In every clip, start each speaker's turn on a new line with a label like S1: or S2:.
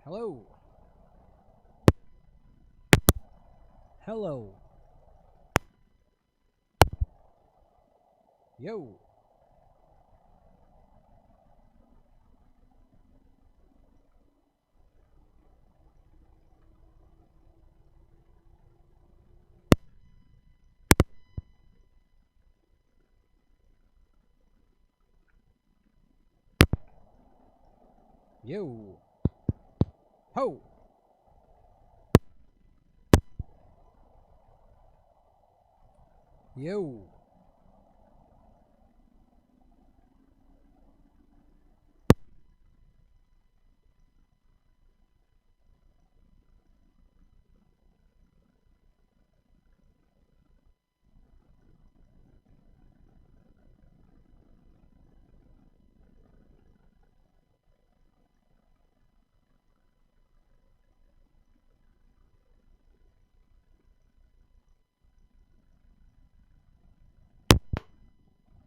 S1: Hello. Hello. Yo. Yo. Ho. Yo.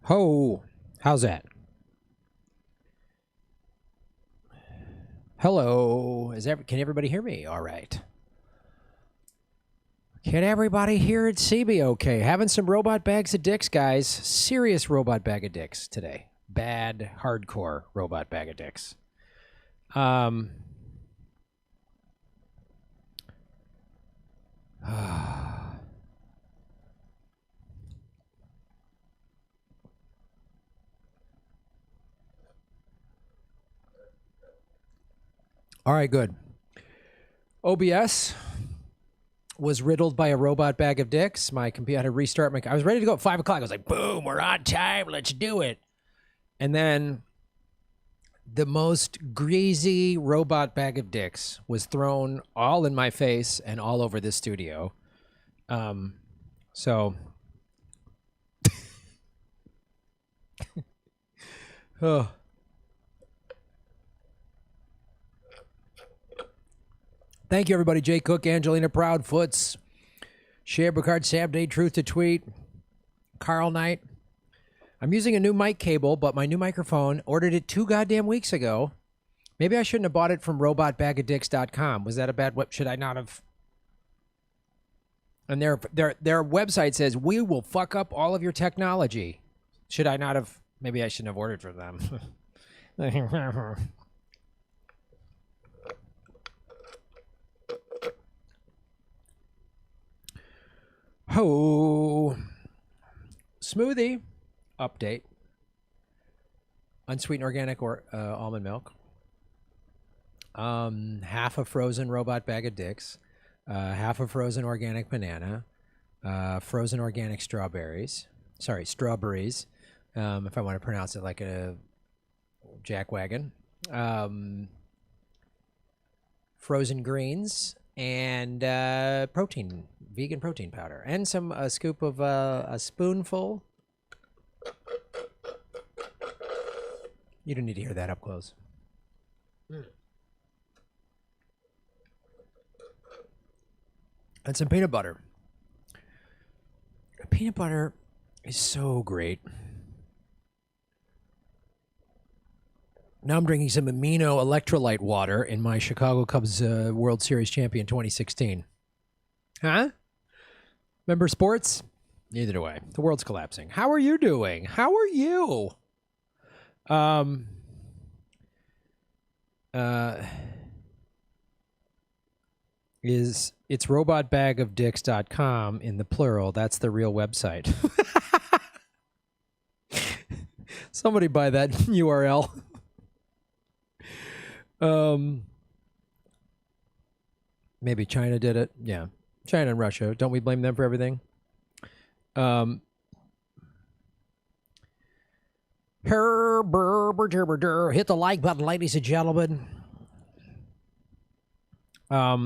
S1: Ho. How's that? Hello. Can everybody hear me? All right. Can everybody hear and see me okay? Having some robot bags of dicks, guys. Serious robot bag of dicks today. Bad, hardcore robot bag of dicks. All right, good. OBS was riddled by a robot bag of dicks. My computer had to restart I was ready to go at 5 o'clock. I was like, boom, we're on time. Let's do it. And then the most greasy robot bag of dicks was thrown all in my face and all over this studio. So... oh. Thank you, everybody. Jay Cook, Angelina Proudfoots, Share Bacard, Sam Day, Truth to Tweet, Carl Knight. I'm using a new mic cable, but my new microphone, ordered it 2 goddamn weeks ago. Maybe I shouldn't have bought it from robotbagadicks.com. Was that a bad should I not have? And their website says, we will fuck up all of your technology. Should I not have? Maybe I shouldn't have ordered from them. Ho. Smoothie update. Unsweetened organic or almond milk. Half a frozen robot bag of dicks. Half a frozen organic banana. Frozen organic strawberries. Sorry, strawberries. If I want to pronounce it like a jackwagon. Frozen greens and protein. Vegan protein powder, and a scoop of a spoonful. You don't need to hear that up close. And some peanut butter. Peanut butter is so great. Now I'm drinking some amino electrolyte water in my Chicago Cubs World Series champion 2016. Huh? Remember sports? Neither do I. The world's collapsing. How are you doing? How are you? It's robotbagofdicks.com in the plural. That's the real website. Somebody buy that URL. Maybe China did it. Yeah. China and Russia. Don't we blame them for everything? Hit the like button, ladies and gentlemen. All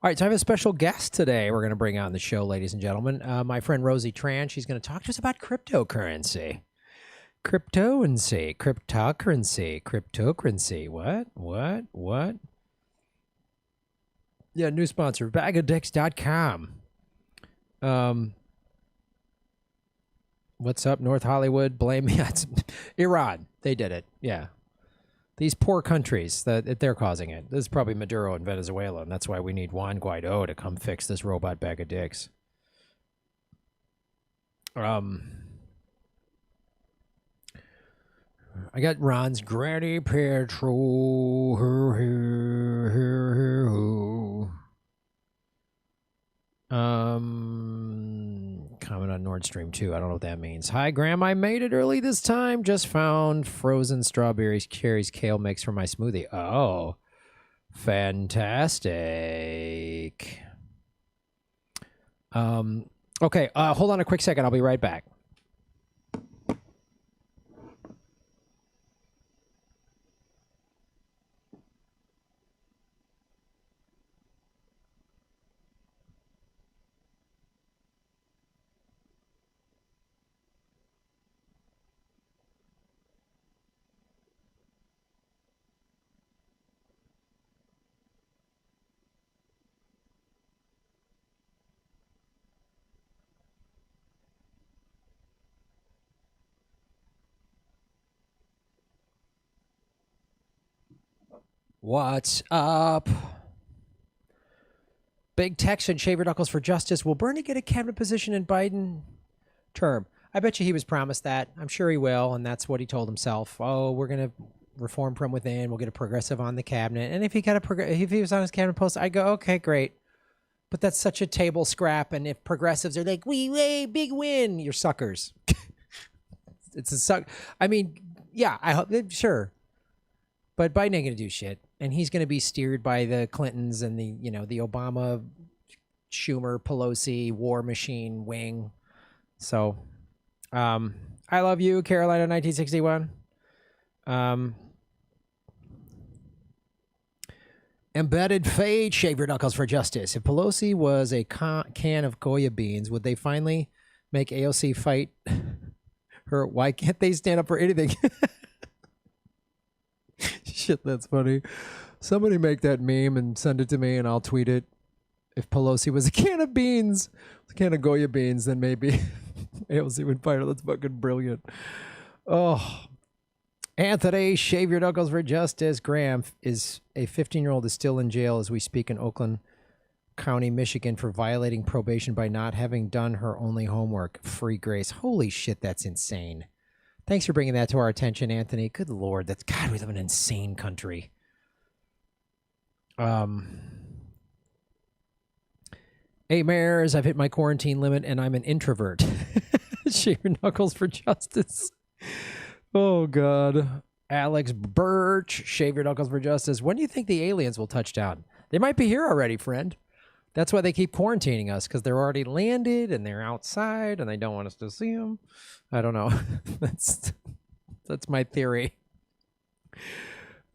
S1: right, so I have a special guest today we're going to bring on the show, ladies and gentlemen. My friend Rosie Tran. She's going to talk to us about cryptocurrency. Cryptocurrency. What? Yeah, new sponsor, bagadicks.com. What's up, North Hollywood? Blame me. It's Iran. They did it. Yeah. These poor countries that they're causing it. This is probably Maduro and Venezuela, and that's why we need Juan Guaido to come fix this robot bag of dicks. I got Ron's Granny Petrol. Comment on Nord Stream 2. I don't know what that means. Hi, Graham. I made it early this time. Just found frozen strawberries, cherries, kale mix for my smoothie. Oh, fantastic. Okay, hold on a quick second. I'll be right back. What's up? Big Texan, shave your knuckles for justice. Will Bernie get a cabinet position in Biden term? I bet you he was promised that. I'm sure he will, and that's what he told himself. Oh, we're gonna reform from within. We'll get a progressive on the cabinet, and if he got if he was on his cabinet post, I go, okay, great. But that's such a table scrap, and if progressives are like, we big win, you're suckers. It's a suck. I mean, yeah, I hope sure. But Biden ain't gonna do shit, and he's gonna be steered by the Clintons and the the Obama, Schumer, Pelosi war machine wing. So, I love you, Carolina 1961. Embedded Fate, shave your knuckles for justice. If Pelosi was a can of Goya beans, would they finally make AOC fight her? Why can't they stand up for anything? Shit, that's funny. Somebody make that meme and send it to me, and I'll tweet it. If Pelosi was a can of beans, a can of Goya beans, then maybe AOC would fight her. That's fucking brilliant. Oh, Anthony, shave your knuckles for justice. Graham is a 15-year-old is still in jail as we speak in Oakland County, Michigan, for violating probation by not having done her only homework. Free grace. Holy shit, that's insane. Thanks for bringing that to our attention, Anthony. Good Lord, we live in an insane country. Hey, Mares, I've hit my quarantine limit and I'm an introvert. Shave your knuckles for justice. Oh, God. Alex Birch, shave your knuckles for justice. When do you think the aliens will touch down? They might be here already, friend. That's why they keep quarantining us, because they're already landed and they're outside and they don't want us to see them. I don't know. That's my theory.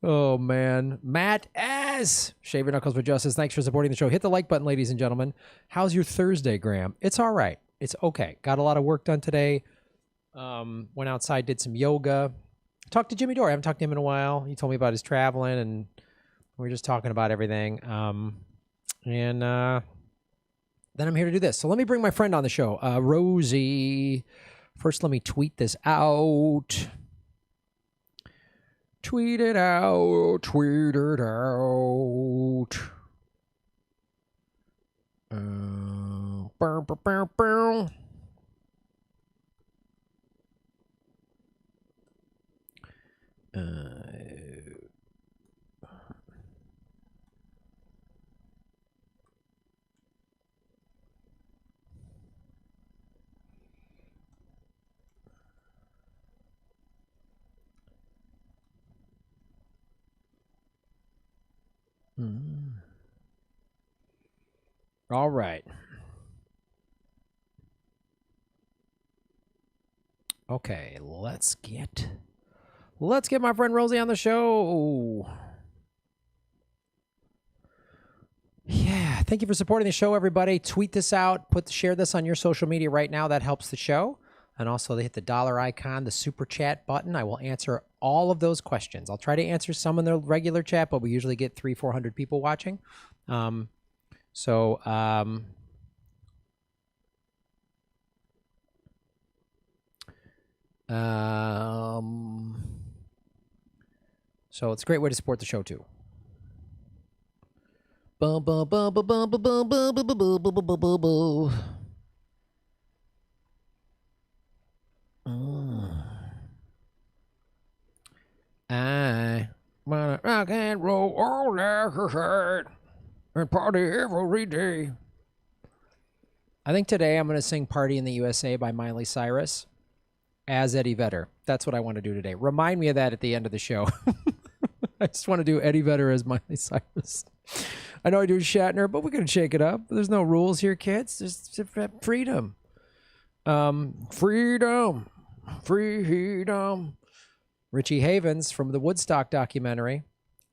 S1: Oh, man. Matt S. Shave your knuckles for justice. Thanks for supporting the show. Hit the like button, ladies and gentlemen. How's your Thursday, Graham? It's all right. It's okay. Got a lot of work done today. Went outside, did some yoga. Talked to Jimmy Dore. I haven't talked to him in a while. He told me about his traveling, and we were just talking about everything. Then I'm here to do this. So let me bring my friend on the show, Rosie. First, let me tweet this out. Tweet it out. Tweet it out. Bow, bow, bow, bow. All right. Okay, let's get my friend Rosie on the show. Yeah, thank you for supporting the show, everybody. Tweet this out, share this on your social media right now. That helps the show. And also, they hit the dollar icon, the super chat button. I will answer all of those questions. I'll try to answer some in the regular chat, but we usually get 300-400 people watching. So So it's a great way to support the show, too. Bum, bum, bum, bum, bum, bum, bum, bum, bum, bum, bum, bum, bum, bum. I wanna rock and roll all night and party every day. I think today I'm going to sing Party in the USA by Miley Cyrus as Eddie Vedder. That's what I want to do today. Remind me of that at the end of the show. I just want to do Eddie Vedder as Miley Cyrus. I know I do Shatner, but we're going to shake it up. There's no rules here, kids. There's freedom. Freedom. Freedom. Richie Havens from the Woodstock documentary.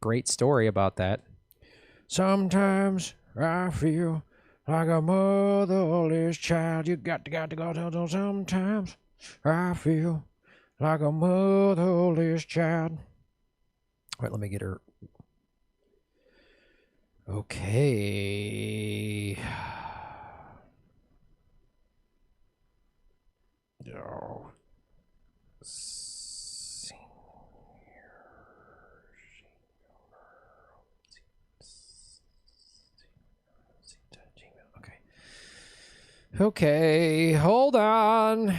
S1: Great story about that. Sometimes I feel like a motherless child. You got to go. Sometimes I feel like a motherless child. All right, let me get her. Okay. Oh. Okay, hold on.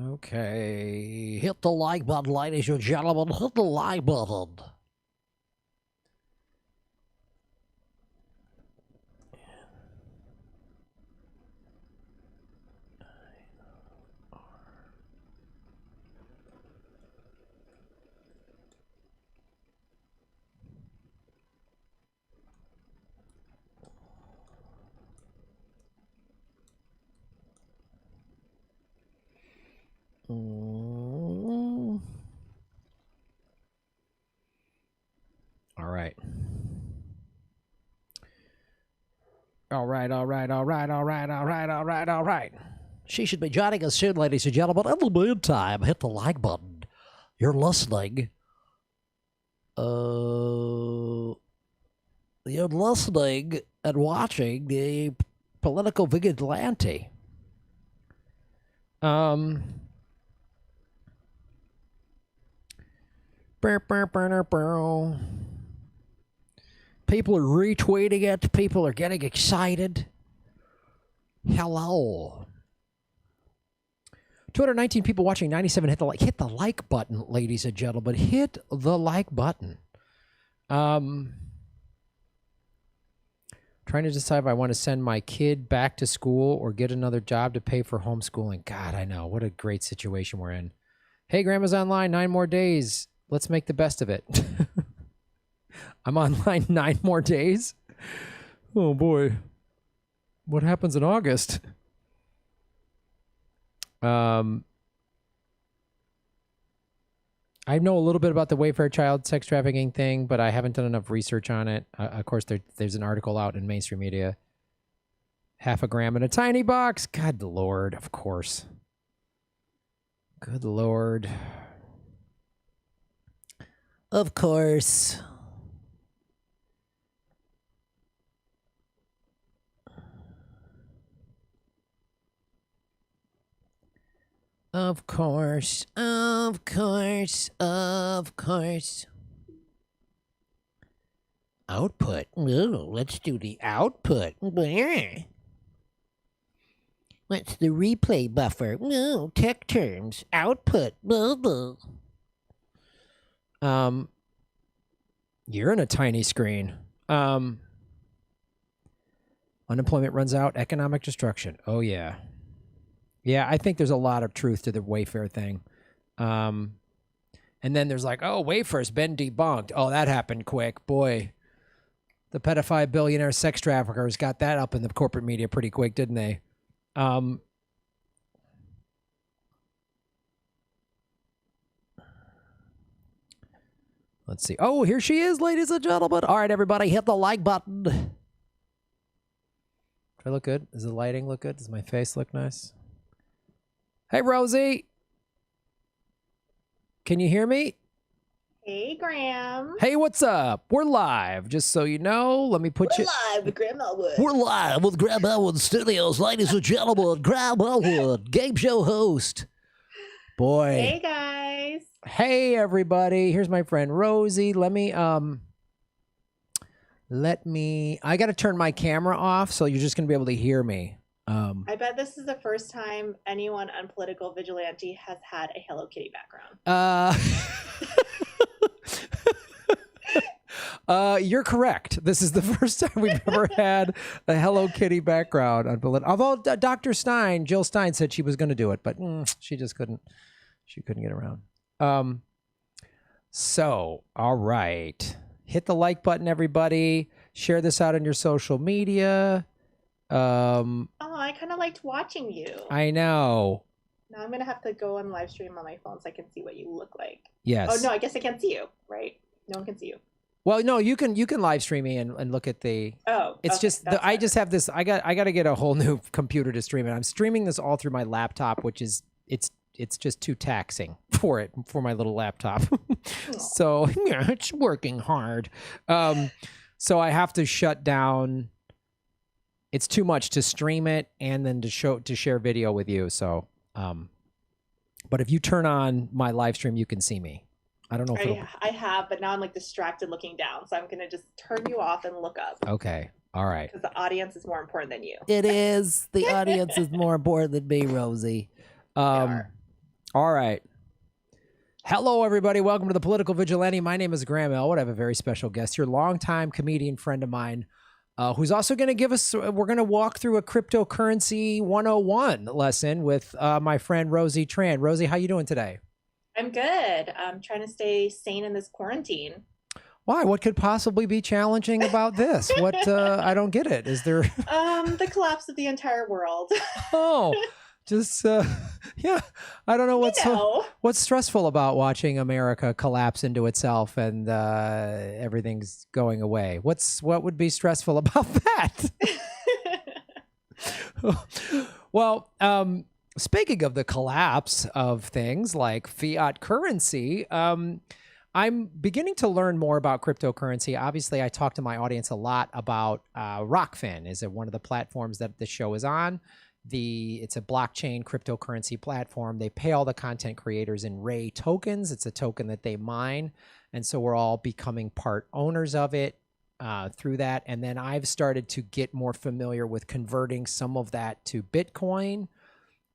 S1: Okay, hit the like button, ladies and gentlemen. Hit the like button. All right. All right. She should be joining us soon, ladies and gentlemen. In the meantime, hit the like button. You're listening. You're listening and watching the political vigilante. People are retweeting it. People are getting excited. Hello. 219 people watching, 97. Hit the like button, ladies and gentlemen. Hit the like button. Trying to decide if I want to send my kid back to school or get another job to pay for homeschooling. God, I know. What a great situation we're in. Hey, Grandma's online. 9 more days. Let's make the best of it. I'm online 9 more days? Oh, boy. What happens in August? I know a little bit about the Wayfair child sex trafficking thing, but I haven't done enough research on it. Of course, there's an article out in mainstream media. 0.5 gram in a tiny box. God Lord, of course. Good Lord. Of course. Of course, of course, of course. Output. Ooh, let's do the output. What's the replay buffer? Ooh, tech terms. Output. You're in a tiny screen. Unemployment runs out. Economic destruction. Oh, yeah. Yeah, I think there's a lot of truth to the Wayfair thing. And then there's like, oh, Wayfair's been debunked. Oh, that happened quick. Boy, the pedophile billionaire sex traffickers got that up in the corporate media pretty quick, didn't they? Let's see. Oh, here she is, ladies and gentlemen. All right, everybody, hit the like button. Do I look good? Does the lighting look good? Does my face look nice? Hey, Rosie. Can you hear me?
S2: Hey, Graham.
S1: Hey, what's up? We're live. Just so you know, let me put
S2: We're live with Graham Elwood.
S1: We're live with Graham Elwood Studios, ladies and gentlemen. Graham Elwood, game show host. Boy.
S2: Hey guys.
S1: Hey everybody. Here's my friend Rosie. I got to turn my camera off so you're just going to be able to hear me.
S2: I bet this is the first time anyone on Political Vigilante has had a Hello Kitty background.
S1: You're correct. This is the first time we've ever had a Hello Kitty background on Political. Although Dr. Jill Stein said she was going to do it, but she just couldn't. She couldn't get around. So, all right. Hit the like button, everybody. Share this out on your social media.
S2: Oh, I kind of liked watching you.
S1: I know.
S2: Now I'm going to have to go on live stream on my phone so I can see what you look like.
S1: Yes.
S2: Oh, no, I guess I can't see you, right? No one can see you.
S1: Well, no, you can live stream me and look at the.
S2: Oh,
S1: it's
S2: okay,
S1: just I just have this. I got to get a whole new computer to stream it. I'm streaming this all through my laptop, which is it's just too taxing for my little laptop. So yeah, it's working hard. So I have to shut down. It's too much to stream it and then to share video with you. So, but if you turn on my live stream, you can see me. I don't know if
S2: I have, but now I'm like distracted looking down. So I'm going to just turn you off and look up.
S1: Okay. All right.
S2: Because the audience is more important than you.
S1: It is. The audience is more important than me, Rosie. All right. Hello, everybody. Welcome to the Political Vigilante. My name is Graham Elwood. I have a very special guest, your longtime comedian friend of mine, who's also going to give us, we're going to walk through a cryptocurrency 101 lesson with my friend Rosie Tran. Rosie, how you doing today?
S2: I'm good. I'm trying to stay sane in this quarantine.
S1: Why? What could possibly be challenging about this? What? I don't get it. Is there?
S2: The collapse of the entire world.
S1: Oh, just yeah. I don't know what's stressful about watching America collapse into itself and everything's going away. What would be stressful about that? Well, speaking of the collapse of things like fiat currency, I'm beginning to learn more about cryptocurrency. Obviously, I talk to my audience a lot about Rockfin. Is it one of the platforms that the show is on? It's a blockchain cryptocurrency platform. They pay all the content creators in Ray tokens. It's a token that they mine. And so we're all becoming part owners of it through that. And then I've started to get more familiar with converting some of that to Bitcoin.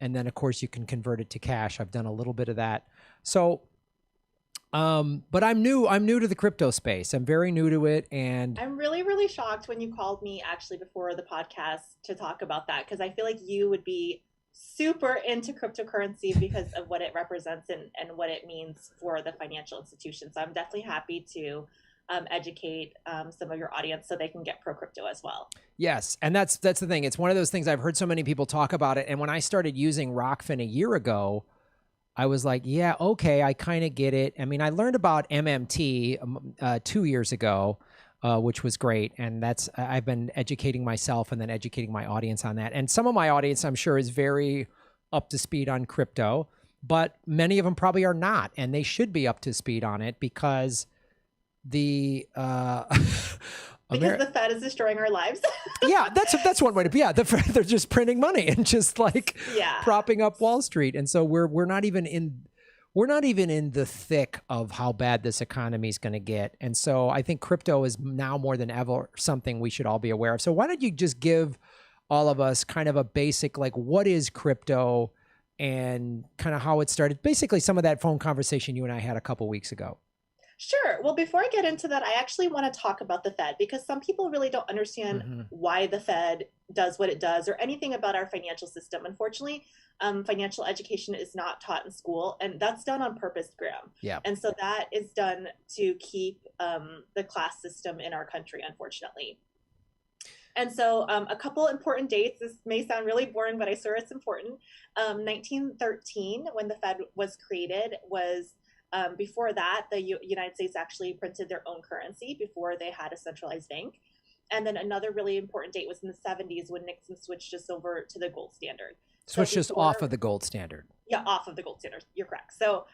S1: And then, of course, you can convert it to cash. I've done a little bit of that. So, but I'm new to the crypto space. I'm very new to it. And
S2: I'm really, really shocked when you called me actually before the podcast to talk about that, because I feel like you would be super into cryptocurrency because of what it represents and what it means for the financial institution. So I'm definitely happy to educate some of your audience so they can get pro crypto as well.
S1: Yes, and that's the thing. It's one of those things I've heard so many people talk about it. And when I started using Rockfin a year ago, I was like, yeah, okay, I kind of get it. I mean, I learned about MMT 2 years ago, which was great. And I've been educating myself and then educating my audience on that. And some of my audience, I'm sure, is very up to speed on crypto, but many of them probably are not. And they should be up to speed on it because the
S2: the Fed is destroying our lives.
S1: Yeah, that's one way to be. Yeah, they're just printing money and just like propping up Wall Street, and so we're not even in the thick of how bad this economy is going to get. And so I think crypto is now more than ever something we should all be aware of. So why don't you just give all of us kind of a basic, like, what is crypto and kind of how it started? Basically, some of that phone conversation you and I had a couple weeks ago.
S2: Sure. Well, before I get into that, I actually want to talk about the Fed because some people really don't understand why the Fed does what it does or anything about our financial system. Unfortunately, financial education is not taught in school, and that's done on purpose, Graham.
S1: Yeah.
S2: And so that is done to keep the class system in our country, unfortunately. And so a couple important dates, this may sound really boring, but I swear it's important. 1913, when the Fed was created, was before that, the United States actually printed their own currency before they had a centralized bank. And then another really important date was in the 70s when Nixon switched us over to the gold standard.
S1: Switched us off of the gold standard.
S2: Yeah, off of the gold standard. You're correct. So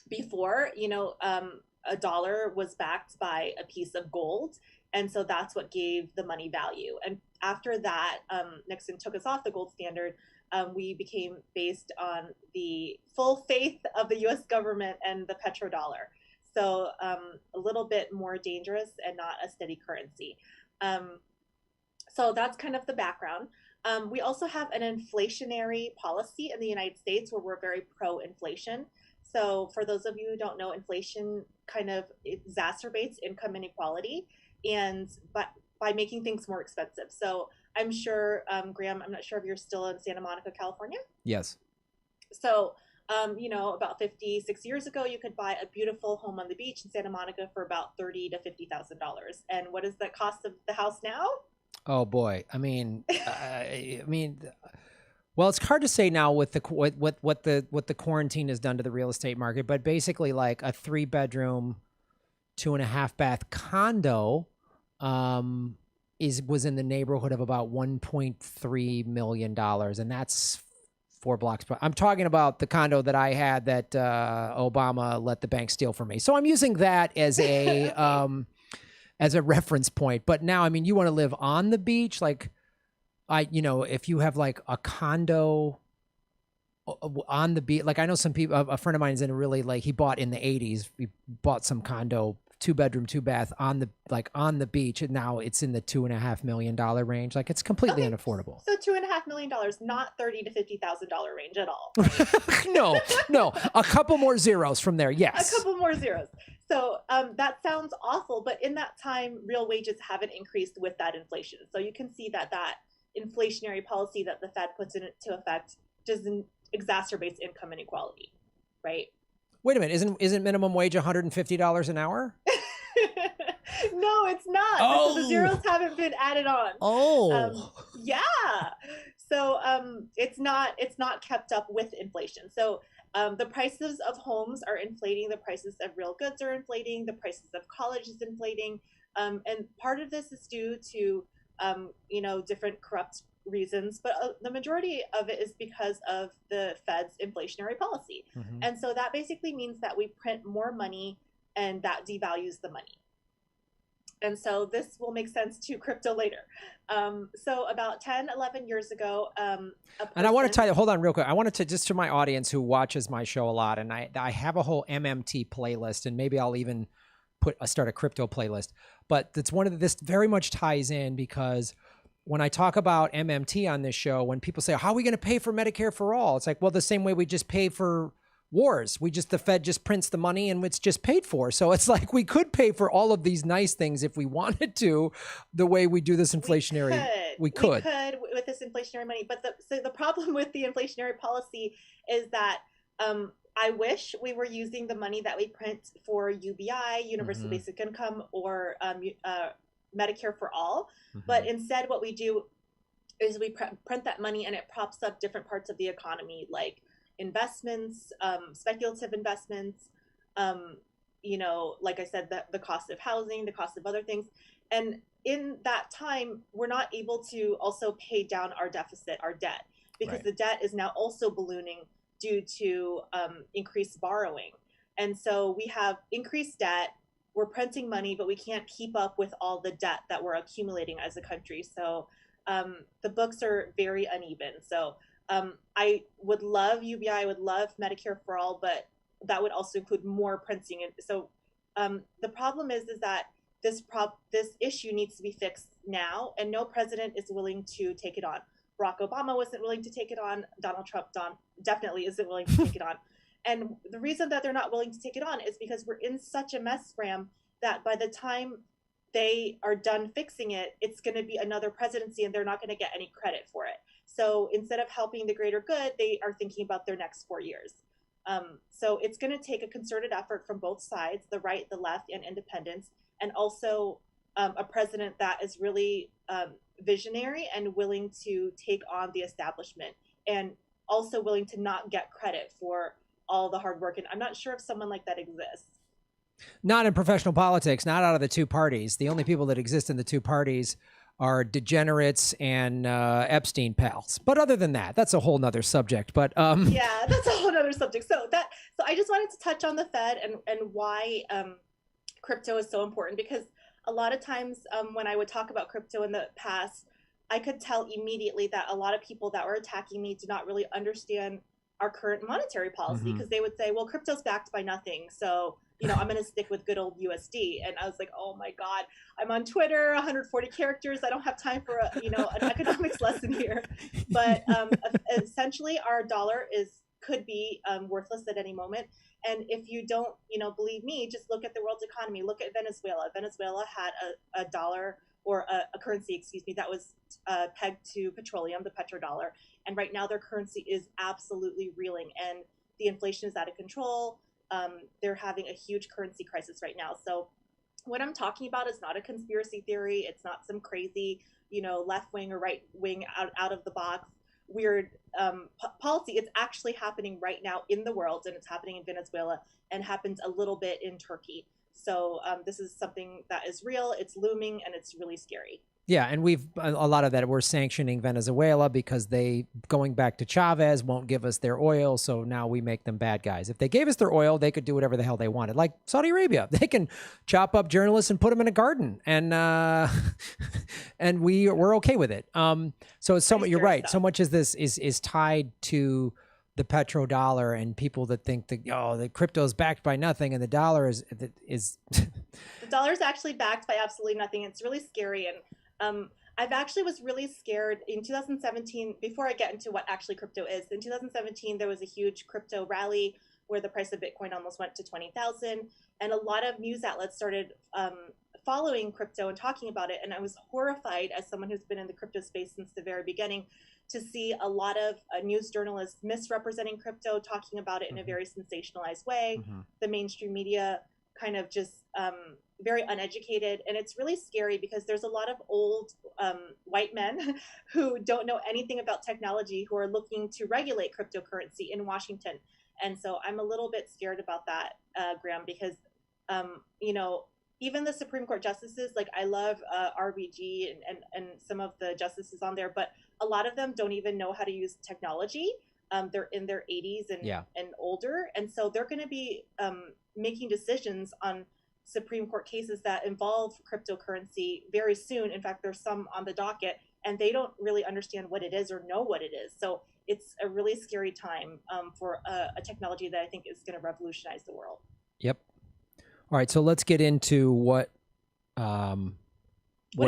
S2: before, a dollar was backed by a piece of gold. And so that's what gave the money value. And after that, Nixon took us off the gold standard. we became based on the full faith of the US government and the petrodollar. So a little bit more dangerous and not a steady currency. So that's kind of the background. We also have an inflationary policy in the United States where we're very pro-inflation. So for those of you who don't know, inflation kind of exacerbates income inequality and by making things more expensive. So I'm sure, Graham, I'm not sure if you're still in Santa Monica, California.
S1: Yes.
S2: So, you know, about 56 years ago, you could buy a beautiful home on the beach in Santa Monica for about $30,000 to $50,000. And what is the cost of the house now?
S1: Oh boy. Well, it's hard to say now with the what the quarantine has done to the real estate market, but basically like a 3-bedroom, 2.5 bath condo was in the neighborhood of about $1.3 million, and that's 4 blocks. I'm talking about the condo that I had that Obama let the bank steal from me. So I'm using that as a as a reference point. But now, I mean, you want to live on the beach, like if you have like a condo on the beach, like I know some people, a friend of mine is in a really like, he bought in the 80s, he bought some condo, 2-bedroom, 2-bath on the beach, and now it's in the $2.5 million range. Like it's completely unaffordable.
S2: So $2.5 million, not $30,000 to $50,000 range at all.
S1: No, a couple more zeros from there. Yes,
S2: a couple more zeros. So that sounds awful, but in that time, real wages haven't increased with that inflation. So you can see that inflationary policy that the Fed puts into effect doesn't exacerbates income inequality, right?
S1: Wait a minute, isn't minimum wage $150 an hour?
S2: No, it's not.
S1: Oh.
S2: So the zeros haven't been added on.
S1: Oh.
S2: Yeah. So it's not kept up with inflation. So the prices of homes are inflating, the prices of real goods are inflating, the prices of college is inflating, and part of this is due to different corrupt reasons, but the majority of it is because of the Fed's inflationary policy. Mm-hmm. And so that basically means that we print more money and that devalues the money. And so this will make sense to crypto later. So about 10, 11 years ago, and
S1: I want to tell you, hold on real quick. I wanted to, just to my audience who watches my show a lot, and I have a whole MMT playlist, and maybe I'll even start a crypto playlist. But it's this very much ties in, because when I talk about MMT on this show, when people say, how are we going to pay for Medicare for all? It's like, well, the same way we just pay for wars. The Fed just prints the money and it's just paid for. So it's like, we could pay for all of these nice things if we wanted to, the way we do this inflationary. We could
S2: with this inflationary money. But the problem with the inflationary policy is that, I wish we were using the money that we print for UBI, Universal mm-hmm. Basic Income, or Medicare for all. Mm-hmm. But instead what we do is we print that money and it props up different parts of the economy, like investments, speculative investments, like I said, the cost of housing, the cost of other things. And in that time, we're not able to also pay down our deficit, our debt, because right. The debt is now also ballooning due to increased borrowing. And so we have increased debt, we're printing money, but we can't keep up with all the debt that we're accumulating as a country. So the books are very uneven. So I would love UBI, I would love Medicare for all, but that would also include more printing. And so the problem is that this issue needs to be fixed now, and no president is willing to take it on. Barack Obama wasn't willing to take it on. Donald Trump definitely isn't willing to take it on. And the reason that they're not willing to take it on is because we're in such a mess, Graham, that by the time they are done fixing it, it's going to be another presidency and they're not going to get any credit for it. So instead of helping the greater good, they are thinking about their next 4 years. So it's going to take a concerted effort from both sides, the right, the left, and independents, and also a president that is really visionary and willing to take on the establishment, and also willing to not get credit for all the hard work. And I'm not sure if someone like that exists.
S1: Not in professional politics, not out of the two parties. The only people that exist in the two parties are degenerates and Epstein pals. But other than that, that's a whole nother subject. But
S2: yeah, that's a whole nother subject. So I just wanted to touch on the Fed and why crypto is so important, because a lot of times when I would talk about crypto in the past, I could tell immediately that a lot of people that were attacking me do not really understand our current monetary policy, because they would say, well, crypto's backed by nothing, so I'm going to stick with good old USD. And I was like, oh my God, I'm on Twitter, 140 characters. I don't have time for an economics lesson here. But essentially, our dollar could be worthless at any moment. And if you don't, believe me, just look at the world's economy. Look at Venezuela. Venezuela had a dollar, or a currency, excuse me, that was pegged to petroleum, the petrodollar. And right now their currency is absolutely reeling, and the inflation is out of control. They're having a huge currency crisis right now. So what I'm talking about is not a conspiracy theory. It's not some crazy, left wing or right wing out of the box weird policy. It's actually happening right now in the world, and it's happening in Venezuela, and happens a little bit in Turkey. So this is something that is real, it's looming, and it's really scary.
S1: Yeah, and we've a lot of that. We're sanctioning Venezuela because they, going back to Chavez, won't give us their oil, so now we make them bad guys. If they gave us their oil, they could do whatever the hell they wanted. Like Saudi Arabia, they can chop up journalists and put them in a garden, and and we're okay with it. So it's so you're right. So much as this is tied to the petrodollar, and people that think that the crypto is backed by nothing, and the dollar is
S2: the dollar is actually backed by absolutely nothing. It's really scary. And I've actually was really scared in 2017, before I get into what actually crypto is. In 2017, there was a huge crypto rally where the price of Bitcoin almost went to 20,000. And a lot of news outlets started following crypto and talking about it. And I was horrified, as someone who's been in the crypto space since the very beginning, to see a lot of news journalists misrepresenting crypto, talking about it in a very sensationalized way. The mainstream media kind of just very uneducated. And it's really scary because there's a lot of old white men who don't know anything about technology, who are looking to regulate cryptocurrency in Washington. And so I'm a little bit scared about that, Graham, because, even the Supreme Court justices, like I love RBG and some of the justices on there, but a lot of them don't even know how to use technology. They're in their 80s and older. And so they're going to be making decisions on Supreme Court cases that involve cryptocurrency very soon. In fact, there's some on the docket, and they don't really understand what it is or know what it is. So it's a really scary time for a technology that I think is going to revolutionize the world.
S1: Yep. All right, so let's get into what
S2: it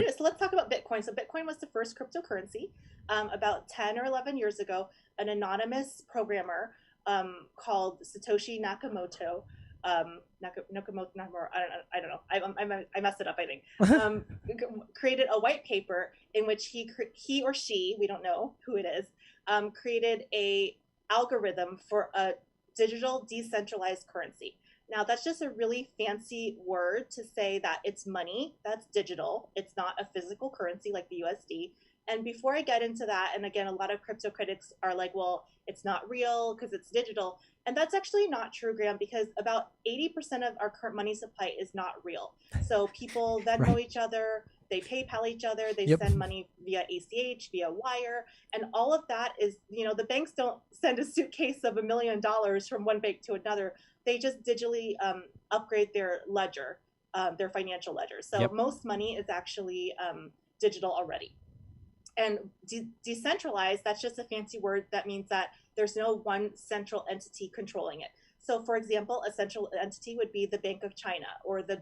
S2: is. So let's talk about Bitcoin. So Bitcoin was the first cryptocurrency. About 10 or 11 years ago, an anonymous programmer called Satoshi Nakamoto, Nakamoto, I don't know. I messed it up, I think. Created a white paper in which he or she, we don't know who it is, created a algorithm for a digital decentralized currency. Now, that's just a really fancy word to say that it's money that's digital. It's not a physical currency like the USD. And before I get into that, and again, a lot of crypto critics are like, well, it's not real because it's digital. And that's actually not true, Graham, because about 80% of our current money supply is not real. So people Venmo each other, they PayPal each other, they send money via ACH, via wire. And all of that is, the banks don't send a suitcase of $1 million from one bank to another. They just digitally upgrade their ledger, their financial ledger. So most money is actually digital already. And decentralized, that's just a fancy word that means that there's no one central entity controlling it. So, for example, a central entity would be the Bank of China, or the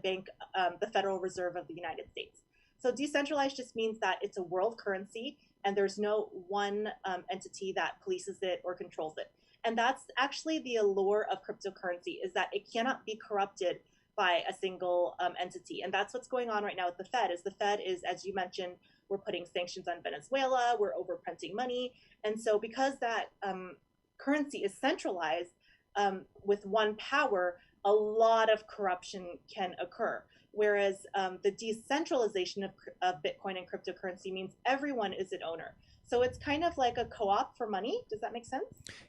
S2: Federal Reserve of the United States. So decentralized just means that it's a world currency, and there's no one entity that polices it or controls it. And that's actually the allure of cryptocurrency, is that it cannot be corrupted by a single entity. And that's what's going on right now with the Fed. The Fed is, as you mentioned, we're putting sanctions on Venezuela, we're overprinting money. And so because that currency is centralized with one power, a lot of corruption can occur. Whereas the decentralization of Bitcoin and cryptocurrency means everyone is an owner. So it's kind of like a co-op for money. Does that make sense?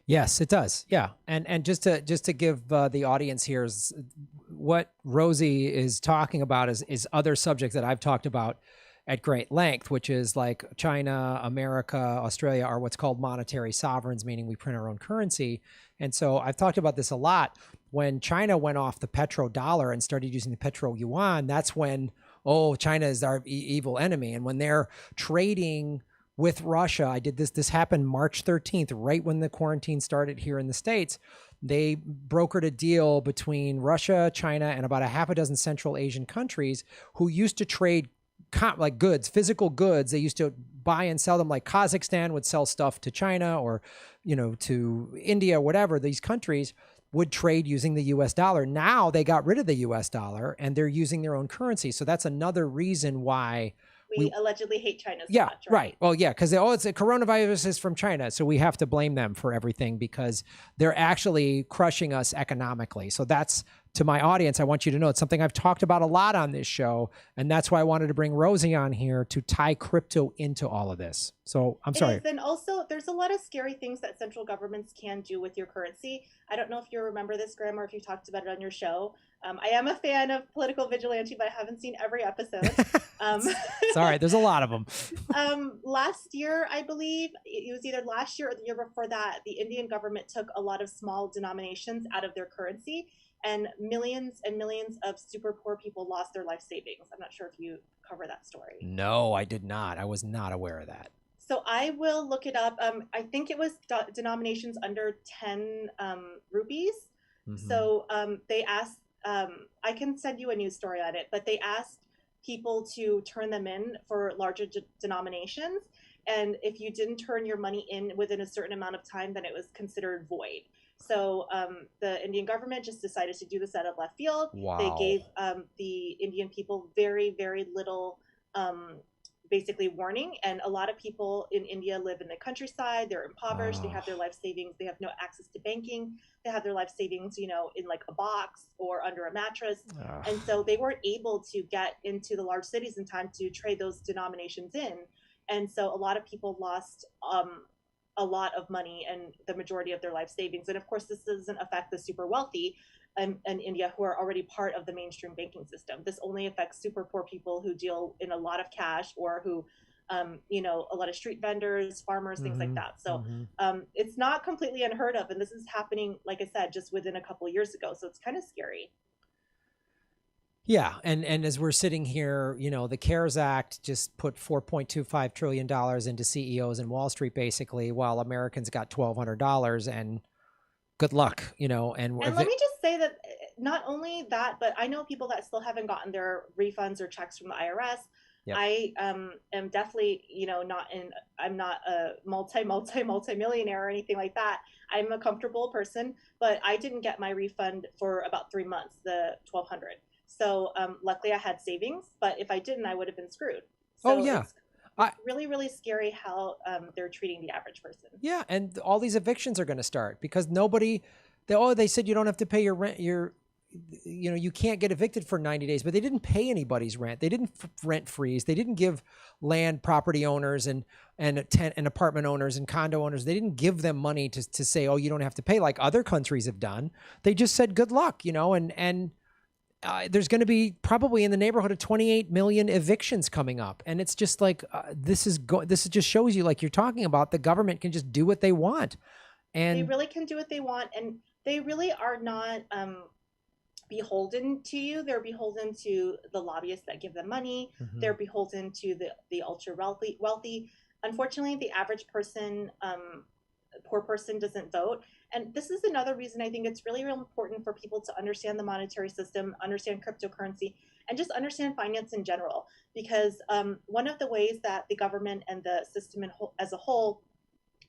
S1: Yes, it does. Yeah. And just to give the audience here, what Rosie is talking about is other subjects that I've talked about at great length, which is like China, America, Australia are what's called monetary sovereigns, meaning we print our own currency. And so I've talked about this a lot. When China went off the petrodollar and started using the petro yuan, that's when, China is our evil enemy. And when they're trading with Russia. I did this. This happened March 13th, right when the quarantine started here in the States. They brokered a deal between Russia, China, and about a half a dozen Central Asian countries who used to trade like goods, physical goods. They used to buy and sell them, like Kazakhstan would sell stuff to China or, to India, whatever. These countries would trade using the US dollar. Now they got rid of the US dollar and they're using their own currency. So that's another reason why
S2: we allegedly hate China so
S1: yeah,
S2: much,
S1: right? Well, yeah, because it's a coronavirus is from China, so we have to blame them for everything because they're actually crushing us economically. So that's, to my audience, I want you to know it's something I've talked about a lot on this show, and that's why I wanted to bring Rosie on here to tie crypto into all of this. So I'm sorry.
S2: And also, there's a lot of scary things that central governments can do with your currency. I don't know if you remember this, Graham, or if you talked about it on your show. I am a fan of Political Vigilante, but I haven't seen every episode.
S1: Sorry, there's a lot of them.
S2: Last year, I believe, it was either last year or the year before that, the Indian government took a lot of small denominations out of their currency, and millions of super poor people lost their life savings. I'm not sure if you cover that story.
S1: No, I did not. I was not aware of that.
S2: So I will look it up. I think it was denominations under 10 rupees. Mm-hmm. So they asked, I can send you a news story on it, but they asked people to turn them in for larger denominations. And if you didn't turn your money in within a certain amount of time, then it was considered void. So the Indian government just decided to do this out of left field.
S1: Wow.
S2: They gave the Indian people very, very little basically warning. And a lot of people in India live in the countryside. They're impoverished. They have their life savings. They have no access to banking. They have their life savings, in like a box or under a mattress. And so they weren't able to get into the large cities in time to trade those denominations in. And so a lot of people lost a lot of money and the majority of their life savings. And of course, this doesn't affect the super wealthy in India who are already part of the mainstream banking system. This only affects super poor people who deal in a lot of cash or who, a lot of street vendors, farmers, things like that. So it's not completely unheard of. And this is happening, like I said, just within a couple of years ago. So it's kind of scary.
S1: Yeah. And as we're sitting here, the CARES Act just put $4.25 trillion into CEOs in Wall Street, basically, while Americans got $1,200 and good luck, and
S2: let me just say that not only that, but I know people that still haven't gotten their refunds or checks from the IRS. Yep. I am definitely, I'm not a multi-millionaire or anything like that. I'm a comfortable person, but I didn't get my refund for about 3 months, the $1,200. So luckily I had savings, but if I didn't, I would have been screwed. So it's really, really scary how they're treating the average person.
S1: Yeah, and all these evictions are going to start because they said you don't have to pay your rent. You can't get evicted for 90 days, but they didn't pay anybody's rent. They didn't rent freeze. They didn't give land property owners and apartment owners and condo owners. They didn't give them money to say, oh, you don't have to pay like other countries have done. They just said, good luck, and there's going to be probably in the neighborhood of 28 million evictions coming up. And it's just like, this just shows you, like you're talking about, the government can just do what they want. And
S2: they really can do what they want. And they really are not beholden to you. They're beholden to the lobbyists that give them money. Mm-hmm. They're beholden to the ultra wealthy. Unfortunately, the average person, poor person doesn't vote. And this is another reason I think it's really, really important for people to understand the monetary system, understand cryptocurrency, and just understand finance in general. Because one of the ways that the government and the system as a whole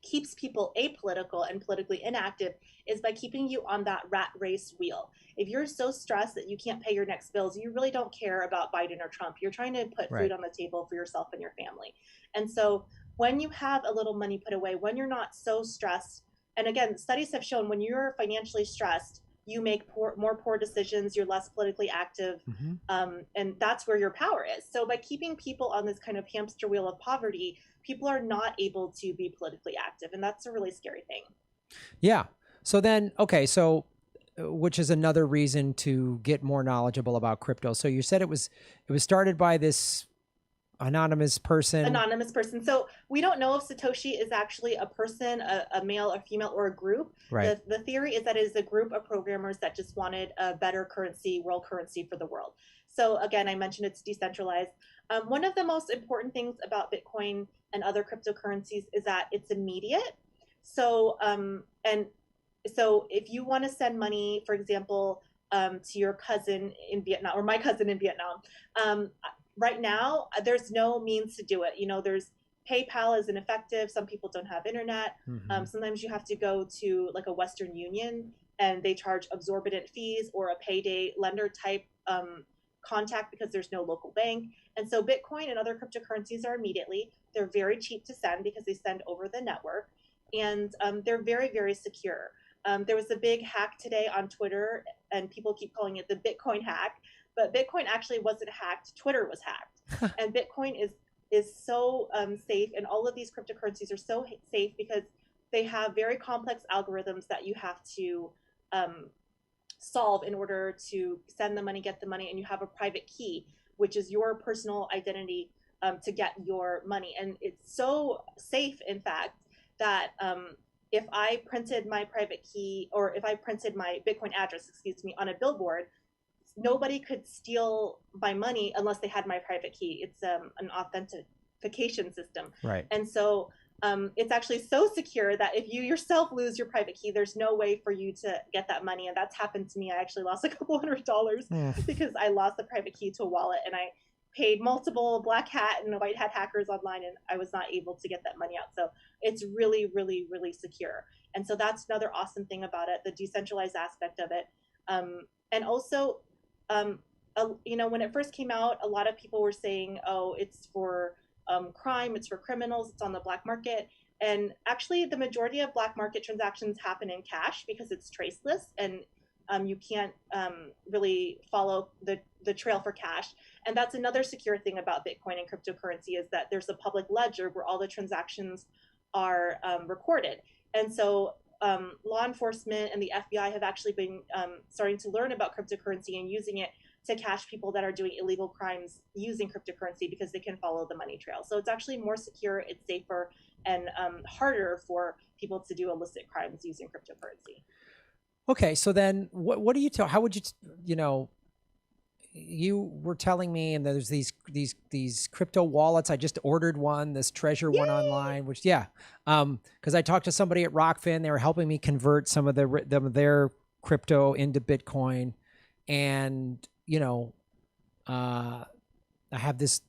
S2: keeps people apolitical and politically inactive is by keeping you on that rat race wheel. If you're so stressed that you can't pay your next bills, you really don't care about Biden or Trump. You're trying to put food on the table for yourself and your family. And so when you have a little money put away, when you're not so stressed, and again, studies have shown when you're financially stressed, you make more poor decisions, you're less politically active, and that's where your power is. So by keeping people on this kind of hamster wheel of poverty, people are not able to be politically active, and that's a really scary thing.
S1: Yeah. So then, okay, which is another reason to get more knowledgeable about crypto. So you said it was started by this anonymous person.
S2: So we don't know if Satoshi is actually a person, a male, a female, or a group.
S1: Right.
S2: The theory is that it is a group of programmers that just wanted a better currency, world currency for the world. So again, I mentioned it's decentralized. One of the most important things about Bitcoin and other cryptocurrencies is that it's immediate. So and so if you want to send money, for example, to your cousin in Vietnam or my cousin in Vietnam, right now there's no means to do it. You know, there's PayPal isn't effective. Some people don't have internet. Sometimes you have to go to like a Western Union and they charge exorbitant fees, or a payday lender type contact because there's no local bank. And so Bitcoin and other cryptocurrencies are immediately. They're very cheap to send because they send over the network, and they're very, very secure. There was a big hack today on Twitter, and people keep calling it the Bitcoin hack, but Bitcoin actually wasn't hacked. Twitter was hacked, and Bitcoin is so safe, and all of these cryptocurrencies are so safe because they have very complex algorithms that you have to solve in order to send the money, get the money, and you have a private key, which is your personal identity to get your money. And it's so safe, in fact, that if I printed my private key, or if I printed my Bitcoin address, excuse me, on a billboard, nobody could steal my money unless they had my private key. It's an authentication system.
S1: Right.
S2: And so it's actually so secure that if you yourself lose your private key, there's no way for you to get that money. And that's happened to me. I actually lost a couple $100 because I lost the private key to a wallet, and I paid multiple black hat and white hat hackers online, and I was not able to get that money out. So it's really, really, really secure. And so that's another awesome thing about it, the decentralized aspect of it. And also, you know, when it first came out, a lot of people were saying, oh, it's for crime, it's for criminals, it's on the black market. And actually, the majority of black market transactions happen in cash because it's traceless, and you can't really follow the trail for cash. And that's another secure thing about Bitcoin and cryptocurrency, is that there's a public ledger where all the transactions are recorded. And so law enforcement and the FBI have actually been starting to learn about cryptocurrency and using it to catch people that are doing illegal crimes using cryptocurrency because they can follow the money trail. So it's actually more secure, it's safer, and harder for people to do illicit crimes using cryptocurrency.
S1: Okay, so then what do you tell? How would you, you know, you were telling me, and there's these crypto wallets. I just ordered one, this treasure one online, which because I talked to somebody at Rockfin. They were helping me convert some of their crypto into Bitcoin, and you know, I have this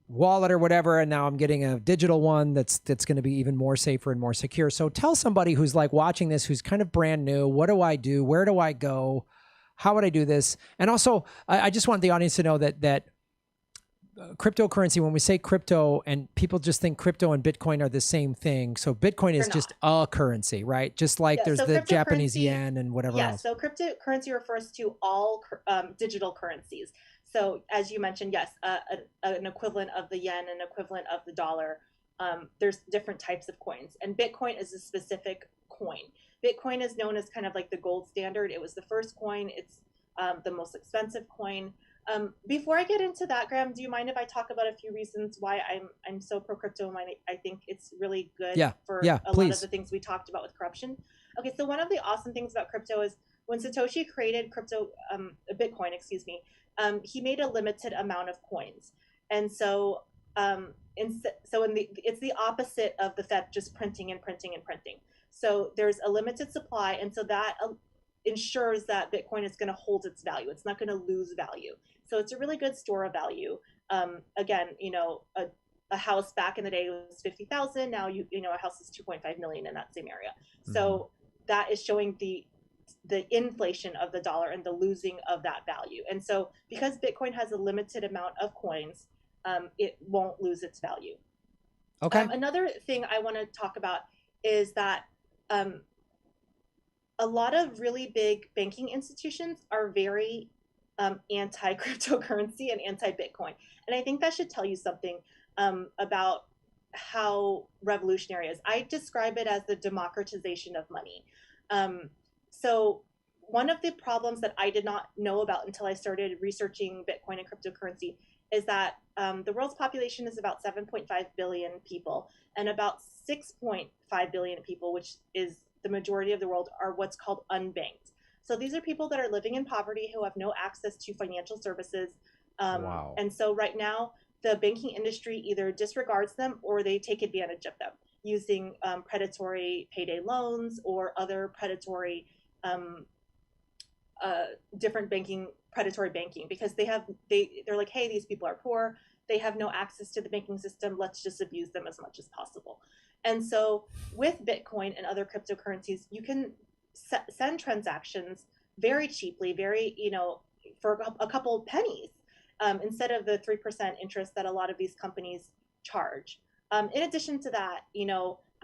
S1: wallet or whatever, and now I'm getting a digital one that's going to be even more safer and more secure. So tell somebody who's like watching this, who's kind of brand new, what do I do? Where do I go? How would I do this? And also, I just want the audience to know that cryptocurrency, when we say crypto, and people just think crypto and Bitcoin are the same thing. So Bitcoin is just a currency, right? Just like there's the Japanese yen and whatever else.
S2: So cryptocurrency refers to all digital currencies. So as you mentioned, yes, an equivalent of the yen, an equivalent of the dollar. There's different types of coins, and Bitcoin is a specific coin. Bitcoin is known as kind of like the gold standard. It was the first coin. It's the most expensive coin. Before I get into that, Graham, do you mind if I talk about a few reasons why I'm so pro crypto, and I think it's really good for a lot of the things we talked about with corruption? Okay, so one of the awesome things about crypto is when Satoshi created Bitcoin, excuse me, he made a limited amount of coins, and so it's the opposite of the Fed just printing and printing and printing. So there's a limited supply, and so that ensures that Bitcoin is going to hold its value. It's not going to lose value. So it's a really good store of value. Again, you know, a house back in the day was 50,000. Now you know a house is 2.5 million in that same area. So that is showing the inflation of the dollar and the losing of that value. And so because Bitcoin has a limited amount of coins, it won't lose its value.
S1: Okay.
S2: Another thing I want to talk about is that a lot of really big banking institutions are very anti-cryptocurrency and anti-Bitcoin. And I think that should tell you something about how revolutionary it is. I describe it as the democratization of money. So one of the problems that I did not know about until I started researching Bitcoin and cryptocurrency is that the world's population is about 7.5 billion people, and about 6.5 billion people, which is the majority of the world, are what's called unbanked. So these are people that are living in poverty who have no access to financial services.
S1: Wow.
S2: And so right now, the banking industry either disregards them or they take advantage of them using predatory payday loans or other predatory different predatory banking, because they're like, hey, these people are poor, they have no access to the banking system, let's just abuse them as much as possible. And so with Bitcoin and other cryptocurrencies, you can send transactions very cheaply, for a couple pennies, instead of the 3% interest that a lot of these companies charge. In addition to that,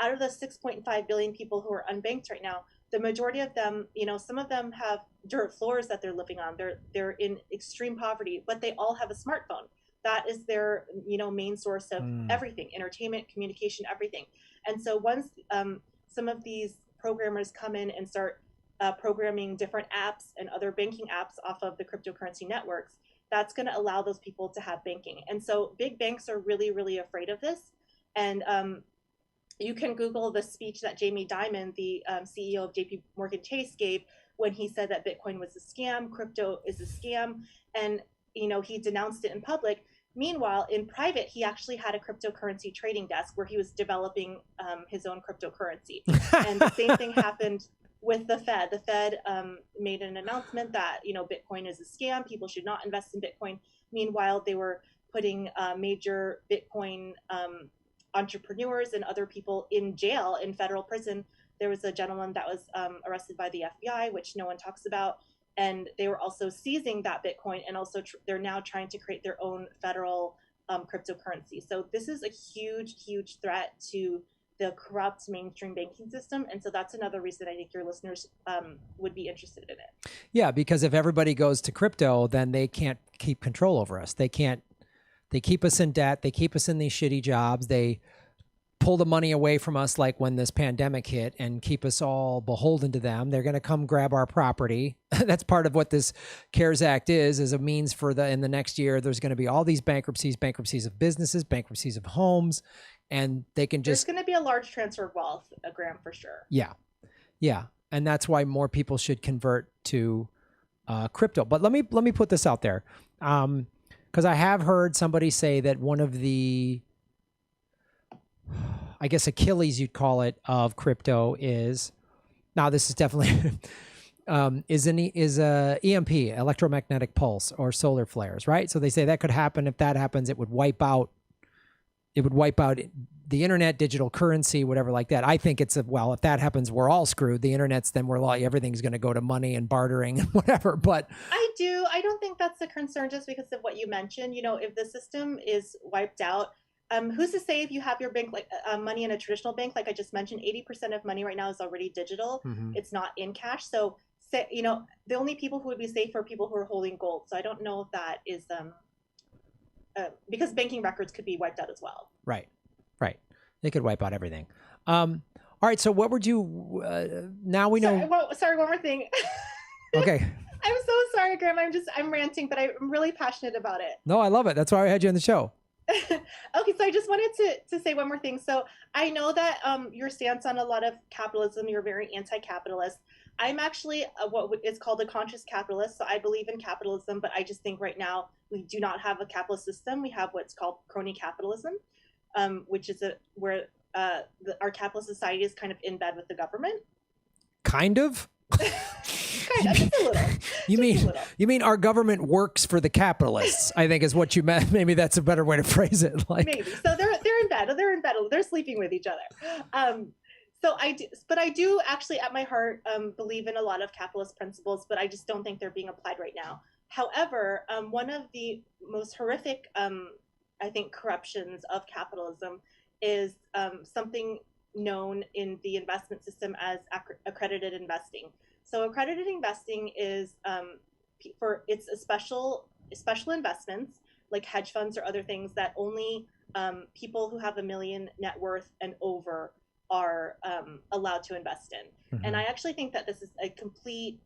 S2: out of the 6.5 billion people who are unbanked right now, the majority of them, some of them have dirt floors that they're living on. They're in extreme poverty, but they all have a smartphone. That is their, main source of everything: entertainment, communication, everything. And so once some of these programmers come in and start programming different apps and other banking apps off of the cryptocurrency networks, that's going to allow those people to have banking. And so big banks are really, really afraid of this. And you can Google the speech that Jamie Dimon, the CEO of JP Morgan Chase, gave when he said that Bitcoin was a scam, crypto is a scam, and he denounced it in public. Meanwhile, in private, he actually had a cryptocurrency trading desk where he was developing his own cryptocurrency. And the same thing happened with the Fed. The Fed made an announcement that Bitcoin is a scam, people should not invest in Bitcoin. Meanwhile, they were putting major Bitcoin entrepreneurs and other people in jail, in federal prison. There was a gentleman that was arrested by the FBI, which no one talks about, and they were also seizing that Bitcoin, and also they're now trying to create their own federal cryptocurrency. So this is a huge, huge threat to the corrupt mainstream banking system, and so that's another reason I think your listeners would be interested in it.
S1: Yeah, because if everybody goes to crypto, then they can't keep control over us. They keep us in debt. They keep us in these shitty jobs. They pull the money away from us, like when this pandemic hit, and keep us all beholden to them. They're going to come grab our property. That's part of what this CARES Act is a means for in the next year, there's going to be all these bankruptcies of businesses, bankruptcies of homes, and they can just...
S2: There's going to be a large transfer of wealth, Graham, for sure.
S1: Yeah. Yeah. And that's why more people should convert to crypto. But let me put this out there. Because I have heard somebody say that one of the, I guess, Achilles, you'd call it, of crypto is, now this is definitely, is EMP, electromagnetic pulse, or solar flares, right? So they say that could happen. If that happens, it would wipe out the internet, digital currency, whatever like that. I think it's if that happens, we're all screwed. The internet's, then everything's going to go to money and bartering and whatever. But
S2: I don't think that's a concern, just because of what you mentioned. If the system is wiped out, who's to say if you have your bank, money in a traditional bank, like I just mentioned, 80% of money right now is already digital. Mm-hmm. It's not in cash. So, the only people who would be safe are people who are holding gold. So I don't know if that is, because banking records could be wiped out as well.
S1: Right. They could wipe out everything. All right. So what would you, now we know.
S2: Sorry, one more thing.
S1: Okay.
S2: I'm so sorry, Graham. I'm ranting, but I'm really passionate about it.
S1: No, I love it. That's why I had you on the show.
S2: Okay. So I just wanted to say one more thing. So I know that your stance on a lot of capitalism, you're very anti-capitalist. I'm actually what is called a conscious capitalist. So I believe in capitalism, but I just think right now we do not have a capitalist system. We have what's called crony capitalism, which is where our capitalist society is kind of in bed with the government.
S1: Kind of?
S2: Kind of, just a little.
S1: You mean our government works for the capitalists, I think is what you meant. Maybe that's a better way to phrase it.
S2: Maybe. So they're in bed. They're sleeping with each other. So I do actually at my heart believe in a lot of capitalist principles, but I just don't think they're being applied right now. However, one of the most horrific, I think, corruptions of capitalism is something known in the investment system as accredited investing. So accredited investing is it's a special investments like hedge funds or other things that only people who have $1 million net worth and over are allowed to invest in. Mm-hmm. And I actually think that this is a complete,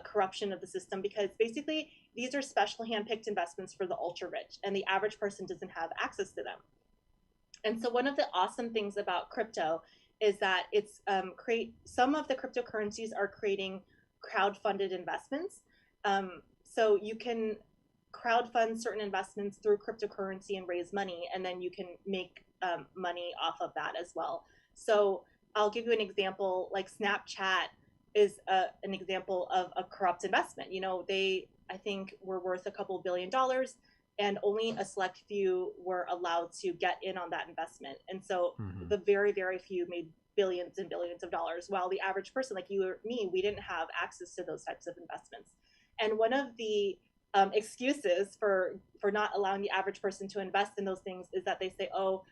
S2: corruption of the system, because basically these are special handpicked investments for the ultra rich, and the average person doesn't have access to them. And so one of the awesome things about crypto is that it's some of the cryptocurrencies are creating crowd-funded investments. So you can crowdfund certain investments through cryptocurrency and raise money, and then you can make money off of that as well. So I'll give you an example. Like Snapchat is an example of a corrupt investment. You know, they, I think, were worth a couple $1 billion, and only a select few were allowed to get in on that investment. And so the very, very few made billions and billions of dollars, while the average person like you or me, we didn't have access to those types of investments. And one of the excuses for not allowing the average person to invest in those things is that they say, oh,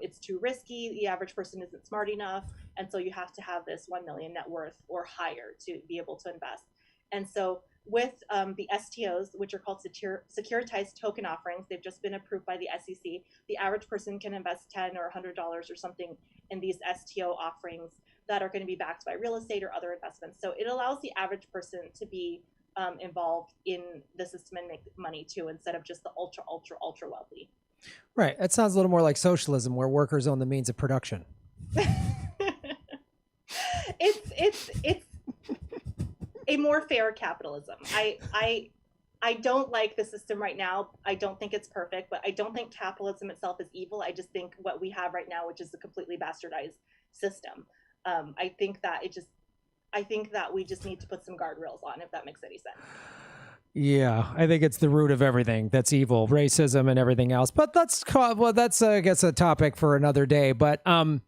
S2: it's too risky, the average person isn't smart enough, and so you have to have this 1 million net worth or higher to be able to invest. And so with the STOs, which are called securitized token offerings, they've just been approved by the SEC. The average person can invest $10 or $100 or something in these STO offerings that are going to be backed by real estate or other investments. So it allows the average person to be involved in the system and make money too, instead of just the ultra, ultra, ultra wealthy.
S1: Right. That sounds a little more like socialism, where workers own the means of production.
S2: It's a more fair capitalism. I don't like the system right now. I don't think it's perfect, but I don't think capitalism itself is evil. I just think what we have right now, which is a completely bastardized system, I think that we just need to put some guardrails on, if that makes any sense.
S1: Yeah, I think it's the root of everything that's evil, racism and everything else. But that's I guess a topic for another day. But a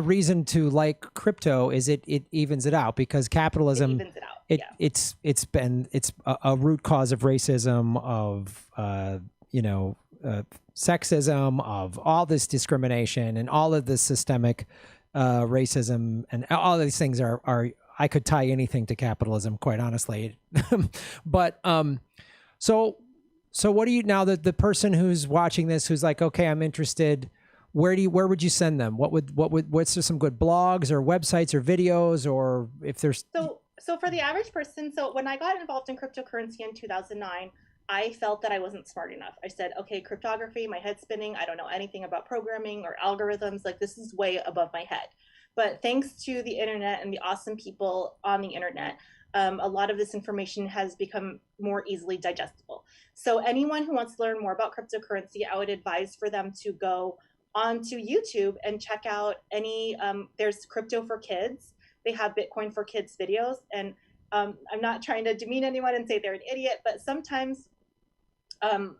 S1: reason to like crypto is it evens it out, because capitalism,
S2: it evens it out.
S1: It's a root cause of racism, of sexism, of all this discrimination and all of this systemic racism, and all of these things are I could tie anything to capitalism, quite honestly. But so what do you, now that the person who's watching this, who's like, okay, I'm interested, where would you send them? What's there some good blogs or websites or videos, or if there's
S2: so for the average person, so when I got involved in cryptocurrency in 2009, I felt that I wasn't smart enough. I said, okay, cryptography, my head's spinning. I don't know anything about programming or algorithms. Like, this is way above my head. But thanks to the internet and the awesome people on the internet, a lot of this information has become more easily digestible. So anyone who wants to learn more about cryptocurrency, I would advise for them to go onto YouTube and check out there's Crypto for Kids. They have Bitcoin for Kids videos. And I'm not trying to demean anyone and say they're an idiot, but sometimes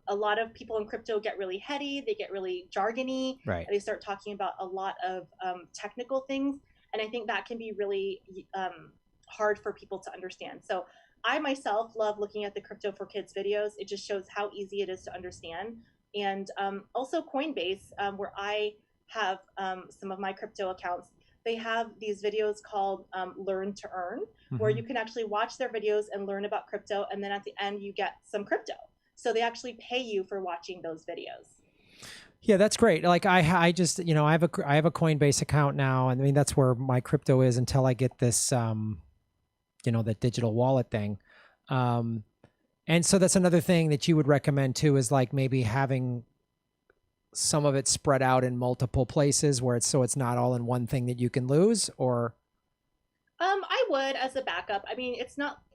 S2: a lot of people in crypto get really heady, they get really jargony,
S1: right.
S2: They start talking about a lot of technical things, and I think that can be really hard for people to understand. So I myself love looking at the Crypto for Kids videos. It just shows how easy it is to understand. And also Coinbase, where I have some of my crypto accounts, they have these videos called Learn to Earn, where you can actually watch their videos and learn about crypto, and then at the end you get some crypto. So they actually pay you for watching those videos.
S1: Yeah, that's great. Like I just, I have a Coinbase account now, and I mean that's where my crypto is until I get this, that digital wallet thing. And so that's another thing that you would recommend too, is like maybe having some of it spread out in multiple places where it's not all in one thing that you can lose, or.
S2: I would, as a backup. I mean,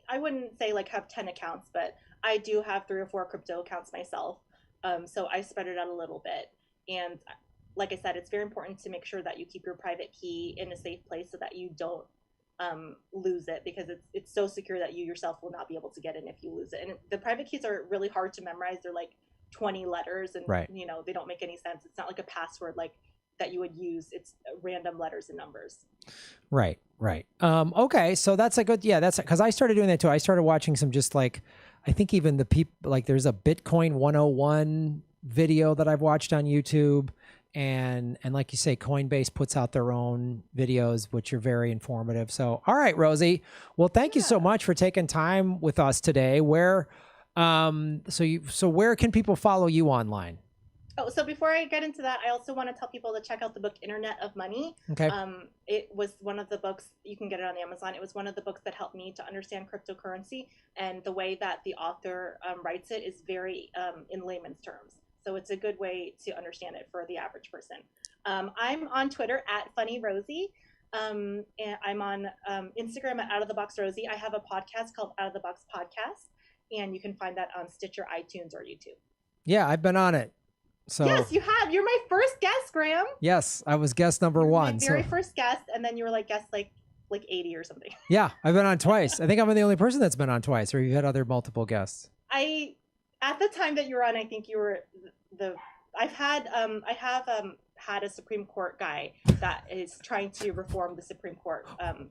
S2: I wouldn't say like have 10 accounts, but I do have 3 or 4 crypto accounts myself. So I spread it out a little bit. And like I said, it's very important to make sure that you keep your private key in a safe place so that you don't lose it, because it's so secure that you yourself will not be able to get in if you lose it. And the private keys are really hard to memorize. They're like 20 letters, and
S1: right.
S2: They don't make any sense. It's not like a password like that you would use. It's random letters and numbers.
S1: Right. Okay. So that's a good, that's because I started doing that too. I started watching some, just like, I think even the people, like there's a Bitcoin 101 video that I've watched on YouTube. And like you say, Coinbase puts out their own videos, which are very informative. So, all right, Rosie. Well, thank you so much for taking time with us today. Where can people follow you online?
S2: Oh, so before I get into that, I also want to tell people to check out the book Internet of Money.
S1: Okay.
S2: It was one of the books, you can get it on Amazon. It was one of the books that helped me to understand cryptocurrency, and the way that the author writes it is very in layman's terms. So it's a good way to understand it for the average person. I'm on Twitter at Funny Rosie. And I'm on Instagram at Out of the Box Rosie. I have a podcast called Out of the Box Podcast, and you can find that on Stitcher, iTunes, or YouTube.
S1: Yeah, I've been on it. So
S2: yes, you have. You're my first guest, Graham.
S1: Yes, I was guest number one.
S2: My very first guest, and then you were like guest like 80 or something.
S1: Yeah, I've been on twice. I think I'm the only person that's been on twice, or you've had other multiple guests.
S2: At the time that you were on, I think you were I have had a Supreme Court guy that is trying to reform the Supreme Court.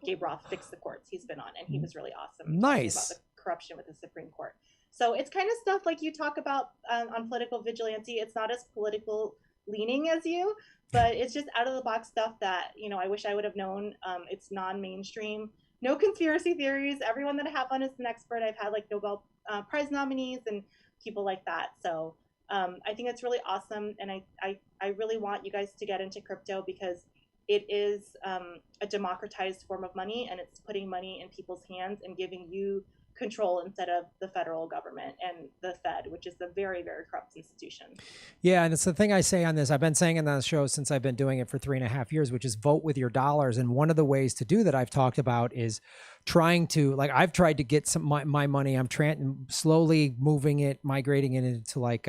S2: Gabe Roth, Fix the Courts. He's been on, and he was really awesome.
S1: Nice.
S2: About the corruption with the Supreme Court. So it's kind of stuff like you talk about on political vigilante. It's not as political leaning as you, but it's just out of the box stuff that, I wish I would have known. It's non-mainstream, no conspiracy theories. Everyone that I have on is an expert. I've had like Nobel Prize nominees and people like that. So I think it's really awesome. And I really want you guys to get into crypto because it is a democratized form of money, and it's putting money in people's hands and giving you control instead of the federal government and the Fed, which is a very, very corrupt institution. Yeah,
S1: and it's the thing I say on this. I've been saying it on the show since I've been doing it for 3.5 years, which is vote with your dollars. And one of the ways to do that I've talked about is trying to, like, I've tried to get some my money. I'm slowly migrating it into like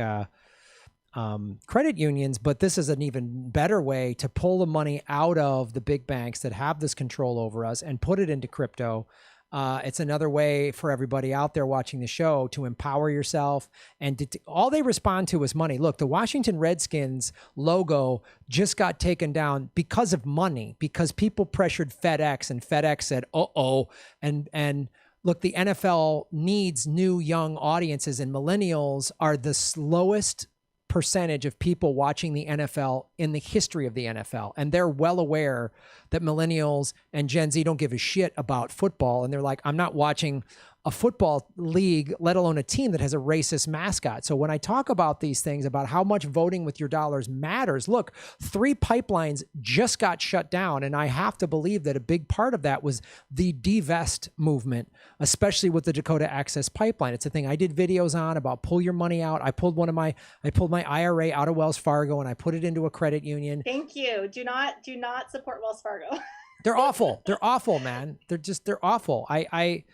S1: credit unions, but this is an even better way to pull the money out of the big banks that have this control over us and put it into crypto. It's another way for everybody out there watching the show to empower yourself, and all they respond to is money. Look, the Washington Redskins logo just got taken down because of money, because people pressured FedEx, and FedEx said, uh-oh. And look, the NFL needs new young audiences, and millennials are the slowest percentage of people watching the NFL in the history of the NFL. And they're well aware that millennials and Gen Z don't give a shit about football. And they're like, I'm not watching a football league, let alone a team that has a racist mascot. So when I talk about these things, about how much voting with your dollars matters, look, 3 pipelines just got shut down. And I have to believe that a big part of that was the divest movement, especially with the Dakota Access Pipeline. It's a thing I did videos on about pull your money out. I pulled my IRA out of Wells Fargo and I put it into a credit union.
S2: Thank you. Do not support Wells Fargo.
S1: They're awful. They're awful, man. They're awful. I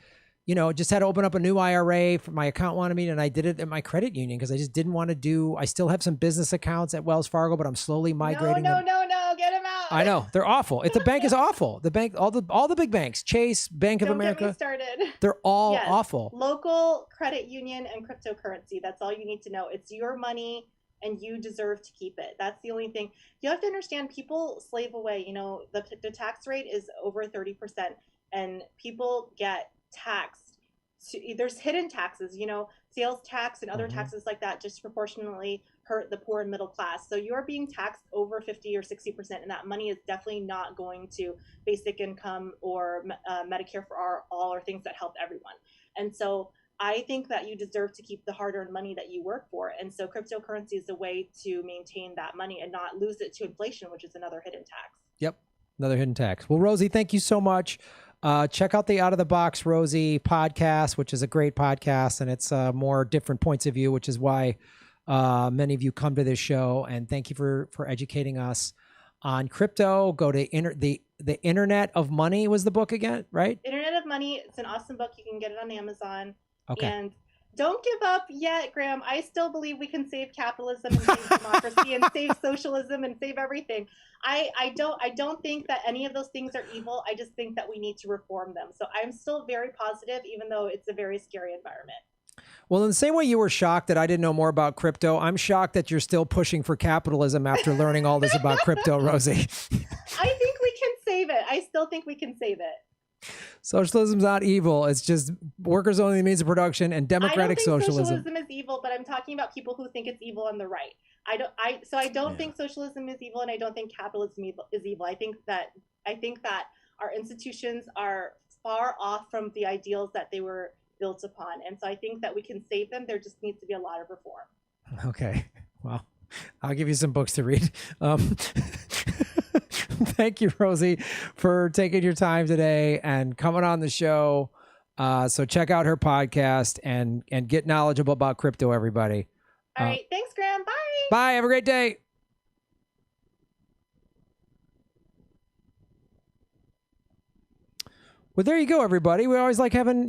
S1: just had to open up a new IRA for my account wanted me, and I did it at my credit union because I just didn't want to I still have some business accounts at Wells Fargo, but I'm slowly migrating them.
S2: No, get them out.
S1: I know. They're awful. The bank is awful. The bank, all the big banks, Chase, Bank of America.
S2: Don't get me started.
S1: They're all awful.
S2: Local credit union and cryptocurrency. That's all you need to know. It's your money and you deserve to keep it. That's the only thing. You have to understand, people slave away. The tax rate is over 30%, and people get taxed. There's hidden taxes, sales tax and other taxes like that disproportionately hurt the poor and middle class. So you are being taxed over 50 or 60%, and that money is definitely not going to basic income or Medicare for all or things that help everyone. And so I think that you deserve to keep the hard-earned money that you work for. And so cryptocurrency is a way to maintain that money and not lose it to inflation, which is another hidden tax.
S1: Yep, another hidden tax. Well, Rosie, thank you so much. Check out the Out of the Box Rosie podcast, which is a great podcast, and it's more different points of view, which is why many of you come to this show. And thank you for educating us on crypto. Go to the Internet of Money was the book again, right?
S2: Internet of Money. It's an awesome book. You can get it on Amazon.
S1: Okay.
S2: And don't give up yet, Graham. I still believe we can save capitalism and save democracy and save socialism and save everything. I don't think that any of those things are evil. I just think that we need to reform them. So I'm still very positive, even though it's a very scary environment.
S1: Well, in the same way you were shocked that I didn't know more about crypto, I'm shocked that you're still pushing for capitalism after learning all this about crypto, Rosie.
S2: I think we can save it. I still think we can save it.
S1: Socialism's not evil. It's just workers only means of production and democratic socialism.
S2: Socialism is evil, but I'm talking about people who think it's evil on the right. I don't think socialism is evil, and I don't think capitalism is evil. I think that our institutions are far off from the ideals that they were built upon, and so I think that we can save them. There just needs to be a lot of reform. Okay, well, I'll give you some books to read. Thank you, Rosie, for taking your time today and coming on the show. So check out her podcast and get knowledgeable about crypto, everybody. All right. Thanks, Graham. Bye. Bye. Have a great day.
S1: Well, there you go, everybody. We always like having,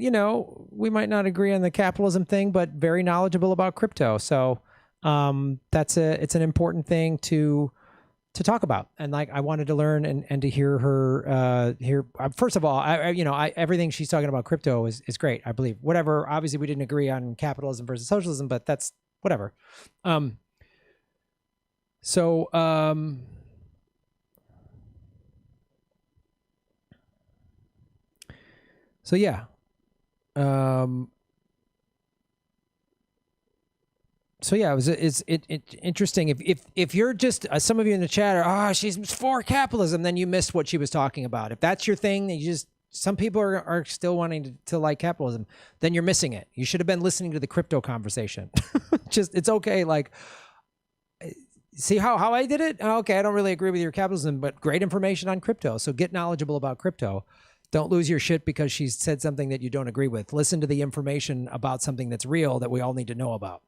S1: we might not agree on the capitalism thing, but very knowledgeable about crypto. So it's an important thing to talk about. And like, I wanted to learn and to hear her first of all, everything she's talking about crypto is great. I believe whatever, obviously we didn't agree on capitalism versus socialism, but that's whatever. So yeah. So yeah, it's interesting. If you're just some of you in the chat are, she's for capitalism, then you missed what she was talking about. If that's your thing, some people are still wanting to like capitalism, then you're missing it. You should have been listening to the crypto conversation. It's okay. Like, see how I did it? Okay, I don't really agree with your capitalism, but great information on crypto. So get knowledgeable about crypto. Don't lose your shit because she said something that you don't agree with. Listen to the information about something that's real that we all need to know about.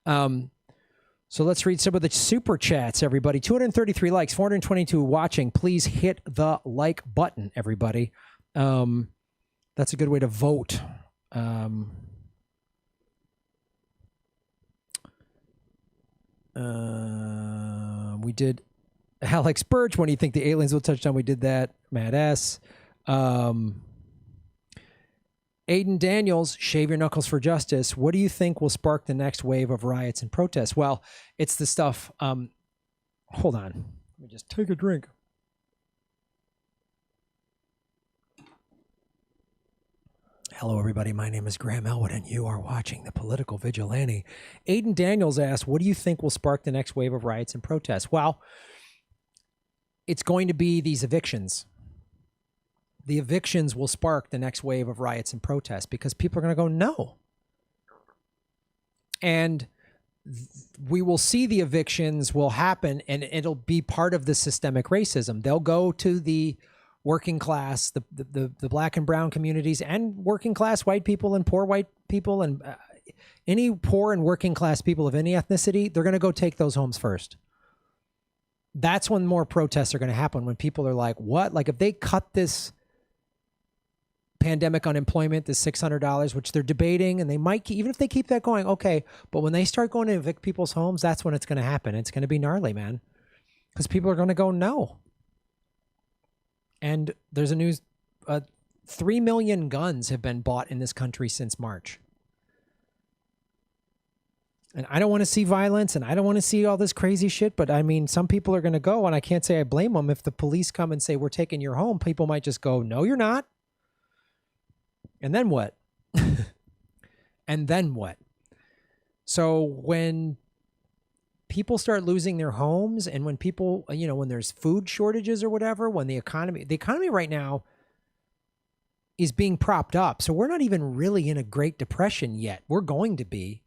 S1: So let's read some of the super chats, everybody. 233 likes, 422 watching. Please hit the like button, everybody. That's a good way to vote. We did Alex Birch. When do you think the aliens will touch down? We did that. Mad S. Aiden Daniels, shave your knuckles for justice. What do you think will spark the next wave of riots and protests? Well, it's the stuff. Hold on. Let me just take a drink. Hello, everybody. My name is Graham Elwood, and you are watching The Political Vigilante. Aiden Daniels asked, what do you think will spark the next wave of riots and protests? Well, it's going to be these evictions. The evictions will spark the next wave of riots and protests because people are going to go, no. And we will see the evictions will happen, and it'll be part of the systemic racism. They'll go to the working class, the black and brown communities, and working class white people and poor white people, and any poor and working class people of any ethnicity, they're going to go take those homes first. That's when more protests are going to happen, when people are like, what? Like if they cut this pandemic unemployment, this $600, which they're debating, and they might, even if they keep that going, okay. But when they start going to evict people's homes, that's when it's going to happen. It's going to be gnarly, man. Because people are going to go, no. And there's a news, 3 million guns have been bought in this country since March. And I don't want to see violence, and I don't want to see all this crazy shit, but I mean, some people are going to go, and I can't say I blame them. If the police come and say, we're taking your home, people might just go, no, you're not. And then what? And then what? So when people start losing their homes, and when people, when there's food shortages or whatever, when the economy right now is being propped up. So we're not even really in a Great Depression yet. We're going to be.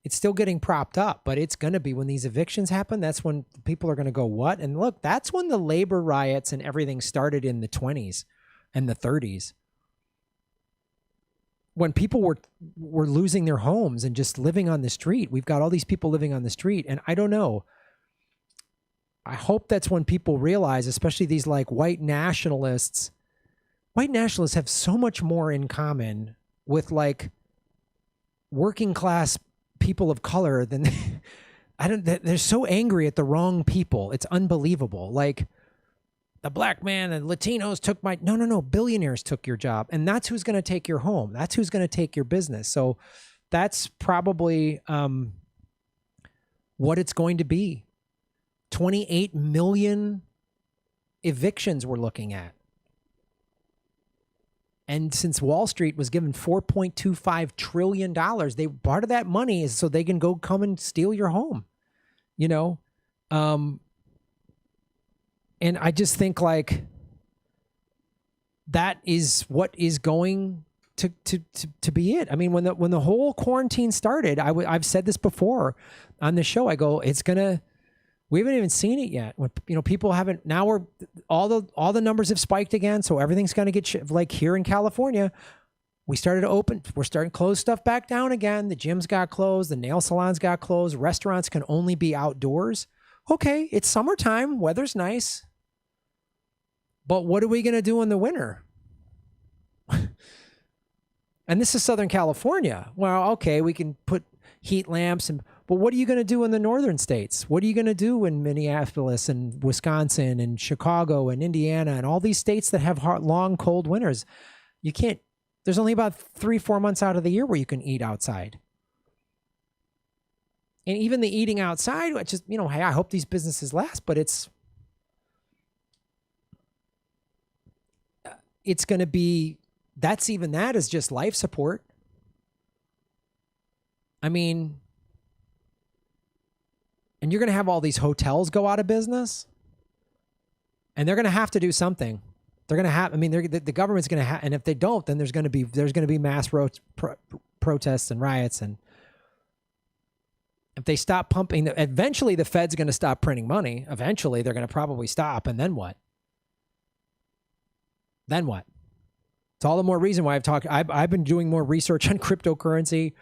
S1: It's still getting propped up, but it's going to be when these evictions happen. That's when people are going to go, what? And look, that's when the labor riots and everything started in the 20s and the 30s. When people were losing their homes and just living on the street. We've got all these people living on the street. And I don't know. I hope that's when people realize, especially these like white nationalists have so much more in common with like working class people of color than they're so angry at the wrong people. It's unbelievable. Like, the black man and Latinos took my... No. Billionaires took your job. And that's who's going to take your home. That's who's going to take your business. So that's probably what it's going to be. 28 million evictions we're looking at. And since Wall Street was given $4.25 trillion, part of that money is so they can go come and steal your home. And I just think like that is what is going to be it. I mean, when the whole quarantine started, I've said this before on the show. I go, we haven't even seen it yet. When people haven't. Now all the numbers have spiked again, so everything's going to get like here in California. We're starting to close stuff back down again. The gyms got closed, the nail salons got closed, restaurants can only be outdoors. Okay, it's summertime, weather's nice. But what are we going to do in the winter? And this is Southern California. Well, okay, we can put heat lamps, but what are you going to do in the northern states? What are you going to do in Minneapolis and Wisconsin and Chicago and Indiana and all these states that have long, cold winters? You can't, there's only about 3-4 months out of the year where you can eat outside. And even the eating outside, which is, hey, I hope these businesses last, but it's going to be, that is just life support. I mean, and you're going to have all these hotels go out of business, and they're going to have to do something. They're going to have, the government's going to have, and if they don't, then there's going to be mass protests and riots. And if they stop pumping, eventually the Fed's going to stop printing money. Eventually they're going to probably stop. And then what? Then what? It's all the more reason why I've been doing more research on cryptocurrency.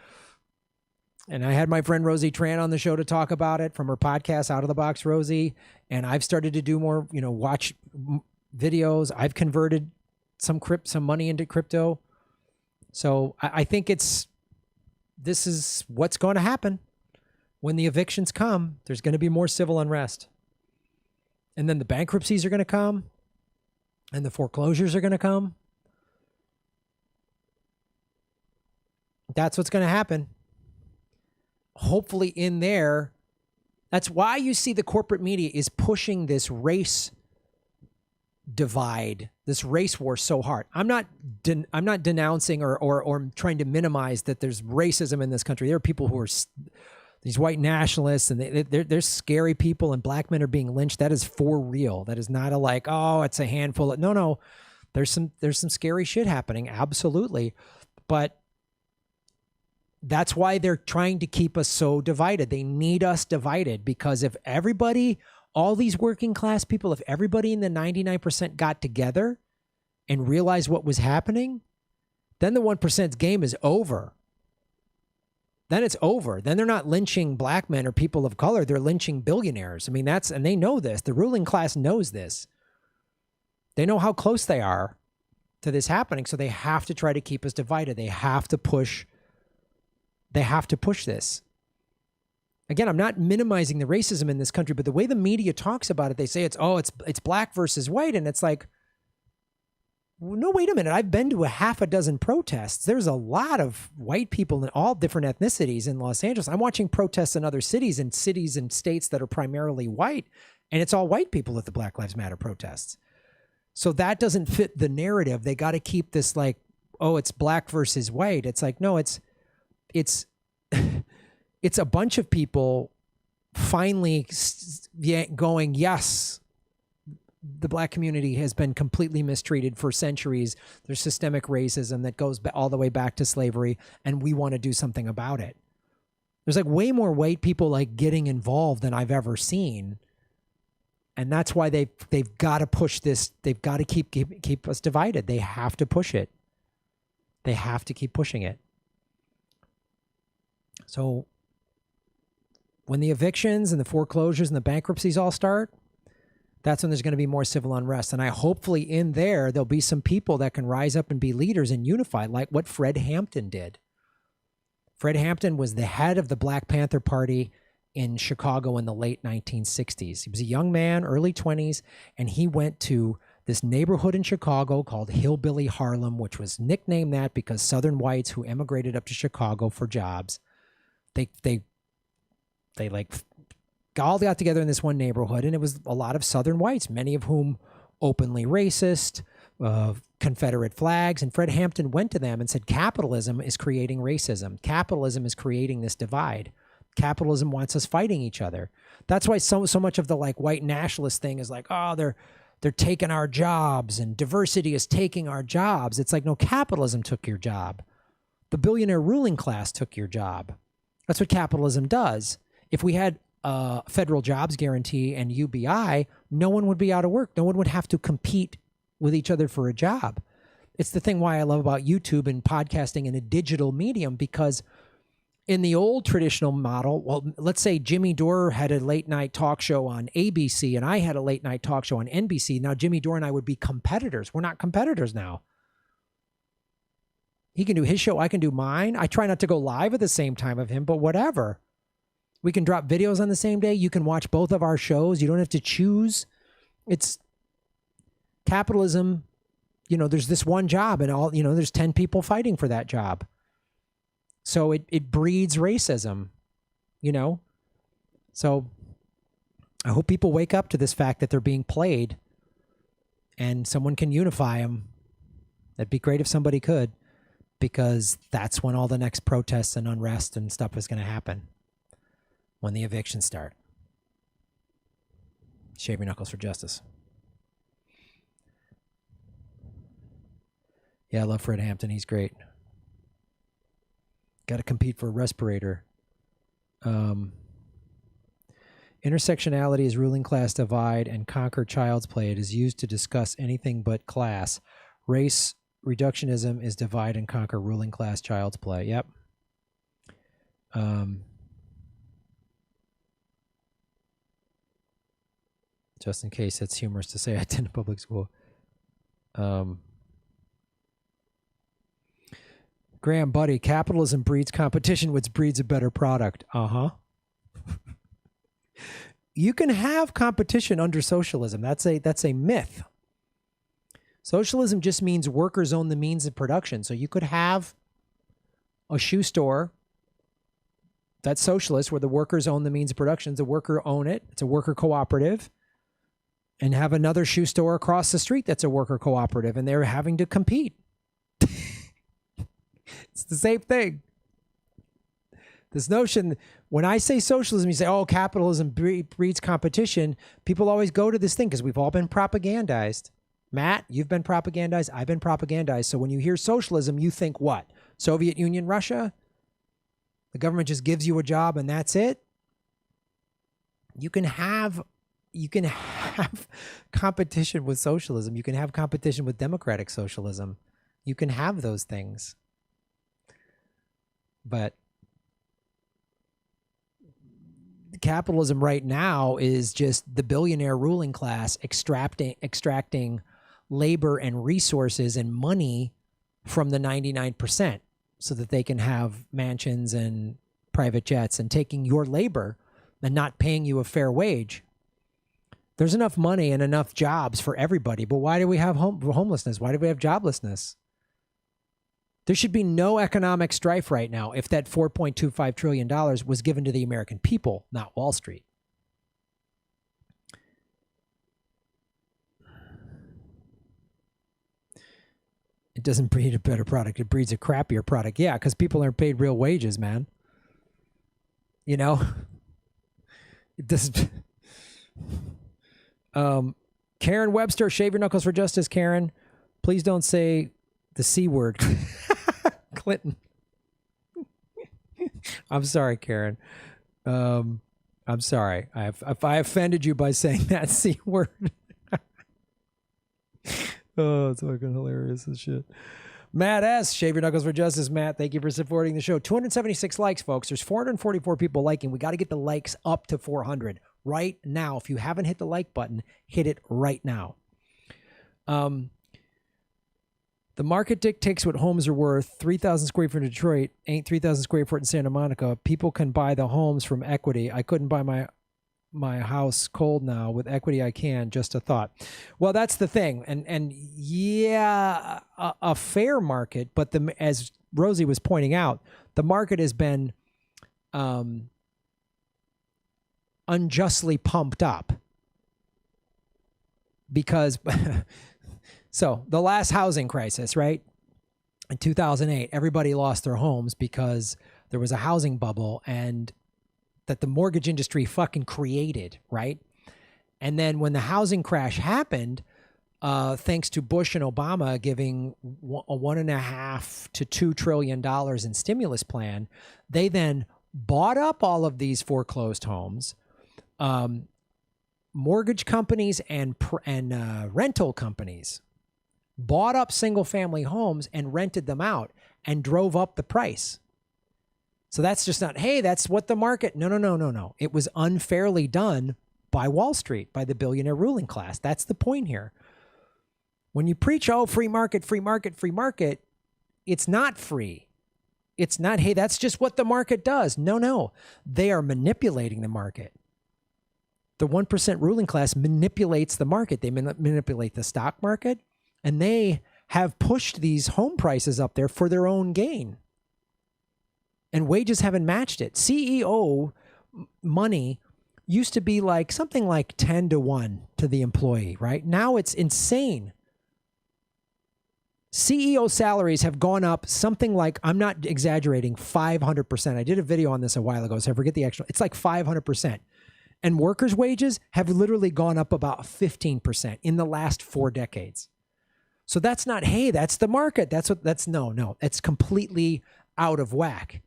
S1: And I had my friend Rosie Tran on the show to talk about it from her podcast, Out of the Box Rosie. And I've started to do more, watch videos. I've converted some money into crypto. So I think this is what's going to happen. When the evictions come, there's going to be more civil unrest. And then the bankruptcies are going to come. And the foreclosures are going to come. That's what's going to happen. Hopefully in there, that's why you see the corporate media is pushing this race divide, this race war so hard. I'm not denouncing or trying to minimize that there's racism in this country. There are people who are these white nationalists, and they're scary people, and black men are being lynched. That is for real. That is not it's a handful. No. There's some scary shit happening. Absolutely. But that's why they're trying to keep us so divided. They need us divided, because if everybody, all these working class people, if everybody in the 99% got together and realized what was happening, then the 1%'s game is over. Then it's over. Then they're not lynching black men or people of color. They're lynching billionaires. and they know this. The ruling class knows this. They know how close they are to this happening. So they have to try to keep us divided. They have to push this. Again, I'm not minimizing the racism in this country, but the way the media talks about it, they say it's black versus white. And it's like, no, wait a minute. I've been to a half a dozen protests. There's a lot of white people in all different ethnicities in Los Angeles. I'm watching protests in other cities and states that are primarily white, and it's all white people at the Black Lives Matter protests. So that doesn't fit the narrative. They got to keep this it's black versus white. It's like, no, it's a bunch of people finally going, yes, the black community has been completely mistreated for centuries. There's systemic racism that goes all the way back to slavery, and we want to do something about it. There's way more white people getting involved than I've ever seen. And that's why they've got to push this. They've got to keep us divided. They have to push it. They have to keep pushing it. So when the evictions and the foreclosures and the bankruptcies all start, that's when there's going to be more civil unrest. And hopefully in there'll be some people that can rise up and be leaders and unify, like what Fred Hampton did. Fred Hampton was the head of the Black Panther Party in Chicago in the late 1960s. He was a young man, early 20s, and he went to this neighborhood in Chicago called Hillbilly Harlem, which was nicknamed that because Southern whites who emigrated up to Chicago for jobs, they all got together in this one neighborhood, and it was a lot of Southern whites, many of whom openly racist, Confederate flags. And Fred Hampton went to them and said, capitalism is creating racism. Capitalism is creating this divide. Capitalism wants us fighting each other. That's why so much of the white nationalist thing is they're taking our jobs, and diversity is taking our jobs. It's no, capitalism took your job. The billionaire ruling class took your job. That's what capitalism does. If we had federal jobs guarantee and UBI, no one would be out of work. No one would have to compete with each other for a job. It's the thing why I love about YouTube and podcasting in a digital medium, because in the old traditional model, well, let's say Jimmy Dore had a late night talk show on ABC and I had a late night talk show on NBC. Now Jimmy Dore and I would be competitors. We're not competitors now. He can do his show. I can do mine. I try not to go live at the same time of him, but whatever. We can drop videos on the same day. You can watch both of our shows. You don't have to choose. It's capitalism. You know, there's this one job and all, you know, there's 10 people fighting for that job. So it breeds racism, you know? So I hope people wake up to this fact that they're being played and someone can unify them. That'd be great if somebody could, because that's when all the next protests and unrest and stuff is going to happen. When the evictions start. Shave your knuckles for justice. Yeah, I love Fred Hampton. He's great. Got to compete for a respirator. Intersectionality is ruling class divide and conquer child's play. It is used to discuss anything but class. Race reductionism is divide and conquer ruling class child's play. Yep. Just in case it's humorous to say I attended public school. Graham, buddy, capitalism breeds competition, which breeds a better product. Uh-huh. You can have competition under socialism. That's a myth. Socialism just means workers own the means of production. So you could have a shoe store that's socialist where the workers own the means of production. The worker own it. It's a worker cooperative. And have another shoe store across the street that's a worker cooperative, and they're having to compete. It's the same thing. This notion, when I say socialism, you say, oh, capitalism breeds competition. People always go to this thing because we've all been propagandized. Matt, you've been propagandized. I've been propagandized. So when you hear socialism, you think what? Soviet Union, Russia? The government just gives you a job and that's it? You can have competition with socialism. You can have competition with democratic socialism. You can have those things. But capitalism right now is just the billionaire ruling class extracting labor and resources and money from the 99% so that they can have mansions and private jets and taking your labor and not paying you a fair wage. There's enough money and enough jobs for everybody, but why do we have homelessness? Why do we have joblessness? There should be no economic strife right now if that $4.25 trillion was given to the American people, not Wall Street. It doesn't breed a better product. It breeds a crappier product. Yeah, because people aren't paid real wages, man. You know? It doesn't... Karen Webster, shave your knuckles for justice, Karen. Please don't say the C word. Clinton. I'm sorry, Karen. I'm sorry. If I offended you by saying that C word. Oh, it's fucking hilarious as shit. Matt S., shave your knuckles for justice, Matt. Thank you for supporting the show. 276 likes, folks. There's 444 people liking. We got to get the likes up to 400 right now. If you haven't hit the like button, hit it right now. The market dictates what homes are worth. 3,000 square feet in Detroit ain't 3,000 square feet in Santa Monica. People can buy the homes from equity. I couldn't buy my house cold now. With equity, I can. Just a thought. Well, that's the thing. And yeah, a fair market, but as Rosie was pointing out, the market has been unjustly pumped up because so the last housing crisis, right? In 2008, everybody lost their homes because there was a housing bubble and that the mortgage industry fucking created, right? And then when the housing crash happened, thanks to Bush and Obama giving a $1.5 to $2 trillion in stimulus plan, they then bought up all of these foreclosed homes. Mortgage companies and rental companies bought up single-family homes and rented them out and drove up the price. So that's just not, hey, that's what the market. No. It was unfairly done by Wall Street, by the billionaire ruling class. That's the point here. When you preach, oh, free market, It's not free. It's not, hey, that's just what the market does. No. They are manipulating the market. The 1% ruling class manipulates the market. They manipulate the stock market, and they have pushed these home prices up there for their own gain. And wages haven't matched it. CEO money used to be like something like 10-1 to the employee, right? Now it's insane. CEO salaries have gone up something like, I'm not exaggerating, 500%. I did a video on this a while ago, so I forget the actual, it's like 500%. And workers' wages have literally gone up about 15% in the last 4 decades. So that's not, hey, that's the market. No. It's completely out of whack.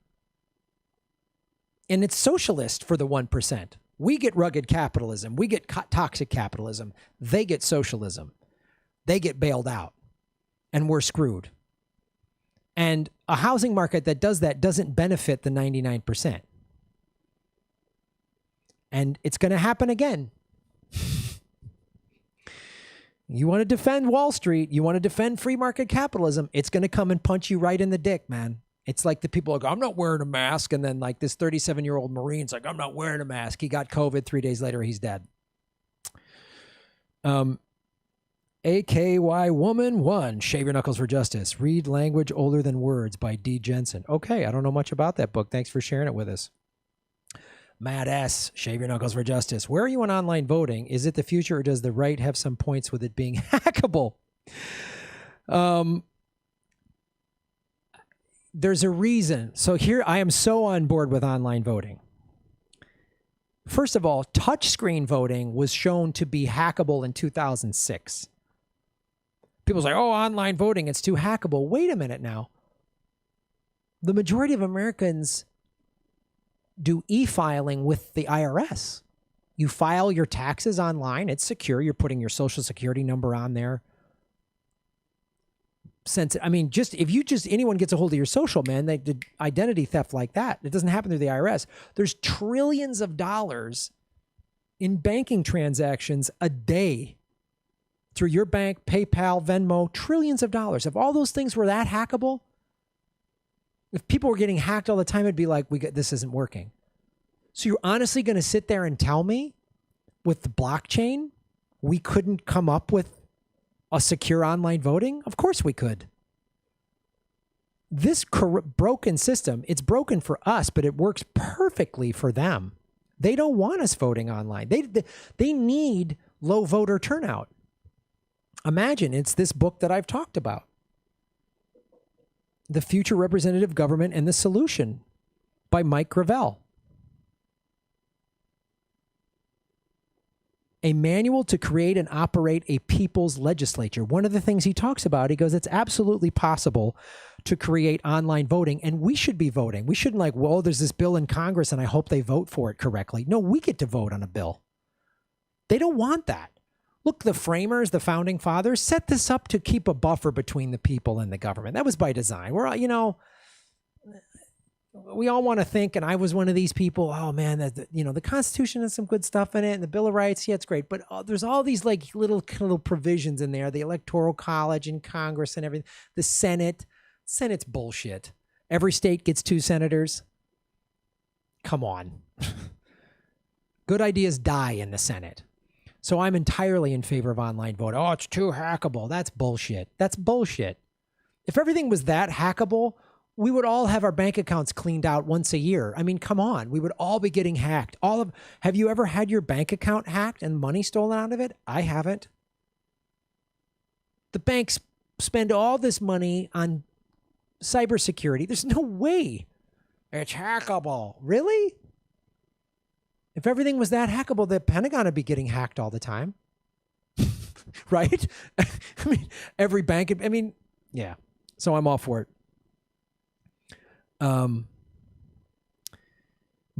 S1: And it's socialist for the 1%. We get rugged capitalism. We get toxic capitalism. They get socialism. They get bailed out. And we're screwed. And a housing market that does that doesn't benefit the 99%. And it's going to happen again. You want to defend Wall Street, you want to defend free market capitalism, it's going to come and punch you right in the dick, man. It's like the people like, I'm not wearing a mask. And then like this 37-year-old Marine's like, I'm not wearing a mask. He got COVID. 3 days later, he's dead. AKY Woman 1, Shave Your Knuckles for Justice. Read Language Older Than Words by D. Jensen. Okay, I don't know much about that book. Thanks for sharing it with us. Matt S., Shave Your Knuckles for Justice. Where are you on online voting? Is it the future, or does the right have some points with it being hackable? There's a reason. So here, I am so on board with online voting. First of all, touchscreen voting was shown to be hackable in 2006. People say, oh, online voting, it's too hackable. Wait a minute now. The majority of Americans do e-filing with the IRS. You file your taxes online. It's secure. You're putting your social security number on there. If anyone gets a hold of your social, man, they did identity theft like that. It doesn't happen through the IRS. There's trillions of dollars in banking transactions a day through your bank, PayPal, Venmo, trillions of dollars. If all those things were that hackable, if people were getting hacked all the time, it'd be like, this isn't working. So you're honestly going to sit there and tell me with the blockchain, we couldn't come up with a secure online voting? Of course we could. This broken system, it's broken for us, but it works perfectly for them. They don't want us voting online. They need low voter turnout. Imagine it's this book that I've talked about. The Future Representative Government and the Solution by Mike Gravel. A manual to create and operate a people's legislature. One of the things he talks about, he goes, it's absolutely possible to create online voting, and we should be voting. We shouldn't like, well, there's this bill in Congress and I hope they vote for it correctly. No, we get to vote on a bill. They don't want that. Look, the framers, the founding fathers, set this up to keep a buffer between the people and the government. That was by design. We're all, we all want to think, and I was one of these people, oh man, the Constitution has some good stuff in it, and the Bill of Rights, yeah, it's great. But there's all these like little provisions in there, the Electoral College and Congress and everything. The Senate's bullshit. Every state gets 2 senators. Come on. Good ideas die in the Senate. So I'm entirely in favor of online voting. Oh, it's too hackable. That's bullshit. That's bullshit. If everything was that hackable, we would all have our bank accounts cleaned out once a year. I mean, come on. We would all be getting hacked. Have you ever had your bank account hacked and money stolen out of it? I haven't. The banks spend all this money on cybersecurity. There's no way. It's hackable. Really? If everything was that hackable, the Pentagon would be getting hacked all the time. Right? I mean, every bank, yeah. So I'm all for it.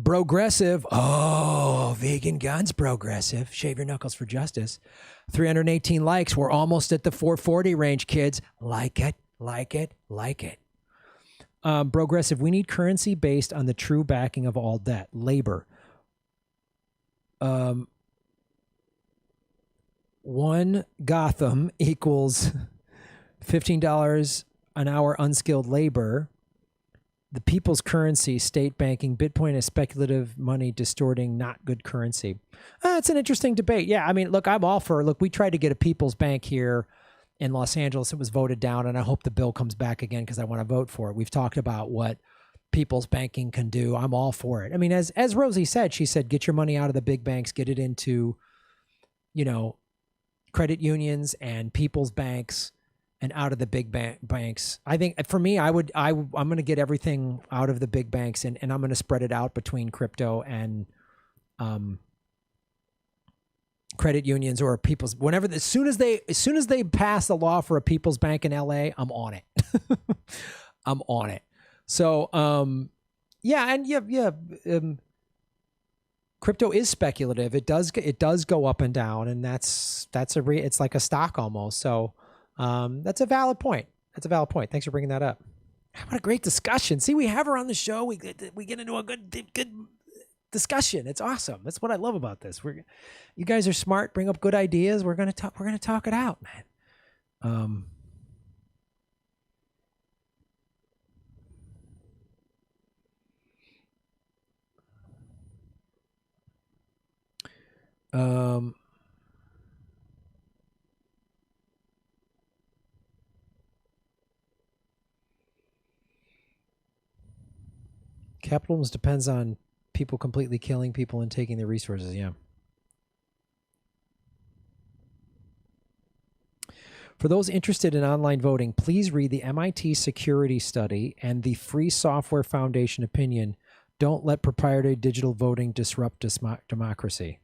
S1: Progressive. Oh, vegan guns, progressive. Shave Your Knuckles for Justice. 318 likes. We're almost at the 440 range, kids. Like it, like it, like it. Progressive. We need currency based on the true backing of all debt. Labor. One Gotham equals $15 an hour unskilled labor, the people's currency, state banking, Bitcoin is speculative money distorting, not good currency. It's an interesting debate. Yeah, I mean, look, I'm all for, look, we tried to get a people's bank here in Los Angeles. It was voted down, and I hope the bill comes back again because I want to vote for it. We've talked about what people's banking can do. I'm all for it. I mean, as Rosie said, she said, get your money out of the big banks, get it into, you know, credit unions and people's banks and out of the big banks. I think for me, I'm going to get everything out of the big banks and I'm going to spread it out between crypto and credit unions or people's, whenever, as soon as they pass the law for a people's bank in LA, I'm on it. I'm on it. So, crypto is speculative. It does go up and down, and it's like a stock almost. So, that's a valid point. Thanks for bringing that up. What a great discussion. See, we have her on the show. We get into a good discussion. It's awesome. That's what I love about this. You guys are smart, bring up good ideas. We're going to talk it out, man. Capitalism depends on people completely killing people and taking their resources. Yeah. For those interested in online voting, please read the MIT security study and the Free Software Foundation opinion. Don't let proprietary digital voting disrupt democracy.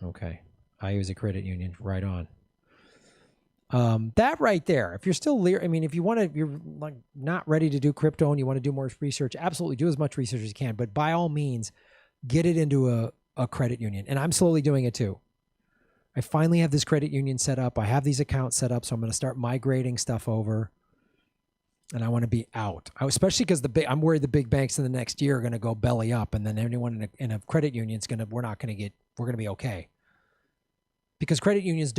S1: Okay. I use a credit union. Right on. That right there, if you're still, if you want to, you're like not ready to do crypto and you want to do more research, absolutely do as much research as you can. But by all means, get it into a credit union. And I'm slowly doing it too. I finally have this credit union set up. I have these accounts set up. So I'm going to start migrating stuff over. And I want to be out. Especially because I'm worried the big banks in the next year are going to go belly up. And then anyone in a credit union is we're going to be okay. Because credit unions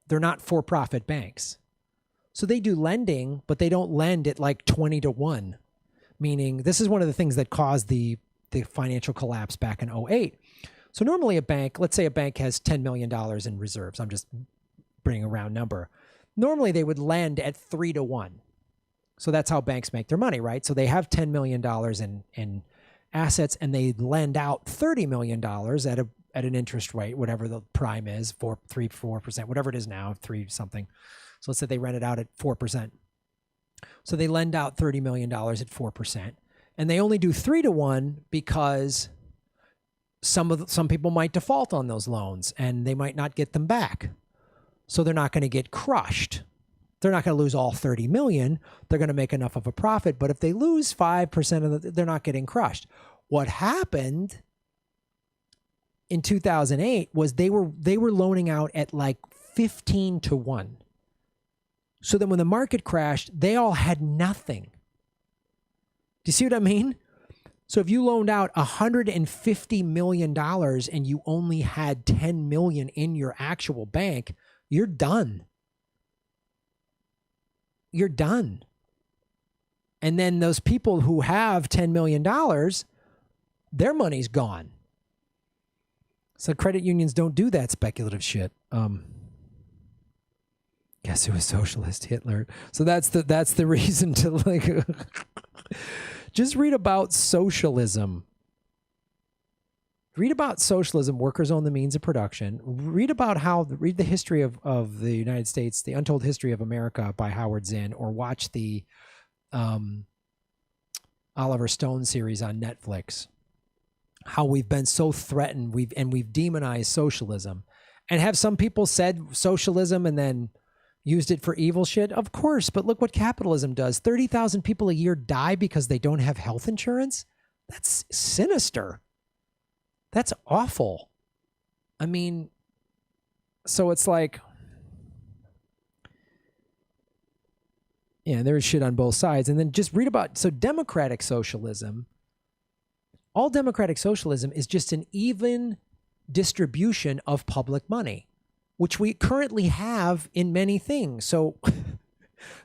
S1: they're not for-profit banks. So they do lending, but they don't lend at like 20-1, meaning this is one of the things that caused the financial collapse back in 2008. So normally let's say a bank has $10 million in reserves. I'm just bringing a round number. Normally they would lend at 3-1. So that's how banks make their money, right? So they have $10 million in assets and they lend out $30 million at an interest rate, whatever the prime is, 4%, whatever it is now, 3 something. So let's say they rent it out at 4%. So they lend out $30 million at 4%. And they only do 3-1 because some people might default on those loans and they might not get them back. So they're not going to get crushed. They're not going to lose all 30 million. They're going to make enough of a profit. But if they lose 5% they're not getting crushed. What happened in 2008 was they were loaning out at like 15-1. So then when the market crashed, they all had nothing. Do you see what I mean? So if you loaned out $150 million and you only had 10 million in your actual bank, you're done. You're done. And then those people who have $10 million, their money's gone. So credit unions don't do that speculative shit. Guess who was socialist? Hitler. So that's the reason to like just read about socialism. Read about socialism. Workers own the means of production. Read the history of the United States, the untold history of America by Howard Zinn, or watch the Oliver Stone series on Netflix. How we've been so threatened, we've demonized socialism, and have some people said socialism and then used it for evil shit? Of course, but look what capitalism does. 30,000 people a year die because they don't have health insurance. That's sinister. That's awful. I mean, so it's like, yeah, there's shit on both sides. And then just read about, so democratic socialism, all democratic socialism is just an even distribution of public money. which we currently have in many things. So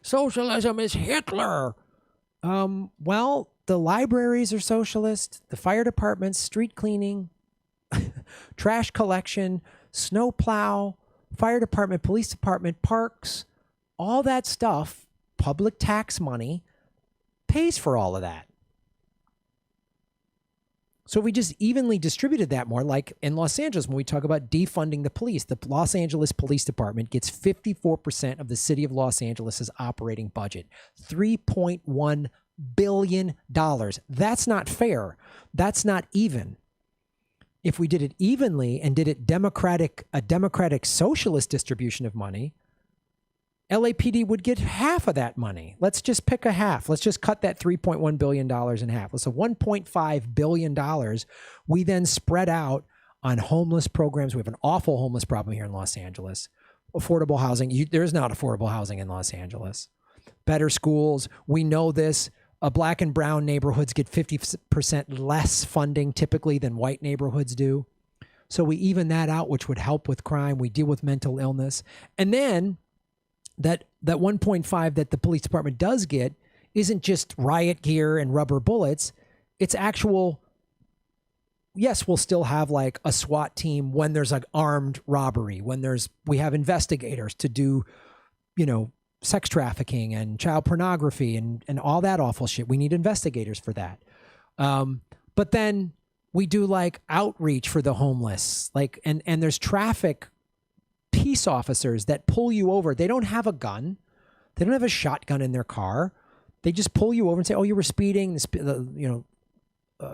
S1: socialism is Hitler. Well, the libraries are socialist, the fire departments, street cleaning, trash collection, snow plow, fire department, police department, parks, all that stuff, public tax money pays for all of that. So if we just evenly distributed that more, like in Los Angeles, when we talk about defunding the police, the Los Angeles Police Department gets 54% of the city of Los Angeles' operating budget, $3.1 billion. That's not fair. That's not even. If we did it evenly and did it a democratic socialist distribution of money, LAPD would get half of that money. Let's just pick a half. Let's just cut that $3.1 billion in half. So $1.5 billion we then spread out on homeless programs. We have an awful homeless problem here in Los Angeles. Affordable housing. There's not affordable housing in Los Angeles. Better schools. We know this. Black and brown neighborhoods get 50% less funding typically than white neighborhoods do. So we even that out, which would help with crime. We deal with mental illness. And then that 1.5 that the police department does get isn't just riot gear and rubber bullets. It's actual, yes, we'll still have like a SWAT team when there's like armed robbery, when we have investigators to do, sex trafficking and child pornography and all that awful shit. We need investigators for that. But then we do like outreach for the homeless, like, and there's traffic peace officers that pull you over. They don't have a gun. They don't have a shotgun in their car. They just pull you over and say, oh, you were speeding.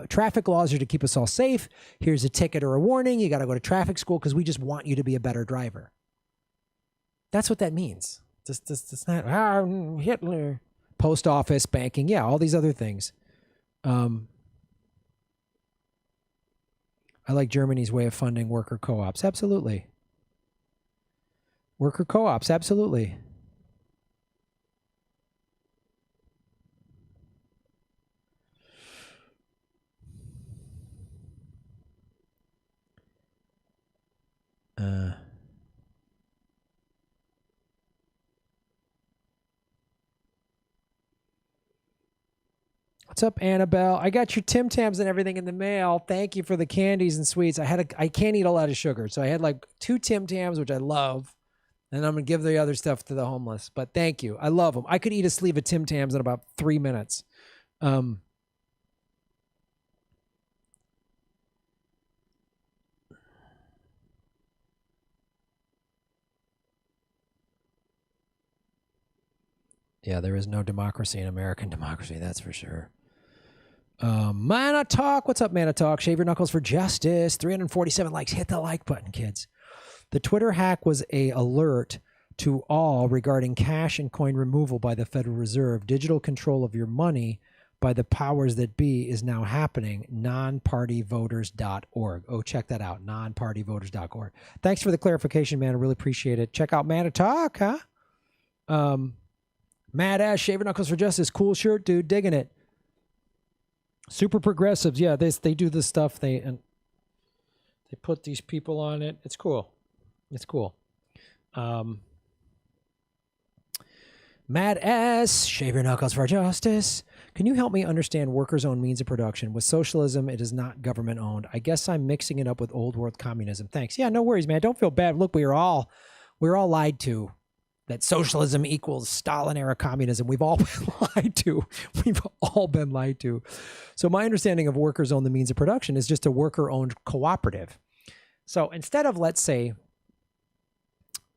S1: Traffic laws are to keep us all safe. Here's a ticket or a warning. You got to go to traffic school because we just want you to be a better driver. That's what that means. It's not Hitler. Post office, banking, yeah, all these other things. I like Germany's way of funding worker co-ops. Absolutely. Worker co-ops, absolutely. What's up, Annabelle? I got your Tim Tams and everything in the mail. Thank you for the candies and sweets. I can't eat a lot of sugar, so I had like 2 Tim Tams, which I love, and I'm gonna give the other stuff to the homeless. But thank you, I love them. I could eat a sleeve of Tim Tams in about 3 minutes. Yeah, there is no democracy in American democracy, that's for sure. Mana Talk. What's up, Mana Talk? Shave your knuckles for justice. 347 likes. Hit the like button, kids. The Twitter hack was a alert to all regarding cash and coin removal by the Federal Reserve. Digital control of your money by the powers that be is now happening. Nonpartyvoters.org. Oh, check that out. Nonpartyvoters.org. Thanks for the clarification, man. I really appreciate it. Check out Mana Talk, huh? Mad Ass, Shave your knuckles for justice. Cool shirt, dude. Digging it. Super progressives, yeah. They do this stuff. They put these people on it. It's cool. It's cool. Mad Ass, Shave your knuckles for justice. Can you help me understand workers' own means of production? With socialism, it is not government owned. I guess I'm mixing it up with old world communism. Thanks. Yeah, no worries, man. Don't feel bad. Look, we're all lied to. That socialism equals Stalin-era communism. We've all been lied to. We've all been lied to. So my understanding of workers own the means of production is just a worker-owned cooperative. So instead of, let's say,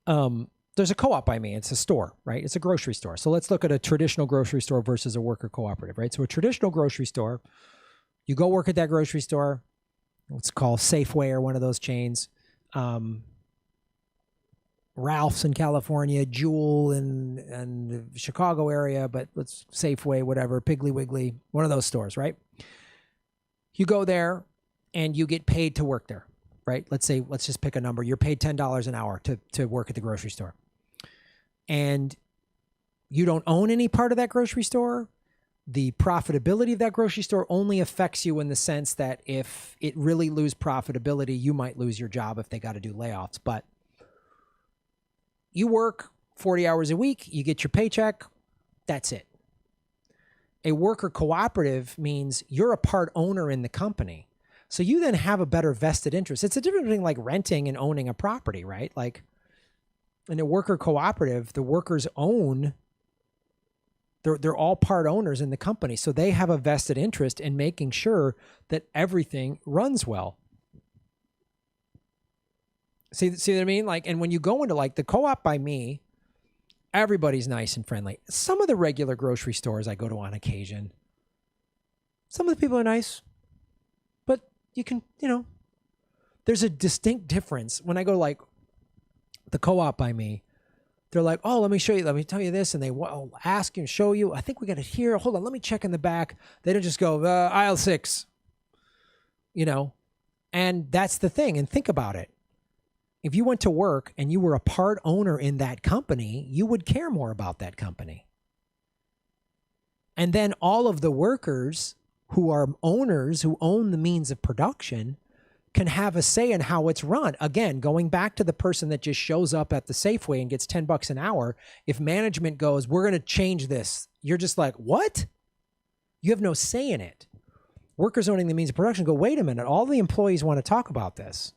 S1: there's a co-op by me. It's a store, right? It's a grocery store. So let's look at a traditional grocery store versus a worker cooperative, right? So a traditional grocery store, you go work at that grocery store. Let's call Safeway or one of those chains. Ralph's in California, Jewel in the Chicago area, but let's Safeway, whatever, Piggly Wiggly, one of those stores, right? You go there and you get paid to work there, right? Let's just pick a number. You're paid $10 an hour to work at the grocery store. And you don't own any part of that grocery store. The profitability of that grocery store only affects you in the sense that if it really lose profitability, you might lose your job if they got to do layoffs. But You work 40 hours a week, you get your paycheck, that's it. A worker cooperative means you're a part owner in the company. So you then have a better vested interest. It's a difference between like renting and owning a property, right? Like in a worker cooperative, the workers own, they're all part owners in the company. So they have a vested interest in making sure that everything runs well. See what I mean? Like, and when you go into like the co-op by me, everybody's nice and friendly. Some of the regular grocery stores I go to on occasion, some of the people are nice, but you can, there's a distinct difference. When I go to like the co-op by me, they're like, oh, let me show you, let me tell you this. And they will ask you and show you, I think we got it here. Hold on, let me check in the back. They don't just go, aisle 6, and that's the thing. And think about it. If you went to work and you were a part owner in that company, you would care more about that company. And then all of the workers who are owners, who own the means of production, can have a say in how it's run. Again, going back to the person that just shows up at the Safeway and gets $10 an hour, if management goes, we're going to change this, you're just like, what? You have no say in it. Workers owning the means of production go, wait a minute, all the employees want to talk about this.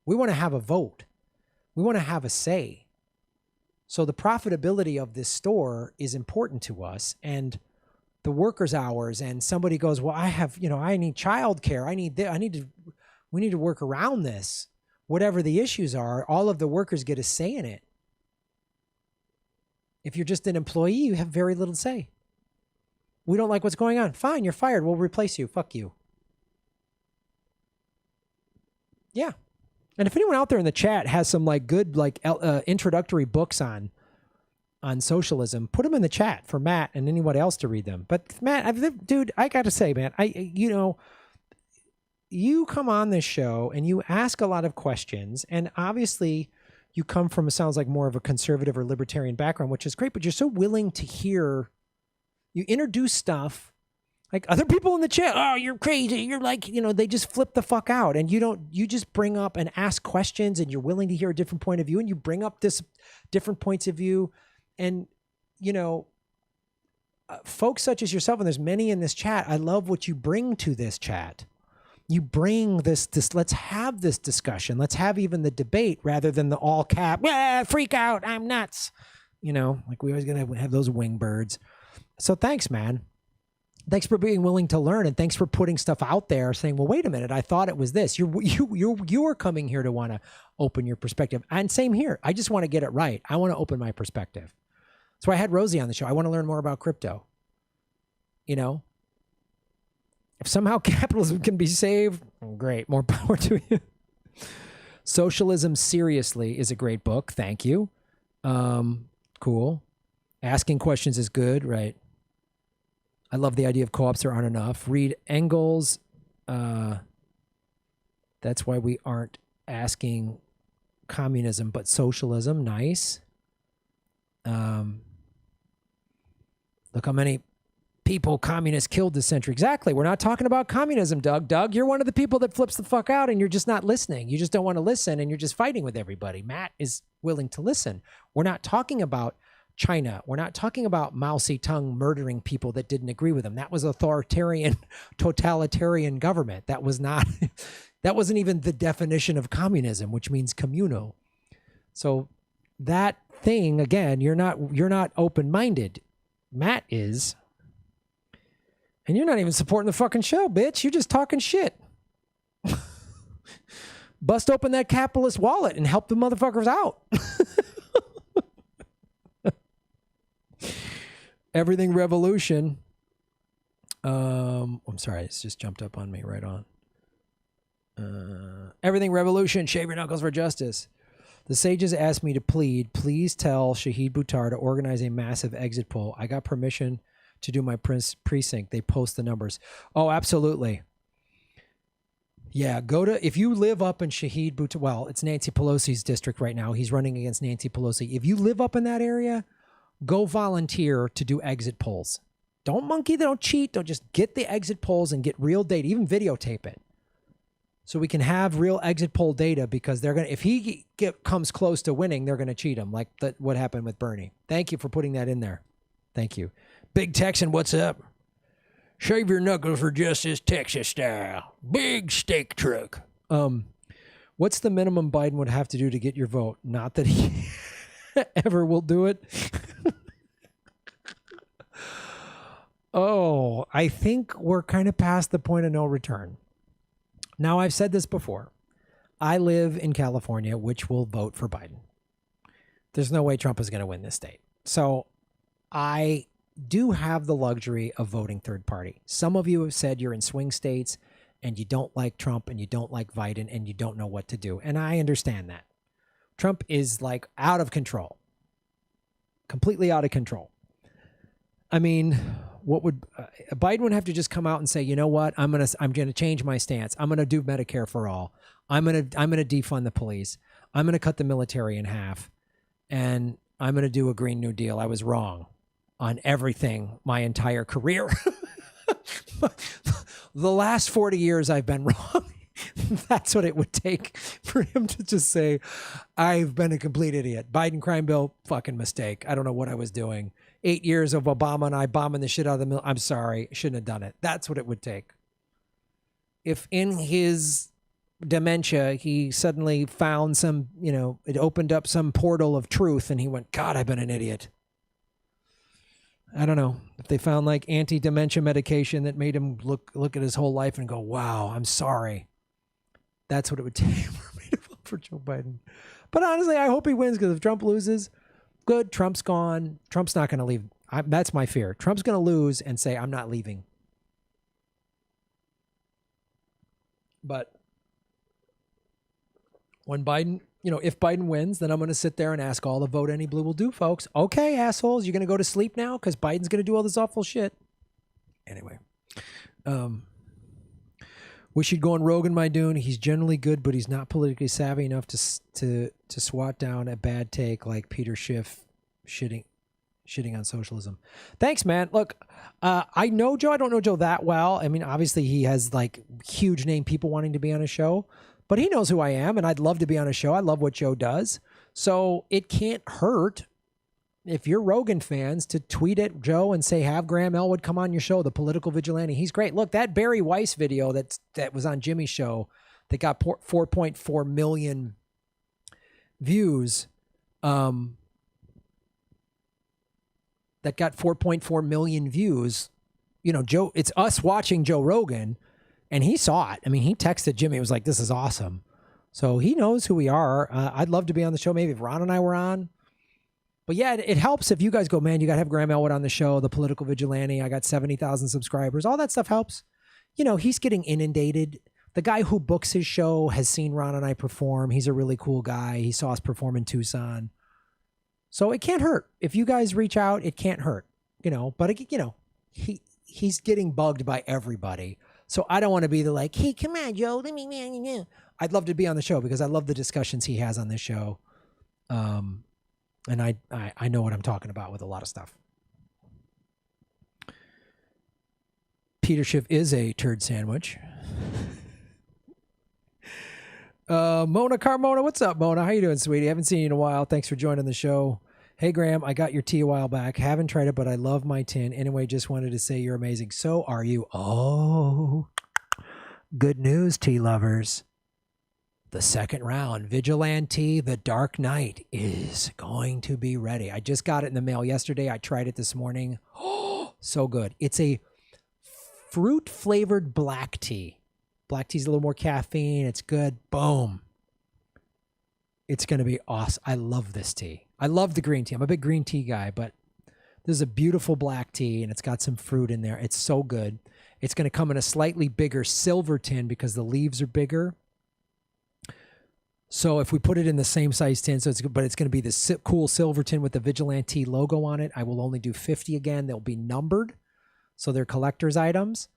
S1: We want to have a vote. We want to have a say. So the profitability of this store is important to us, and the workers' hours, and somebody goes, well, I have, I need childcare. We need to work around this. Whatever the issues are, all of the workers get a say in it. If you're just an employee, you have very little say. We don't like what's going on. Fine, you're fired. We'll replace you. Fuck you. Yeah. And if anyone out there in the chat has some like good like introductory books on socialism, put them in the chat for Matt and anyone else to read them. But Matt, dude, I got to say, man, you come on this show and you ask a lot of questions, and obviously you come from, it sounds like, more of a conservative or libertarian background, which is great, but you're so willing to hear, you introduce stuff like other people in the chat, oh, you're crazy, you're like, they just flip the fuck out, and you just bring up and ask questions, and you're willing to hear a different point of view, and you bring up this different points of view, and folks such as yourself, and there's many in this chat, I love what you bring to this chat. You bring this, let's have this discussion. Let's have even the debate rather than the all cap, freak out, I'm nuts. Like we always going to have those wing birds. So thanks, man. Thanks for being willing to learn, and thanks for putting stuff out there saying, well, wait a minute, I thought it was this. You are coming here to want to open your perspective. And same here. I just want to get it right. I want to open my perspective. That's why I had Rosie on the show. I want to learn more about crypto. If somehow capitalism can be saved, great, more power to you. Socialism Seriously is a great book. Thank you. Cool. Asking questions is good, right? I love the idea of co-ops there aren't enough. Read Engels. That's why we aren't asking communism, but socialism. Nice. Look how many people communists killed this century. Exactly. We're not talking about communism, Doug. Doug, you're one of the people that flips the fuck out, and you're just not listening. You just don't want to listen, and you're just fighting with everybody. Matt is willing to listen. We're not talking about China. We're not talking about Mao Zedong murdering people that didn't agree with him. That was authoritarian, totalitarian government. That was not, that wasn't even the definition of communism, which means communal. So that thing, again, you're not open-minded. Matt is. And you're not even supporting the fucking show, bitch. You're just talking shit. Bust open that capitalist wallet and help the motherfuckers out. Everything Revolution. I'm sorry, it's just jumped up on me right on. Everything Revolution, shave your knuckles for justice. The sages asked me to please tell Shahid Buttar to organize a massive exit poll. I got permission to do my precinct. They post the numbers. Oh, absolutely. Yeah, if you live up in Shahid Buttar, well, it's Nancy Pelosi's district right now. He's running against Nancy Pelosi. If you live up in that area, go volunteer to do exit polls. Don't monkey, don't cheat. Don't just get the exit polls and get real data. Even videotape it. so we can have real exit poll data, because they're going to, if he comes close to winning, they're going to cheat him, like what happened with Bernie. Thank you for putting that in there. Thank you. Big Texan, what's up? Shave your knuckles for justice, Texas style. Big steak truck. What's the minimum Biden would have to do to get your vote? Not that he ever will do it. Oh, I think we're kind of past the point of no return. Now, I've said this before. I live in California, which will vote for Biden. There's no way Trump is going to win this state. So I do have the luxury of voting third party. Some of you have said you're in swing states and you don't like Trump and you don't like Biden and you don't know what to do. And I understand that. Trump is like out of control. Completely out of control. I mean, what would Biden would have to just come out and say, you know what? I'm gonna change my stance. I'm gonna do Medicare for all. I'm gonna defund the police. I'm gonna cut the military in half, and I'm gonna do a Green New Deal. I was wrong on everything my entire career. The last 40 years I've been wrong. That's what it would take for him to just say, I've been a complete idiot. Biden crime bill, fucking mistake. I don't know what I was doing. 8 years of Obama and I bombing the shit out of the mill. I'm sorry. Shouldn't have done it. That's what it would take. If in his dementia, he suddenly found some, it opened up some portal of truth and he went, God, I've been an idiot. I don't know if they found like anti-dementia medication that made him look at his whole life and go, wow, I'm sorry. That's what it would take for me to vote for Joe Biden. But honestly, I hope he wins, because if Trump loses, good, Trump's gone. Trump's not going to leave. That's my fear. Trump's going to lose and say, I'm not leaving. But when Biden, if Biden wins, then I'm going to sit there and ask all the vote any blue will do, folks. Okay, assholes, you're going to go to sleep now because Biden's going to do all this awful shit. Anyway. Wish he'd go on Rogan, my dude. He's generally good, but he's not politically savvy enough to swat down a bad take like Peter Schiff shitting on socialism. Thanks, man. Look, I know Joe. I don't know Joe that well. I mean, obviously he has like huge name people wanting to be on a show, but he knows who I am, and I'd love to be on a show. I love what Joe does. So it can't hurt if you're Rogan fans to tweet at Joe and say, have Graham Elwood come on your show, the political vigilante. He's great. Look, that Barry Weiss video that was on Jimmy's show that got 4.4 million views, Joe, it's us watching Joe Rogan, and he saw it. I mean, he texted Jimmy. It was like, this is awesome. So he knows who we are. I'd love to be on the show. Maybe if Ron and I were on. But yeah, it helps if you guys go, man, you got to have Graham Elwood on the show, the political vigilante. I got 70,000 subscribers. All that stuff helps. He's getting inundated. The guy who books his show has seen Ron and I perform. He's a really cool guy. He saw us perform in Tucson. So it can't hurt. If you guys reach out, it can't hurt. But he's getting bugged by everybody. So I don't want to be the like, hey, come on, Joe. Let me. I'd love to be on the show because I love the discussions he has on this show. And I know what I'm talking about with a lot of stuff. Peter Schiff is a turd sandwich. Mona Carmona, what's up, Mona? How you doing, sweetie? Haven't seen you in a while. Thanks for joining the show. Hey, Graham, I got your tea a while back. Haven't tried it, but I love my tin. Anyway, just wanted to say you're amazing. So are you. Oh, good news, tea lovers. The second round, Vigilante, The Dark Knight, is going to be ready. I just got it in the mail yesterday. I tried it this morning. Oh, so good. It's a fruit-flavored black tea. Black tea's a little more caffeine. It's good. Boom. It's going to be awesome. I love this tea. I love the green tea. I'm a big green tea guy, but this is a beautiful black tea, and it's got some fruit in there. It's so good. It's going to come in a slightly bigger silver tin because the leaves are bigger. So if we put it in the same size tin, but it's going to be this cool silver tin with the Vigilante logo on it. I will only do 50 again. They'll be numbered, so they're collector's items.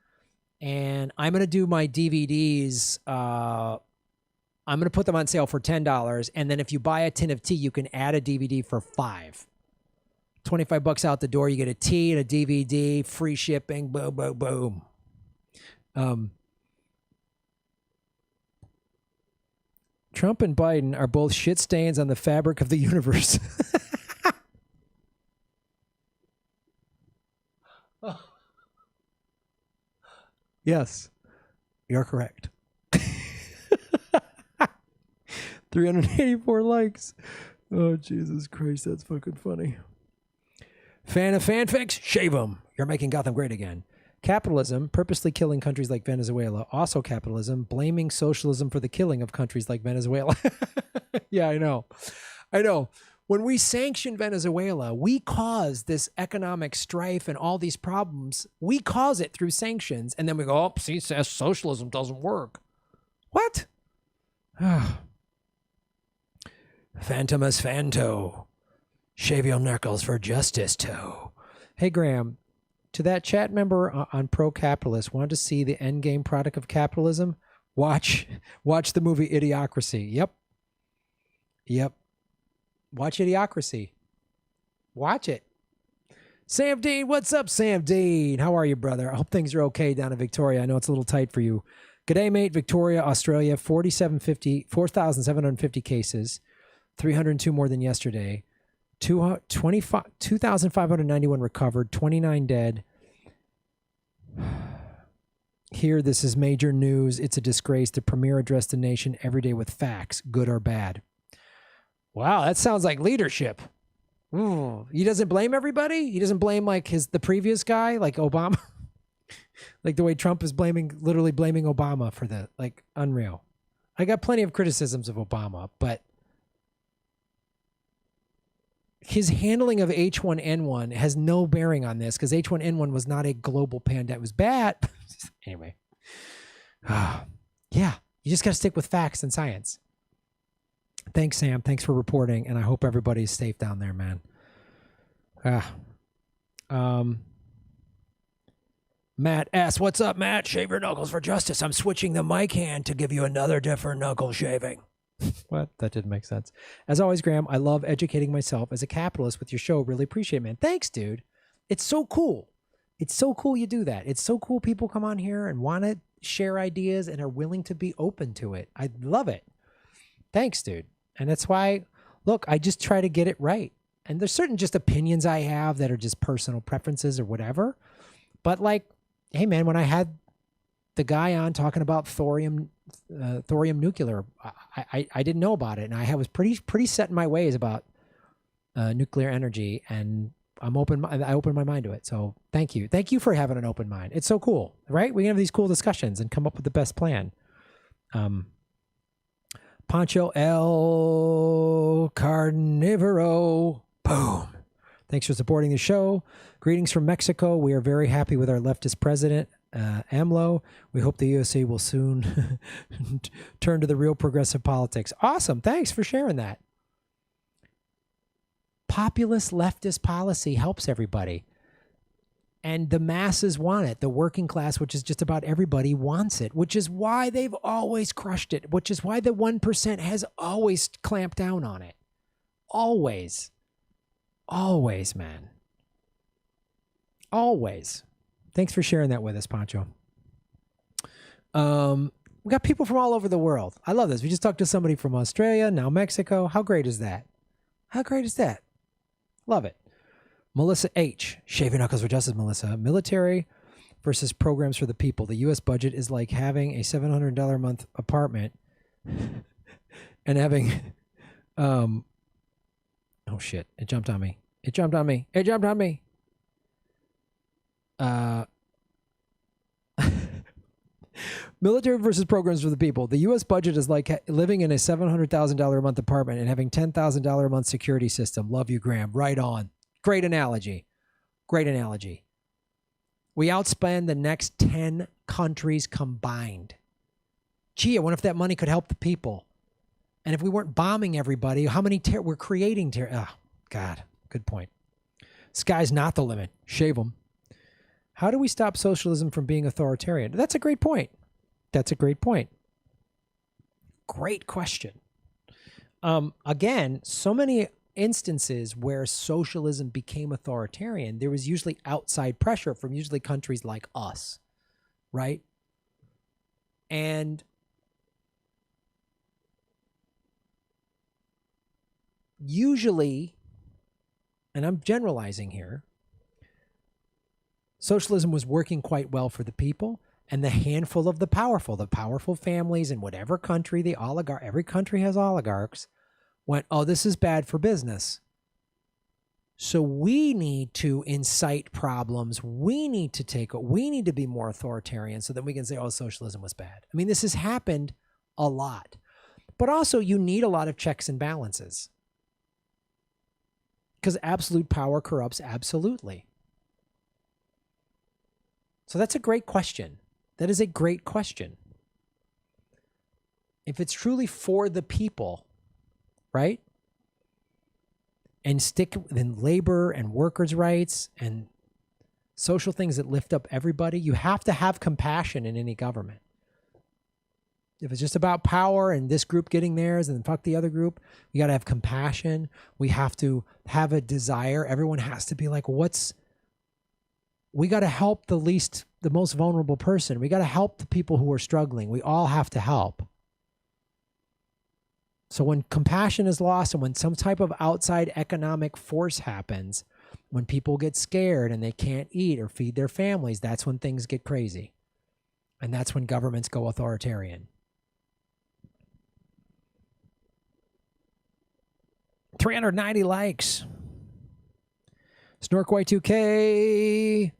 S1: And I'm going to do my DVDs. I'm going to put them on sale for $10. And then if you buy a tin of tea, you can add a DVD for $5. $25 out the door. You get a tea and a DVD, free shipping. Boom, boom, boom. Trump and Biden are both shit stains on the fabric of the universe. Yes, you're correct. 384 likes. Oh, Jesus Christ, that's fucking funny. Fan of fanfics? Shave them. You're making Gotham great again. Capitalism, purposely killing countries like Venezuela. Also capitalism, blaming socialism for the killing of countries like Venezuela. Yeah, I know. When we sanction Venezuela, we cause this economic strife and all these problems. We cause it through sanctions. And then we go, oh, see, says socialism doesn't work. What? Phantomus Fanto. Shave your knuckles for justice, toe. Hey, Graham, to that chat member on pro-capitalist, want to see the end game product of capitalism? Watch the movie Idiocracy. Yep. Watch Idiocracy. Watch it. Sam Dean, what's up, Sam Dean? How are you, brother? I hope things are okay down in Victoria. I know it's a little tight for you. G'day, mate. Victoria, Australia, 4,750 cases, 302 more than yesterday. 2,591 recovered, 29 dead. Here, this is major news. It's a disgrace. The premier addressed the nation every day with facts, good or bad. Wow, that sounds like leadership. Ooh, he doesn't blame everybody? He doesn't blame like the previous guy, like Obama? Like the way Trump is literally blaming Obama for the, like, unreal. I got plenty of criticisms of Obama, but his handling of H1N1 has no bearing on this because H1N1 was not a global pandemic. It was bad. Anyway. Yeah, you just got to stick with facts and science. Thanks, Sam. Thanks for reporting, and I hope everybody's safe down there, man. Matt S. What's up, Matt? Shave your knuckles for justice. I'm switching the mic hand to give you another different knuckle shaving. What? That didn't make sense. As always, Graham, I love educating myself as a capitalist with your show. Really appreciate it, man. Thanks, dude. It's so cool. It's so cool you do that. It's so cool people come on here and want to share ideas and are willing to be open to it. I love it. Thanks, dude. And that's why, look, I just try to get it right. And there's certain just opinions I have that are just personal preferences or whatever. But like, hey, man, when I had the guy on talking about thorium nuclear, I didn't know about it. And I was pretty set in my ways about nuclear energy. And I opened my mind to it. So thank you. Thank you for having an open mind. It's so cool, right? We can have these cool discussions and come up with the best plan. Pancho El Carnivoro. Boom. Thanks for supporting the show. Greetings from Mexico. We are very happy with our leftist president, AMLO. We hope the USA will soon turn to the real progressive politics. Awesome. Thanks for sharing that. Populist leftist policy helps everybody. And the masses want it. The working class, which is just about everybody, wants it, which is why they've always crushed it, which is why the 1% has always clamped down on it. Always. Always, man. Always. Thanks for sharing that with us, Pancho. We got people from all over the world. I love this. We just talked to somebody from Australia, now Mexico. How great is that? How great is that? Love it. Melissa H. Shave your knuckles for justice, Melissa. Military versus programs for the people. The U.S. budget is like having a $700 a month apartment and having... oh, shit. It jumped on me. It jumped on me. It jumped on me. Military versus programs for the people. The U.S. budget is like living in a $700,000 a month apartment and having $10,000 a month security system. Love you, Graham. Right on. Great analogy. Great analogy. We outspend the next 10 countries combined. Gee, I wonder if that money could help the people. And if we weren't bombing everybody, how many we're creating oh, God, good point. Sky's not the limit. Shave them. How do we stop socialism from being authoritarian? That's a great point. That's a great point. Great question. Again, so many instances where socialism became authoritarian, there was usually outside pressure from usually countries like us, right? And usually, and I'm generalizing here, socialism was working quite well for the people and the handful of the powerful families in whatever country, every country has oligarchs, went, oh, this is bad for business. So we need to incite problems. We need to be more authoritarian so that we can say, oh, socialism was bad. I mean, this has happened a lot. But also you need a lot of checks and balances. Because absolute power corrupts absolutely. So that's a great question. That is a great question. If it's truly for the people, right? And stick in labor and workers' rights and social things that lift up everybody, you have to have compassion in any government. If it's just about power and this group getting theirs and then fuck the other group, we got to have compassion. We have to have a desire. Everyone has to be like, we got to help the most vulnerable person. We got to help the people who are struggling. We all have to help. So when compassion is lost and when some type of outside economic force happens, when people get scared and they can't eat or feed their families, that's when things get crazy. And that's when governments go authoritarian. 390 likes. Snork-Y2K.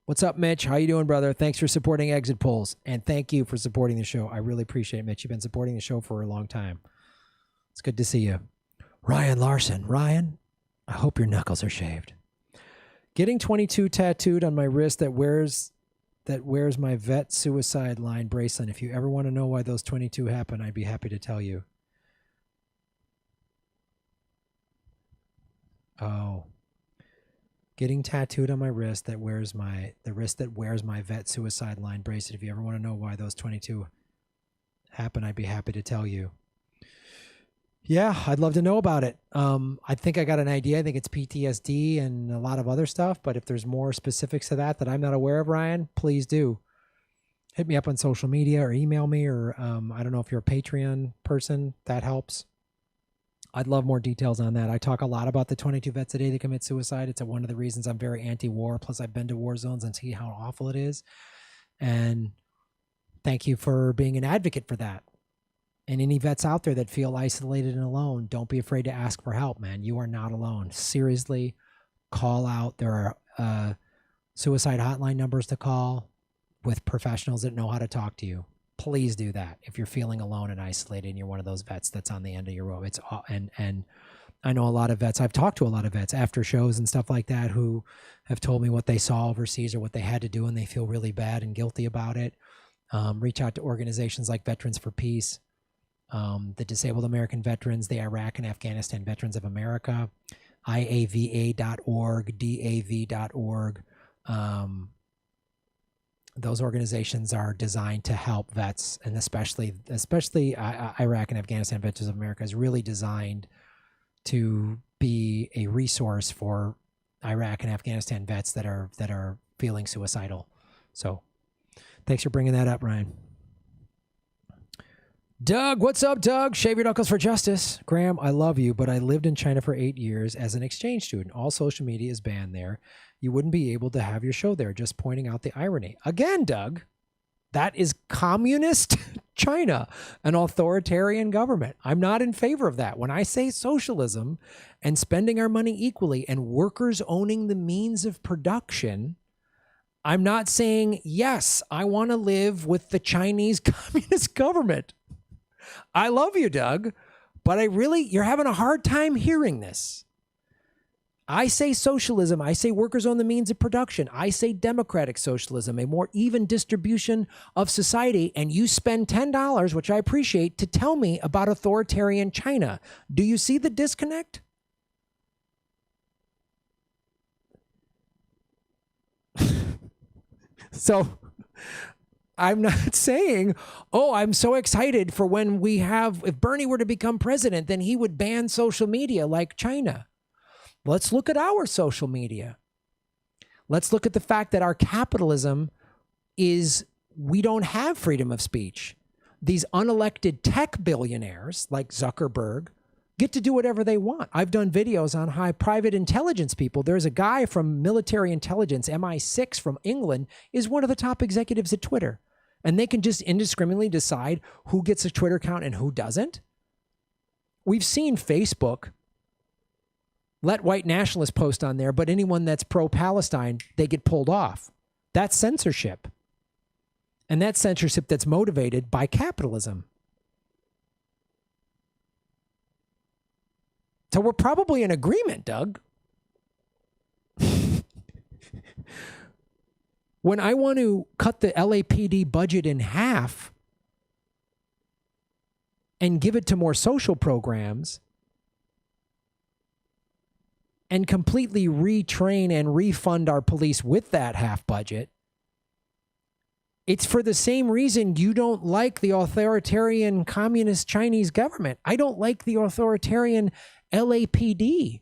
S1: What's up, Mitch? How you doing, brother? Thanks for supporting Exit Polls. And thank you for supporting the show. I really appreciate it, Mitch. You've been supporting the show for a long time. It's good to see you. Ryan Larson. Ryan, I hope your knuckles are shaved. Getting 22 tattooed on my wrist that wears my vet suicide line bracelet. If you ever want to know why those 22 happen, I'd be happy to tell you. Oh. Getting tattooed on my wrist that wears my vet suicide line bracelet. If you ever want to know why those 22 happen, I'd be happy to tell you. Yeah, I'd love to know about it. I think I got an idea. I think it's PTSD and a lot of other stuff. But if there's more specifics to that I'm not aware of, Ryan, please do. Hit me up on social media or email me or I don't know if you're a Patreon person. That helps. I'd love more details on that. I talk a lot about the 22 vets a day that commit suicide. It's one of the reasons I'm very anti-war. Plus, I've been to war zones and see how awful it is. And thank you for being an advocate for that. And any vets out there that feel isolated and alone, don't be afraid to ask for help, man. You are not alone. Seriously, call out. There are suicide hotline numbers to call with professionals that know how to talk to you. Please do that. If you're feeling alone and isolated and you're one of those vets that's on the end of your rope. And I know a lot of vets. I've talked to a lot of vets after shows and stuff like that who have told me what they saw overseas or what they had to do and they feel really bad and guilty about it. Reach out to organizations like Veterans for Peace. The Disabled American Veterans, the Iraq and Afghanistan Veterans of America, IAVA.org, DAV.org. Those organizations are designed to help vets, and especially Iraq and Afghanistan Veterans of America is really designed to be a resource for Iraq and Afghanistan vets that are feeling suicidal. So thanks for bringing that up, Ryan. Doug, what's up, Doug? Shave your knuckles for justice. Graham, I love you, but I lived in China for 8 years as an exchange student. All social media is banned there. You wouldn't be able to have your show there. Just pointing out the irony. Again, Doug, that is communist China, an authoritarian government. I'm not in favor of that. When I say socialism and spending our money equally and workers owning the means of production, I'm not saying, yes, I want to live with the Chinese communist government. I love you, Doug, but you're having a hard time hearing this. I say socialism. I say workers own the means of production. I say democratic socialism, a more even distribution of society. And you spend $10, which I appreciate, to tell me about authoritarian China. Do you see the disconnect? So I'm not saying, oh, I'm so excited for when if Bernie were to become president, then he would ban social media like China. Let's look at our social media. Let's look at the fact that our capitalism we don't have freedom of speech. These unelected tech billionaires like Zuckerberg get to do whatever they want. I've done videos on high private intelligence people. There's a guy from military intelligence, MI6 from England, is one of the top executives at Twitter. And they can just indiscriminately decide who gets a Twitter account and who doesn't. We've seen Facebook let white nationalists post on there, but anyone that's pro-Palestine, they get pulled off. That's censorship. And that's censorship that's motivated by capitalism. So we're probably in agreement, Doug. When I want to cut the LAPD budget in half and give it to more social programs and completely retrain and refund our police with that half budget, it's for the same reason you don't like the authoritarian communist Chinese government. I don't like the authoritarian LAPD.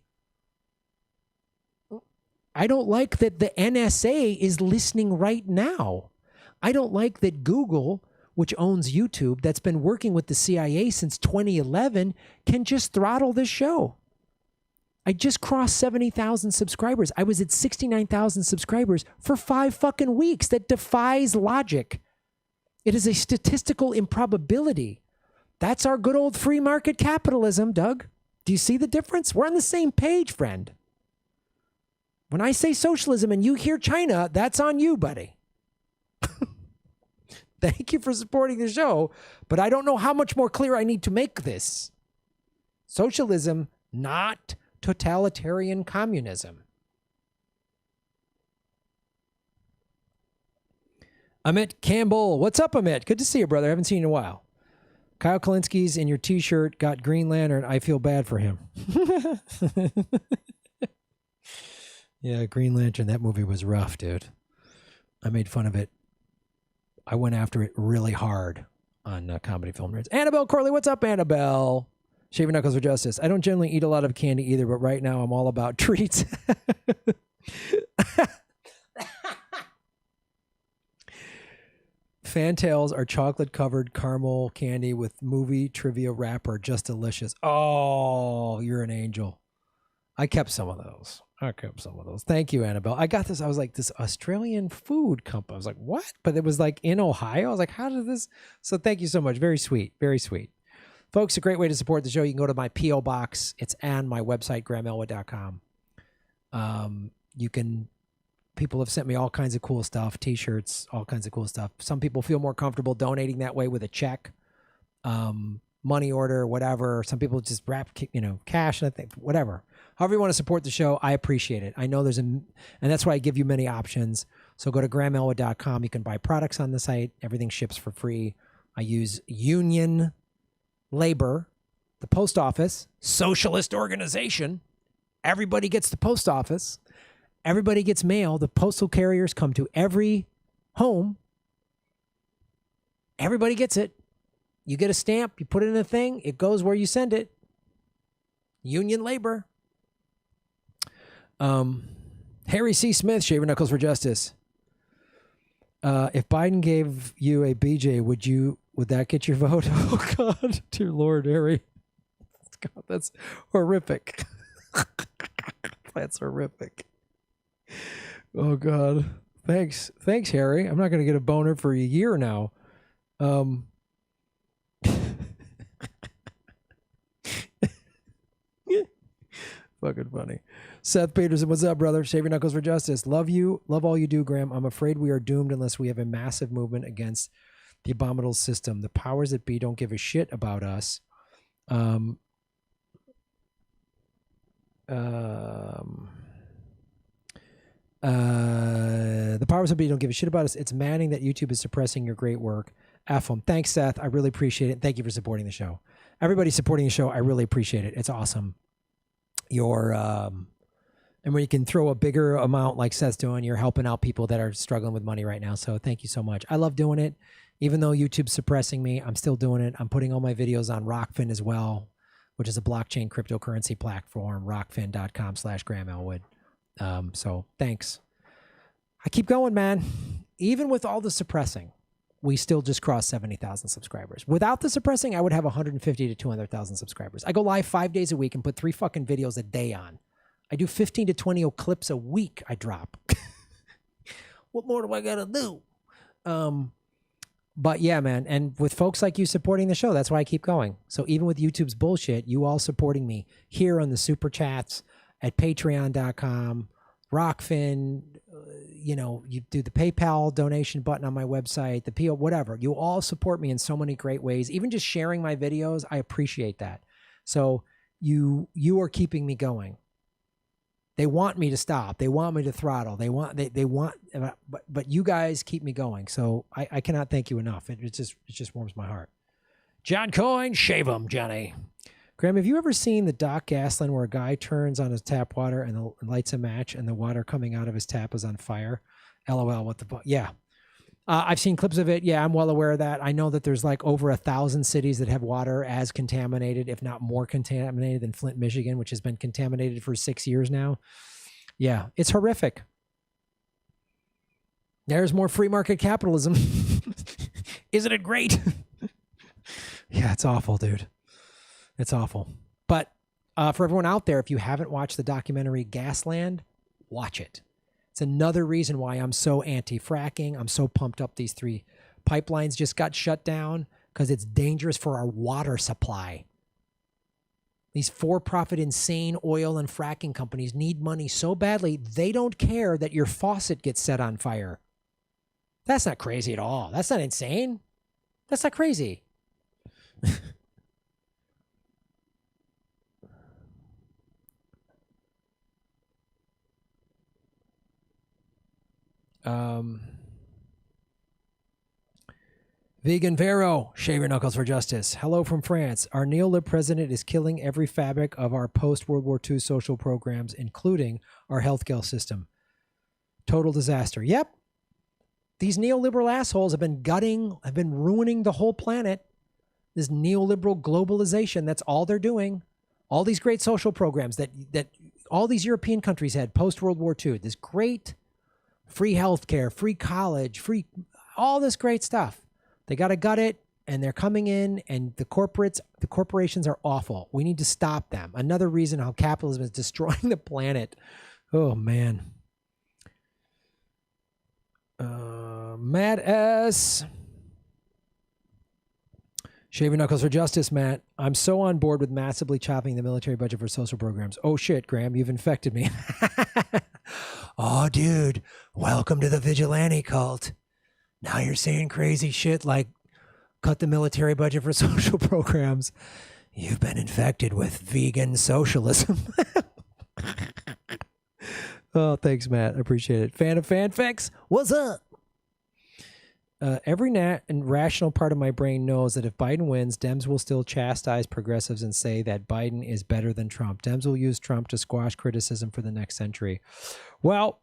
S1: I don't like that the NSA is listening right now. I don't like that Google, which owns YouTube, that's been working with the CIA since 2011, can just throttle this show. I just crossed 70,000 subscribers. I was at 69,000 subscribers for 5 fucking weeks. That defies logic. It is a statistical improbability. That's our good old free market capitalism, Doug. Do you see the difference? We're on the same page, friend. When I say socialism and you hear China, that's on you, buddy. Thank you for supporting the show, but I don't know how much more clear I need to make this. Socialism, not totalitarian communism. Amit Campbell. What's up, Amit? Good to see you, brother. I haven't seen you in a while. Kyle Kalinski's in your t-shirt got Green Lantern. I feel bad for him. Yeah, Green Lantern. That movie was rough, dude. I made fun of it. I went after it really hard on Comedy Film Nerds. Annabelle Corley. What's up, Annabelle? Shaving Knuckles for Justice. I don't generally eat a lot of candy either, but right now I'm all about treats. Fantails are chocolate-covered caramel candy with movie trivia wrapper. Just delicious. Oh, you're an angel. I kept some of those. Thank you, Annabelle. I got this. I was like, this Australian food company. I was like, what? But it was like in Ohio. I was like, how did this? So thank you so much. Very sweet. Very sweet. Folks, a great way to support the show. You can go to my P.O. Box. It's on my website, GrahamElwood.com. People have sent me all kinds of cool stuff, T-shirts, all kinds of cool stuff. Some people feel more comfortable donating that way with a check, money order, whatever. Some people just wrap, cash, and I think, whatever. However you want to support the show, I appreciate it. I know and that's why I give you many options. So go to GrahamElwood.com. You can buy products on the site. Everything ships for free. I use Union Labor, the post office, socialist organization. Everybody gets the post office. Everybody gets mail. The postal carriers come to every home. Everybody gets it. You get a stamp, you put it in a thing, it goes where you send it. Union Labor. Harry C. Smith, Shaver Knuckles for Justice. If Biden gave you a BJ, would that get your vote? Oh God, dear Lord, Harry. God, that's horrific. That's horrific. Oh God. Thanks, Harry. I'm not going to get a boner for a year now. Fucking funny. Seth Peterson, what's up, brother? Shave your knuckles for justice. Love you. Love all you do, Graham. I'm afraid we are doomed unless we have a massive movement against the abominable system. The powers that be don't give a shit about us. The powers that be don't give a shit about us. It's maddening that YouTube is suppressing your great work. F them. Thanks, Seth. I really appreciate it. Thank you for supporting the show. Everybody supporting the show, I really appreciate it. It's awesome. And when you can throw a bigger amount like Seth's doing, you're helping out people that are struggling with money right now. So thank you so much. I love doing it. Even though YouTube's suppressing me, I'm still doing it. I'm putting all my videos on Rockfin as well, which is a blockchain cryptocurrency platform, rockfin.com/GrahamElwood. So thanks. I keep going, man. Even with all the suppressing, we still just crossed 70,000 subscribers. Without the suppressing, I would have 150 to 200,000 subscribers. I go live 5 days a week and put 3 fucking videos a day on. I do 15 to 20 clips a week I drop. What more do I got to do? But yeah, man. And with folks like you supporting the show, that's why I keep going. So even with YouTube's bullshit, you all supporting me here on the super chats at patreon.com, Rockfin, you do the PayPal donation button on my website, the PO, whatever. You all support me in so many great ways. Even just sharing my videos, I appreciate that. So you are keeping me going. They want me to stop. They want me to throttle. They want, but you guys keep me going. So I cannot thank you enough. It just warms my heart. John Coyne, shave him, Johnny. Graham, have you ever seen the Doc Gasland where a guy turns on his tap water and lights a match and the water coming out of his tap is on fire? LOL, what the fuck? Yeah. I've seen clips of it. Yeah, I'm well aware of that. I know that there's like over 1,000 cities that have water as contaminated, if not more contaminated than Flint, Michigan, which has been contaminated for 6 years now. Yeah, it's horrific. There's more free market capitalism. Isn't it great? Yeah, it's awful, dude. It's awful. But for everyone out there, if you haven't watched the documentary Gasland, watch it. It's another reason why I'm so anti-fracking. I'm so pumped up these 3 pipelines just got shut down because it's dangerous for our water supply. These for-profit insane oil and fracking companies need money so badly, they don't care that your faucet gets set on fire. That's not crazy at all. That's not insane. That's not crazy. Vegan Vero, shave your knuckles for justice. Hello from France. Our neolib president is killing every fabric of our post-World War II social programs, including our healthcare system. Total disaster. Yep. These neoliberal assholes have been ruining the whole planet. This neoliberal globalization, that's all they're doing. All these great social programs that all these European countries had post-World War II. This great free healthcare, free college, free, all this great stuff. They got to gut it, and they're coming in, and the corporations are awful. We need to stop them. Another reason how capitalism is destroying the planet. Oh, man. Matt S. Shave your knuckles for justice, Matt. I'm so on board with massively chopping the military budget for social programs. Oh, shit, Graham, you've infected me. Oh, dude, welcome to the Vigilante cult. Now you're saying crazy shit like cut the military budget for social programs. You've been infected with vegan socialism. Oh, thanks, Matt. I appreciate it. Fan of fanfics? What's up? Every rational part of my brain knows that if Biden wins, Dems will still chastise progressives and say that Biden is better than Trump. Dems will use Trump to squash criticism for the next century. Well,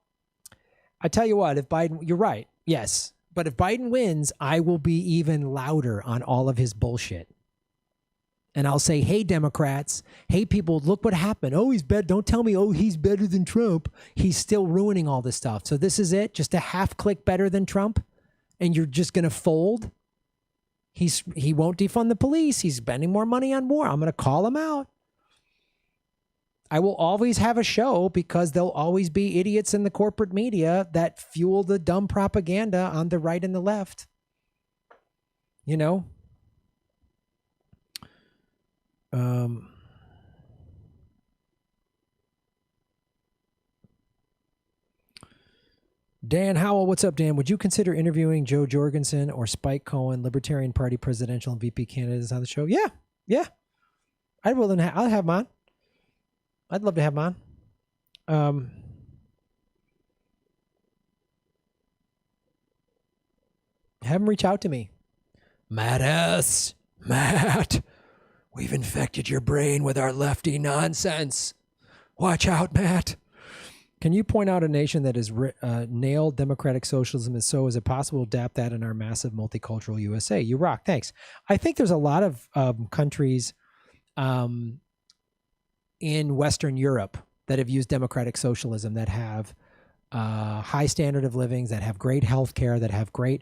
S1: I tell you what, if Biden, you're right. Yes. But if Biden wins, I will be even louder on all of his bullshit. And I'll say, hey, Democrats, hey, people, look what happened. Oh, he's better. Don't tell me, oh, he's better than Trump. He's still ruining all this stuff. So this is it, just a half click better than Trump? And you're just going to fold? He won't defund the police. He's spending more money on war. I'm going to call him out. I will always have a show because there'll always be idiots in the corporate media that fuel the dumb propaganda on the right and the left. You know? Dan Howell, what's up, Dan? Would you consider interviewing Joe Jorgensen or Spike Cohen, Libertarian Party presidential and VP candidates on the show? Yeah. I'll have him on. I'd love to have him on. Have him reach out to me. Matt, we've infected your brain with our lefty nonsense. Watch out, Matt. Can you point out a nation that has nailed democratic socialism, and so is it possible to adapt that in our massive multicultural USA? You rock. Thanks. I think there's a lot of countries in Western Europe that have used democratic socialism, that have high standard of living, that have great health care, that have great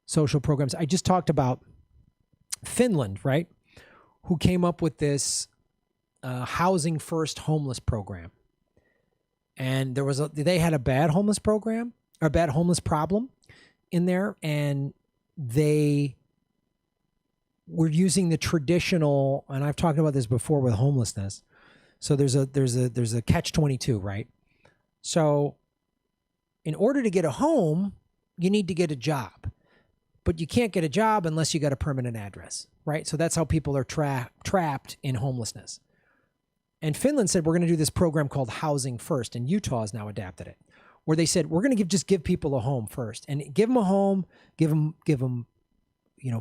S1: social programs. I just talked about Finland, right? Who came up with this housing first homeless program. And they had a bad homeless program or a bad homeless problem in there. And they were using the traditional, and I've talked about this before with homelessness. So there's a catch-22, right? So in order to get a home, you need to get a job, but you can't get a job unless you got a permanent address, right? So that's how people are trapped in homelessness. And Finland said, we're going to do this program called Housing First, and Utah has now adapted it, where they said, we're going to just give people a home first, and give them a home, give them,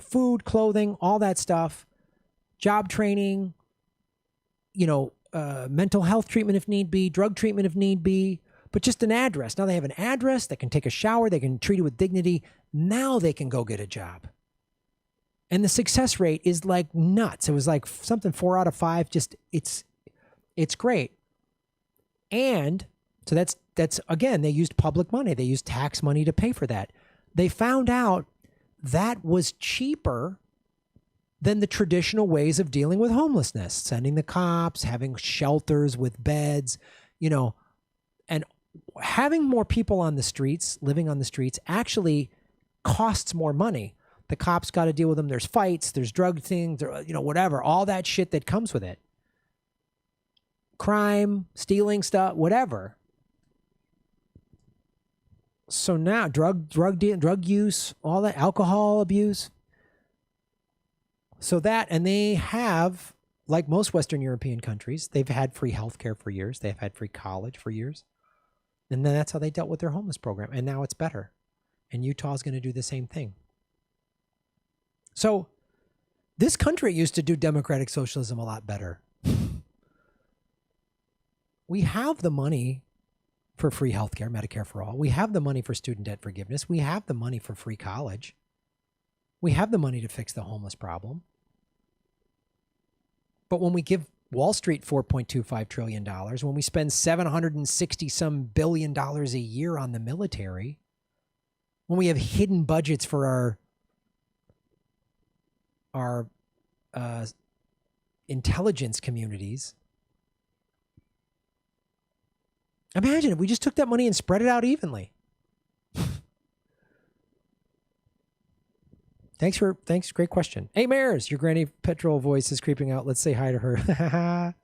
S1: food, clothing, all that stuff, job training, mental health treatment if need be, drug treatment if need be, but just an address. Now they have an address, they can take a shower, they can treat it with dignity. Now they can go get a job. And the success rate is like nuts. It was like something 4 out of 5. Just it's great. And so that's again, they used public money. They used tax money to pay for that. They found out that was cheaper than the traditional ways of dealing with homelessness, sending the cops, having shelters with beds, and having more people on the streets, living on the streets, actually costs more money. The cops got to deal with them. There's fights, there's drug things, whatever, all that shit that comes with it. Crime, stealing stuff, whatever. So now drug use, all that, alcohol abuse. So that, and they have, like most Western European countries, they've had free healthcare for years. They've had free college for years. And then that's how they dealt with their homeless program. And now it's better. And Utah's going to do the same thing. So this country used to do democratic socialism a lot better. We have the money for free healthcare, Medicare for all. We have the money for student debt forgiveness. We have the money for free college. We have the money to fix the homeless problem. But when we give Wall Street $4.25 trillion, when we spend $760 billion a year on the military, when we have hidden budgets for our intelligence communities, imagine if we just took that money and spread it out evenly. Thanks. Great question. Hey, Mares, your Granny Petrol voice is creeping out. Let's say hi to her.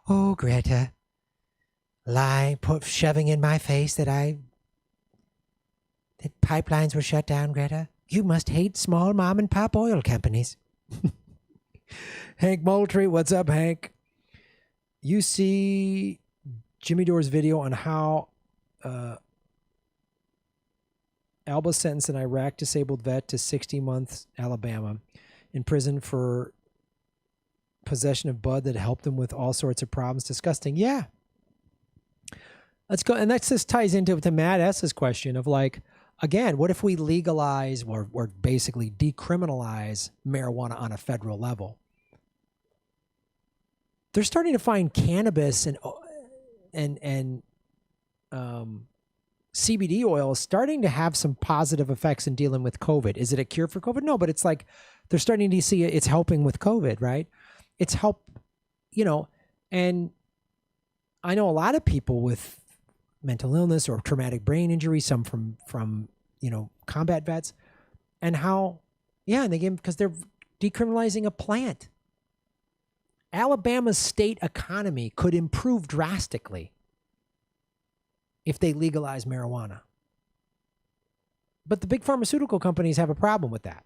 S1: Oh, Greta. Shoving in my face that pipelines were shut down, Greta. You must hate small mom and pop oil companies. Hank Moultrie, what's up, Hank? You see Jimmy Dore's video on how Alba sentenced an Iraq disabled vet to 60 months Alabama in prison for possession of bud that helped him with all sorts of problems. Disgusting. Yeah. Let's go. And that just ties into Matt S.'s question of again, what if we legalize or basically decriminalize marijuana on a federal level? They're starting to find cannabis and CBD oil is starting to have some positive effects in dealing with COVID. Is it a cure for COVID? No, but it's they're starting to see it's helping with COVID, right? It's and I know a lot of people with mental illness or traumatic brain injury, some from combat vets, and how, and they because they're decriminalizing a plant. Alabama's state economy could improve drastically if they legalize marijuana. But the big pharmaceutical companies have a problem with that.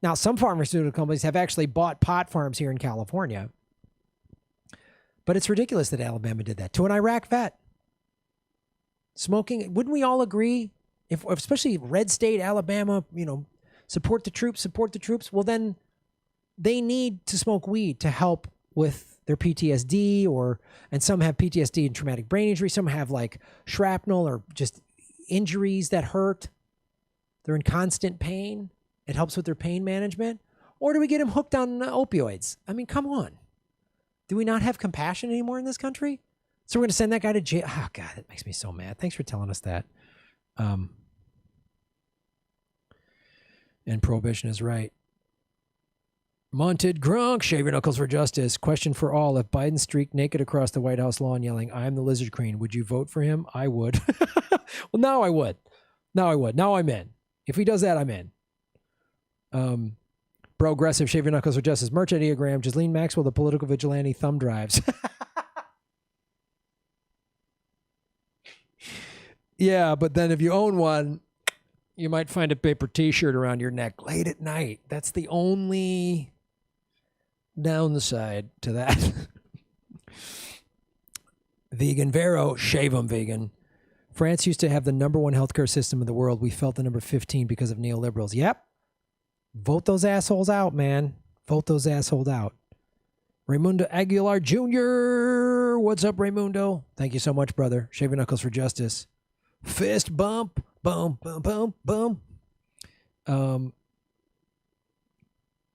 S1: Now, some pharmaceutical companies have actually bought pot farms here in California. But it's ridiculous that Alabama did that to an Iraq vet. Smoking, wouldn't we all agree? If especially red state Alabama, support the troops. Well, then they need to smoke weed to help with their PTSD and some have PTSD and traumatic brain injury. Some have shrapnel or just injuries that hurt. They're in constant pain. It helps with their pain management. Or do we get them hooked on opioids? I mean, come on. Do we not have compassion anymore in this country? So we're going to send that guy to jail. Oh, God, that makes me so mad. Thanks for telling us that. And Prohibition is right. Monted Grunk, shave your knuckles for justice. Question for all. If Biden streaked naked across the White House lawn yelling, "I'm the Lizard Queen," would you vote for him? I would. Well, now I would. Now I would. Now I'm in. If he does that, I'm in. Progressive, shave your knuckles for justice. Merch ideogram, Ghislaine Maxwell, the political vigilante, thumb drives. Yeah, but then if you own one, you might find a paper t-shirt around your neck late at night. That's the only downside to that. Vegan Vero, shave 'em vegan. France used to have the #1 healthcare system in the world. We felt the number 15 because of neoliberals. Yep. Vote those assholes out, man. Vote those assholes out. Raimundo Aguilar Jr. What's up, Raimundo? Thank you so much, brother. Shave your knuckles for justice. Fist bump. Boom, boom, boom, boom.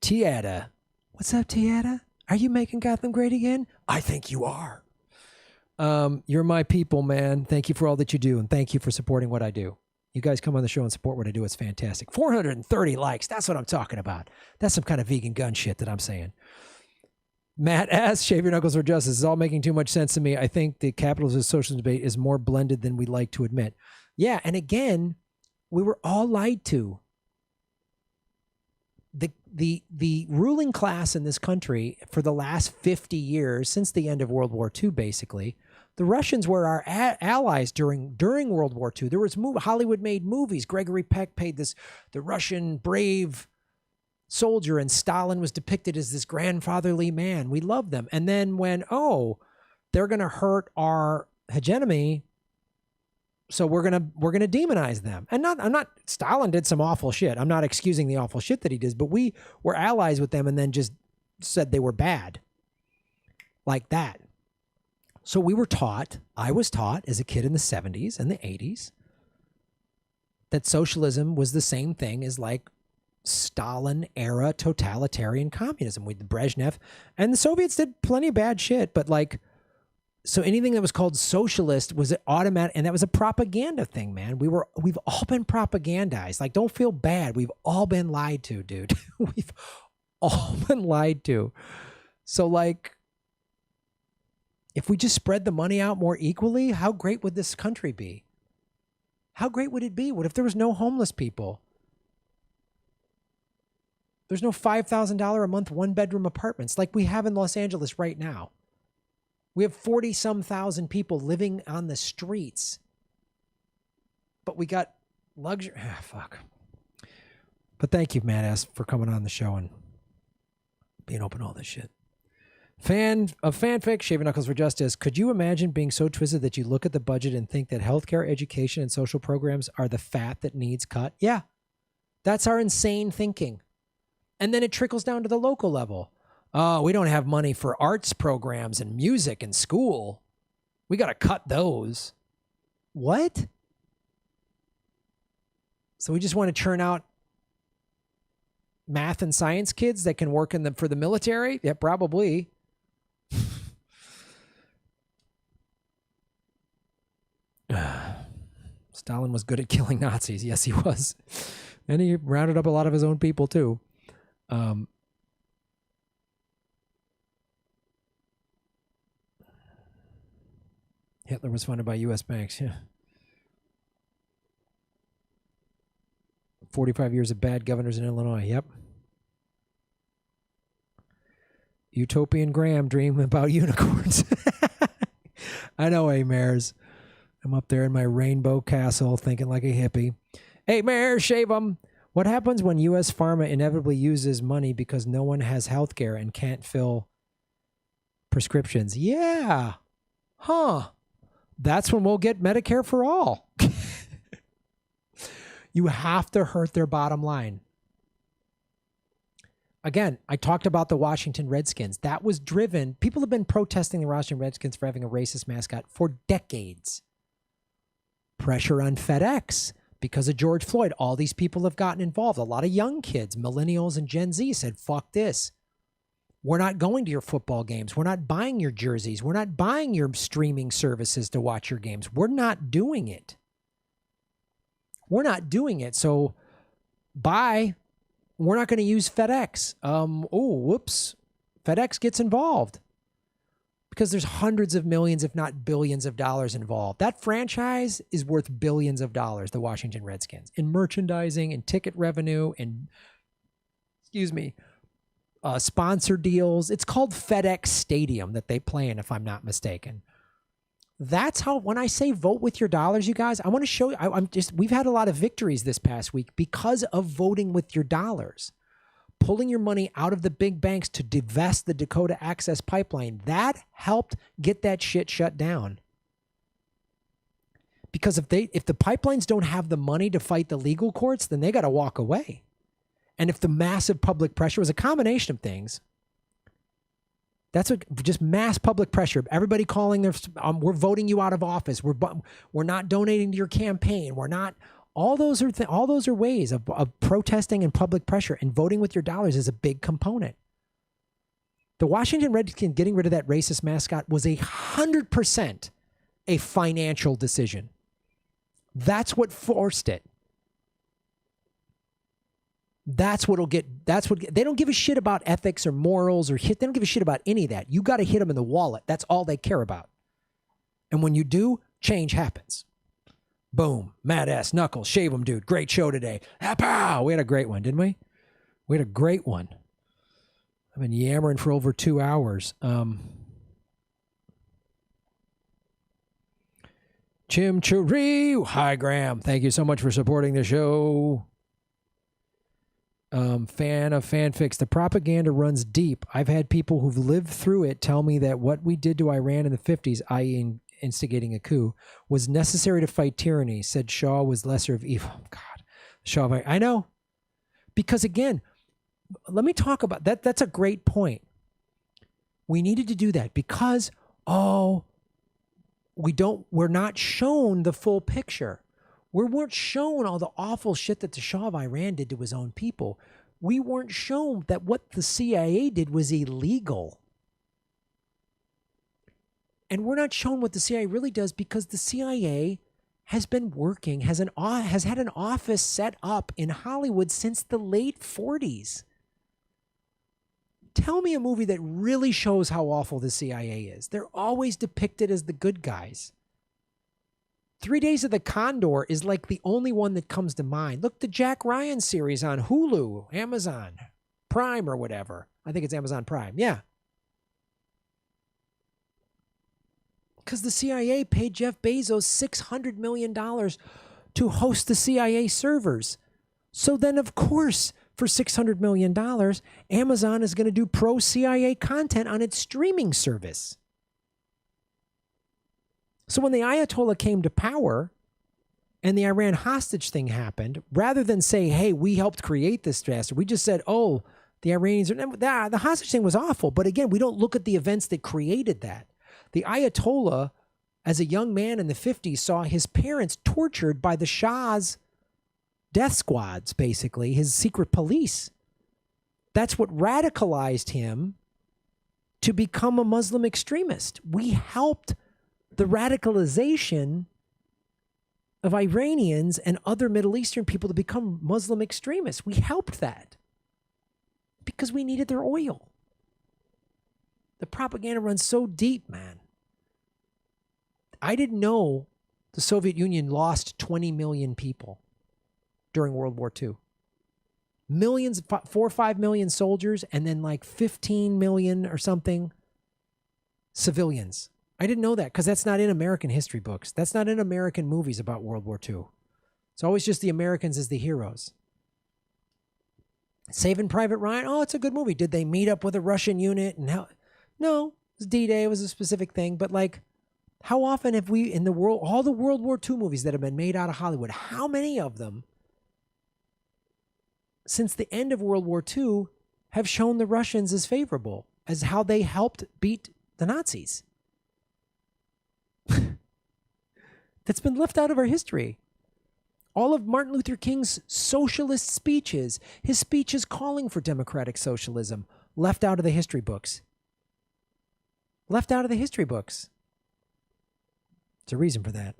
S1: Tiata. What's up, Tiata? Are you making Gotham great again? I think you are. You're my people, man. Thank you for all that you do, and thank you for supporting what I do. You guys come on the show and support what I do. It's fantastic. 430 likes. That's what I'm talking about. That's some kind of vegan gun shit that I'm saying. Matt S. Shave your knuckles for justice. It's all making too much sense to me. I think the capitalism socialism debate is more blended than we like to admit. Yeah, and again, we were all lied to. The ruling class in this country for the last 50 years, since the end of World War II, basically, the Russians were our allies during World War II. There was Hollywood made movies. Gregory Peck paid the Russian brave soldier, and Stalin was depicted as this grandfatherly man. We loved them. And then when, they're going to hurt our hegemony, so we're gonna demonize them. And Stalin did some awful shit. I'm not excusing the awful shit that he did, but we were allies with them and then just said they were bad. Like that. So I was taught as a kid in the 70s and the 80s that socialism was the same thing as like Stalin era totalitarian communism with the Brezhnev, and the Soviets did plenty of bad shit, but like, so anything that was called socialist was automatic, and that was a propaganda thing, man. We've all been propagandized. Like, don't feel bad. We've all been lied to, dude. We've all been lied to. So like, if we just spread the money out more equally, how great would this country be? How great would it be? What if there was no homeless people? There's no $5,000 a month, 1-bedroom apartments like we have in Los Angeles right now. We have 40-some thousand people living on the streets. But we got luxury. Fuck. But thank you, Matt S., for coming on the show and being open to all this shit. Fan of fanfic, shaving knuckles for justice. Could you imagine being so twisted that you look at the budget and think that healthcare, education, and social programs are the fat that needs cut? Yeah. That's our insane thinking. And then it trickles down to the local level. Oh, we don't have money for arts programs and music and school. We got to cut those. What? So we just want to churn out math and science kids that can work for the military? Yeah, probably. Stalin was good at killing Nazis. Yes, he was. And he rounded up a lot of his own people, too. Hitler was funded by U.S. banks. Yeah. 45 years of bad governors in Illinois. Yep. Utopian Graham dream about unicorns. I know, Mares. I'm up there in my rainbow castle thinking like a hippie. Hey, Mares, shave them. What happens when U.S. Pharma inevitably uses money because no one has health care and can't fill prescriptions? Yeah. Huh. That's when we'll get Medicare for all. You have to hurt their bottom line. Again, I talked about the Washington Redskins. That was driven. People have been protesting the Washington Redskins for having a racist mascot for decades. Pressure on FedEx because of George Floyd. All these people have gotten involved. A lot of young kids, millennials and Gen Z said, fuck this. We're not going to your football games. We're not buying your jerseys. We're not buying your streaming services to watch your games. We're not doing it. We're not doing it. So bye. We're not going to use FedEx. Oh, whoops. FedEx gets involved because there's hundreds of millions, if not billions of dollars involved. That franchise is worth billions of dollars, the Washington Redskins, in merchandising and ticket revenue and, sponsor deals. It's called FedEx Stadium that they play in, if I'm not mistaken. That's how, when I say vote with your dollars, you guys, I want to show you, we've had a lot of victories this past week because of voting with your dollars. Pulling your money out of the big banks to divest the Dakota Access Pipeline. That helped get that shit shut down. Because if the pipelines don't have the money to fight the legal courts, then they got to walk away. And if the massive public pressure was a combination of things, that's what just mass public pressure. Everybody calling their, we're voting you out of office. We're not donating to your campaign. We're not. All those are ways of protesting and public pressure, and voting with your dollars is a big component. The Washington Redskins getting rid of that racist mascot was 100% a financial decision. That's what forced it. They don't give a shit about ethics or morals or hit. They don't give a shit about any of that. You got to hit them in the wallet. That's all they care about. And when you do, change happens. Boom. Mad ass knuckles. Shave them, dude. Great show today. Pow! We had a great one, didn't we? We had a great one. I've been yammering for over 2 hours. Chimchurri. Hi, Graham. Thank you so much for supporting the show. Fan of fanfics. The propaganda runs deep. I've had people who've lived through it tell me that what we did to Iran in the 50s, i.e. instigating a coup, was necessary to fight tyranny, said Shaw was lesser of evil. God. Shaw, I know. Because again, let me talk about that. That's a great point. We needed to do that because, we're not shown the full picture. We weren't shown all the awful shit that the Shah of Iran did to his own people. We weren't shown that what the CIA did was illegal. And we're not shown what the CIA really does because the CIA has been working, has had an office set up in Hollywood since the late 40s. Tell me a movie that really shows how awful the CIA is. They're always depicted as the good guys. 3 Days of the Condor is like the only one that comes to mind. Look, the Jack Ryan series on Hulu, Amazon Prime or whatever. I think it's Amazon Prime. Yeah. Because the CIA paid Jeff Bezos $600 million to host the CIA servers. So then, of course, for $600 million, Amazon is going to do pro-CIA content on its streaming service. So when the Ayatollah came to power and the Iran hostage thing happened, rather than say, hey, we helped create this disaster, we just said, oh, the Iranians are... The hostage thing was awful. But again, we don't look at the events that created that. The Ayatollah, as a young man in the 50s, saw his parents tortured by the Shah's death squads, basically, his secret police. That's what radicalized him to become a Muslim extremist. We helped the radicalization of Iranians and other Middle Eastern people to become Muslim extremists. We helped that because we needed their oil. The propaganda runs so deep, man. I didn't know the Soviet Union lost 20 million people during World War II. Millions, 4 or 5 million soldiers, and then like 15 million or something civilians. I didn't know that because that's not in American history books. That's not in American movies about World War II. It's always just the Americans as the heroes. Saving Private Ryan, oh, it's a good movie. Did they meet up with a Russian unit? And how? No, it was D-Day. It was a specific thing. But like, how often have we in the world, all the World War II movies that have been made out of Hollywood, how many of them since the end of World War II have shown the Russians as favorable, as how they helped beat the Nazis? That's been left out of our history. All of Martin Luther King's socialist speeches, his speeches calling for democratic socialism, left out of the history books. Left out of the history books. There's a reason for that.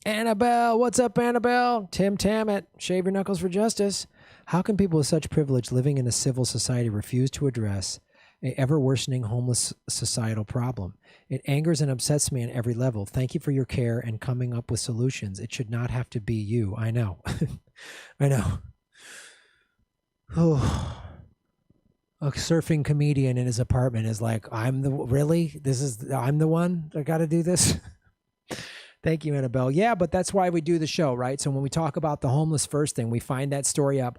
S1: Annabelle, what's up, Annabelle? Tim Tammet, shave your knuckles for justice. How can people with such privilege living in a civil society refuse to address a ever-worsening homeless societal problem? It angers and upsets me on every level. Thank you for your care and coming up with solutions. It should not have to be you. I know. I know. A surfing comedian in his apartment is like, I'm the one that got to do this. Thank you, Annabelle. Yeah, but that's why we do the show, right? So when we talk about the homeless first thing, we find that story out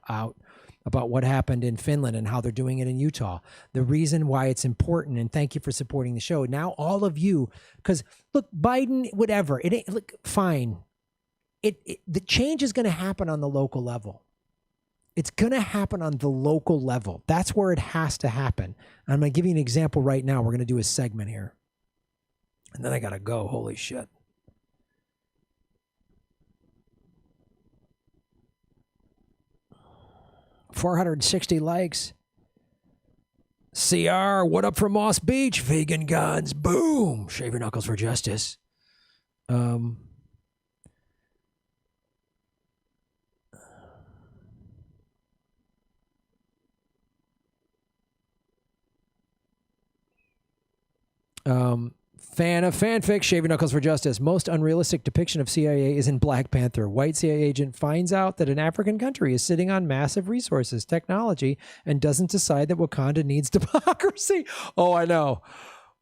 S1: about what happened in Finland and how they're doing it in Utah. The reason why it's important, and thank you for supporting the show. Now all of you, because look, Biden, whatever, it ain't, look, fine. The change is going to happen on the local level. It's going to happen on the local level. That's where it has to happen. I'm going to give you an example right now. We're going to do a segment here. And then I got to go. Holy shit. $460 likes. CR, what up from Moss Beach? Vegan guns. Boom. Shave your knuckles for justice. Fan of fanfic, Shave Your Knuckles for Justice. Most unrealistic depiction of CIA is in Black Panther. White CIA agent finds out that an African country is sitting on massive resources, technology, and doesn't decide that Wakanda needs democracy. Oh, I know.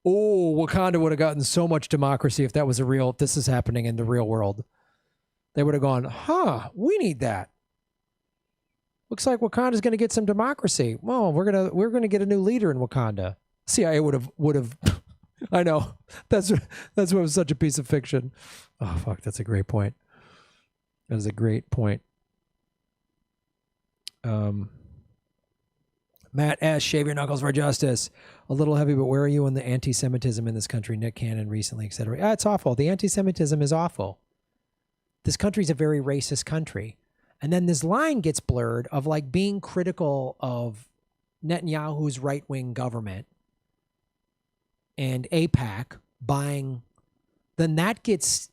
S1: Oh, Wakanda would have gotten so much democracy if that was this is happening in the real world. They would have gone, we need that. Looks like Wakanda's going to get some democracy. Well, we're going to get a new leader in Wakanda. CIA would have I know. That's what was such a piece of fiction. Oh, fuck. That's a great point. That is a great point. Matt S., Shave Your Knuckles for Justice. A little heavy, but where are you on the anti-Semitism in this country? Nick Cannon recently, etc. It's awful. The anti-Semitism is awful. This country's a very racist country. And then this line gets blurred of like being critical of Netanyahu's right-wing government and AIPAC buying, then that gets,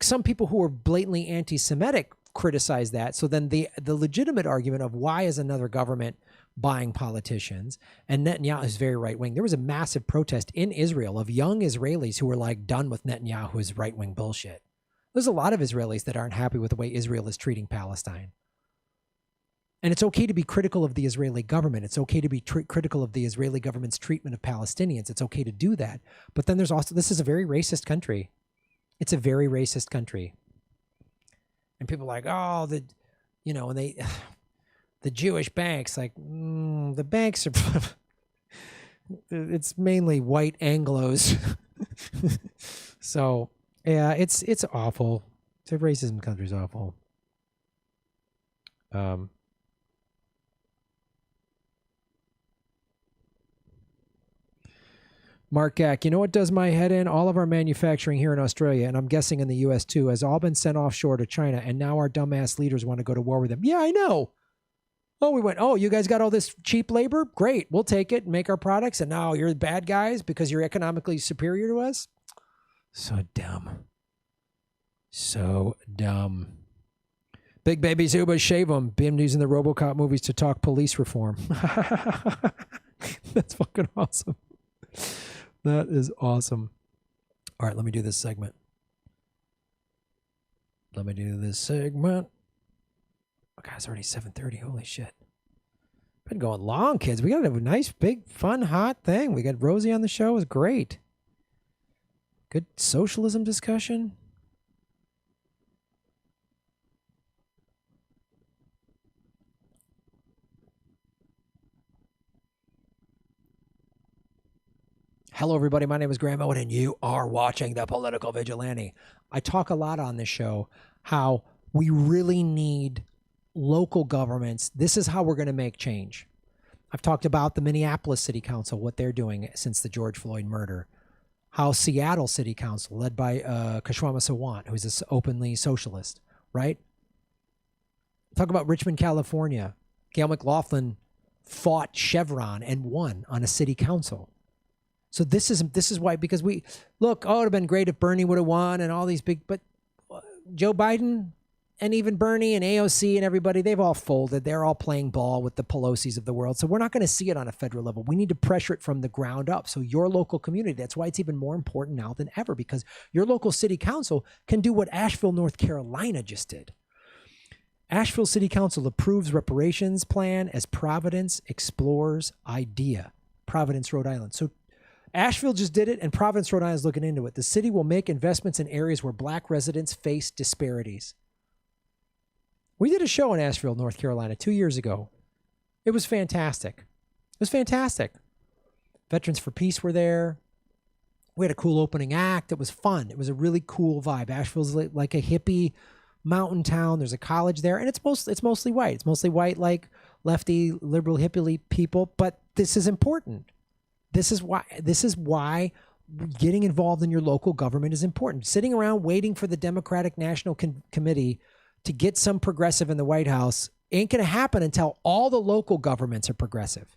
S1: some people who are blatantly anti-Semitic criticize that. So then the legitimate argument of why is another government buying politicians, and Netanyahu is very right-wing. There was a massive protest in Israel of young Israelis who were like done with Netanyahu's right-wing bullshit. There's a lot of Israelis that aren't happy with the way Israel is treating Palestine. And it's okay to be critical of the Israeli government. It's okay to be critical of the Israeli government's treatment of Palestinians. It's okay to do that. But then there's also, this is a very racist country. It's a very racist country. And people are like, oh, and the Jewish banks, like, the banks are, it's mainly white Anglos. So, yeah, it's awful. The racism country's awful. Mark Gack, you know what does my head in? All of our manufacturing here in Australia, and I'm guessing in the U.S. too, has all been sent offshore to China, and now our dumbass leaders want to go to war with them. Yeah, I know. Oh, you guys got all this cheap labor? Great, we'll take it and make our products, and now you're the bad guys because you're economically superior to us? So dumb. So dumb. Big Baby Zuba, shave them. Bim using the RoboCop movies to talk police reform. That's fucking awesome. That is awesome. All right, let me do this segment. Oh, God, it's already 7:30. Holy shit. Been going long, kids. We got a nice, big, fun, hot thing. We got Rosie on the show. It was great. Good socialism discussion. Hello, everybody. My name is Graham Owen, and you are watching The Political Vigilante. I talk a lot on this show how we really need local governments. This is how we're going to make change. I've talked about the Minneapolis City Council, what they're doing since the George Floyd murder. How Seattle City Council, led by Kashwama Sawant, who's an openly socialist, right? Talk about Richmond, California. Gail McLaughlin fought Chevron and won on a city council. So this is why, because it would have been great if Bernie would have won and all these but Joe Biden and even Bernie and AOC and everybody, they've all folded. They're all playing ball with the Pelosi's of the world. So we're not going to see it on a federal level. We need to pressure it from the ground up. So your local community, that's why it's even more important now than ever, because your local city council can do what Asheville, North Carolina just did. Asheville City Council approves reparations plan as Providence explores idea. Providence, Rhode Island. So Asheville just did it, and Providence, Rhode Island is looking into it. The city will make investments in areas where black residents face disparities. We did a show in Asheville, North Carolina 2 years ago. It was fantastic. It was fantastic. Veterans for Peace were there. We had a cool opening act. It was fun. It was a really cool vibe. Asheville's like a hippie mountain town. There's a college there, and it's mostly white. It's mostly white, like lefty, liberal, hippie people. But this is important. This is why getting involved in your local government is important. Sitting around waiting for the Democratic National Committee to get some progressive in the White House ain't going to happen until all the local governments are progressive.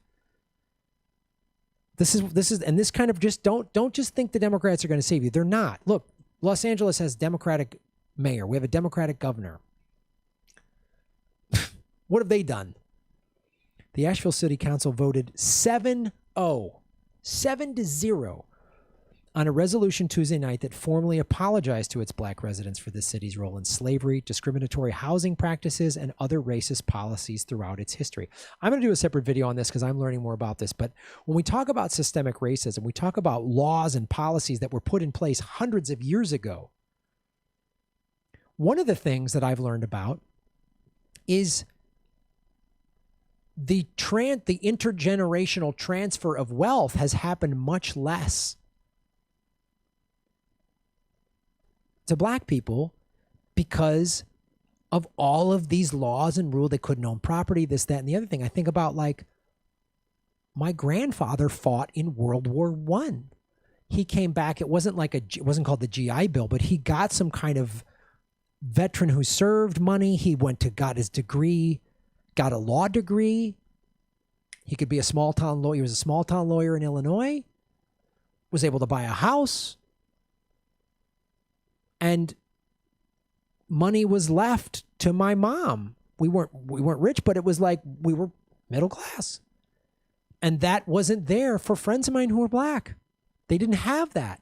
S1: This is, and this kind of just don't just think the Democrats are going to save you. They're not. Look, Los Angeles has Democratic mayor. We have a Democratic governor. What have they done? The Asheville City Council voted 7-0 on a resolution Tuesday night that formally apologized to its black residents for the city's role in slavery, discriminatory housing practices, and other racist policies throughout its history. I'm going to do a separate video on this because I'm learning more about this. But when we talk about systemic racism, we talk about laws and policies that were put in place hundreds of years ago. One of the things that I've learned about is the intergenerational transfer of wealth has happened much less to black people because of all of these laws and rules. They couldn't own property, this, that, and the other thing. I think about, like, my grandfather fought in World War I. He came back. It wasn't it wasn't called the GI Bill, but he got some kind of veteran who served money. He got his degree, got a law degree. He could be a small town lawyer. He was a small town lawyer in Illinois, was able to buy a house, and money was left to my mom. We weren't rich, but it was like we were middle class. And that wasn't there for friends of mine who were black. They didn't have that.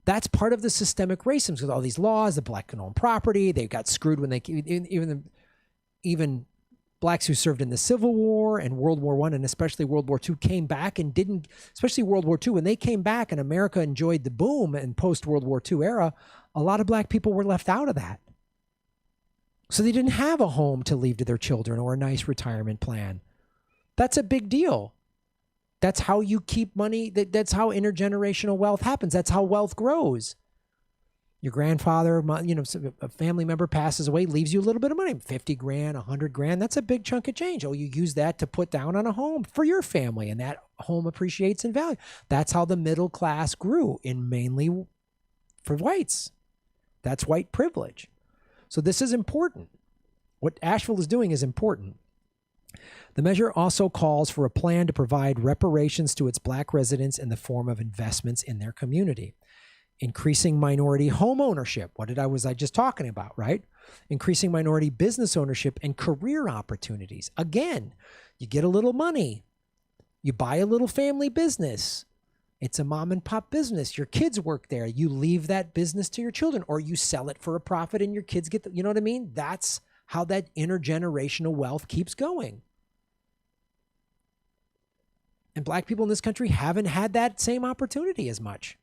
S1: That's part of the systemic racism with all these laws. The black can own property. They got screwed when even blacks who served in the Civil War and World War I and especially World War II came back and didn't, especially World War II, when they came back and America enjoyed the boom and post-World War II era, a lot of black people were left out of that. So they didn't have a home to leave to their children or a nice retirement plan. That's a big deal. That's how you keep money. That's how intergenerational wealth happens. That's how wealth grows. Your grandfather, a family member passes away, leaves you a little bit of money, 50 grand, 100 grand. That's a big chunk of change. Oh, you use that to put down on a home for your family, and that home appreciates in value. That's how the middle class grew, in mainly for whites. That's white privilege. So this is important. What Asheville is doing is important. The measure also calls for a plan to provide reparations to its black residents in the form of investments in their community. Increasing minority home ownership. What was I just talking about, right? Increasing minority business ownership and career opportunities. Again, you get a little money. You buy a little family business. It's a mom and pop business. Your kids work there. You leave that business to your children, or you sell it for a profit and your kids get you know what I mean? That's how that intergenerational wealth keeps going. And black people in this country haven't had that same opportunity as much.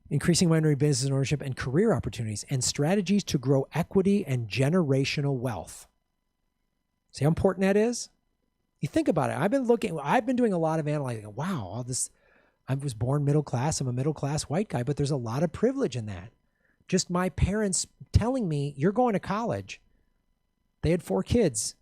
S1: Increasing minority business ownership and career opportunities, and strategies to grow equity and generational wealth. See how important that is? You think about it. I've been doing a lot of analyzing. Wow, all this, I was born middle class. I'm a middle class white guy, but there's a lot of privilege in that. Just my parents telling me, you're going to college. They had 4 kids.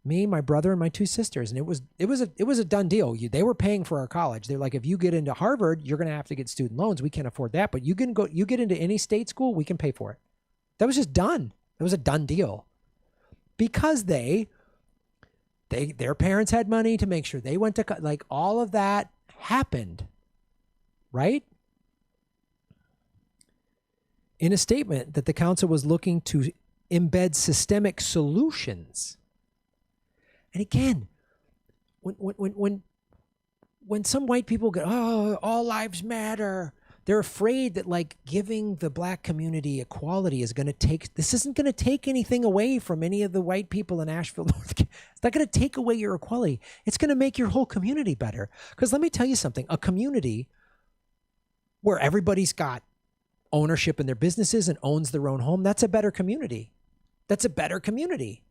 S1: Me, my brother, and my 2 sisters, and it was a done deal. They were paying for our college. They're like, if you get into Harvard, you're going to have to get student loans. We can't afford that, but you get into any state school, we can pay for it. That was just done. It was a done deal because they Their parents had money to make sure they went to, like, all of that happened, right? In a statement that the council was looking to embed systemic solutions. And again, when some white people go, oh, all lives matter, they're afraid that, like, giving the black community equality is going to take, this isn't going to take anything away from any of the white people in Asheville, North Carolina. It's not going to take away your equality. It's going to make your whole community better. Because let me tell you something, a community where everybody's got ownership in their businesses and owns their own home, that's a better community. That's a better community.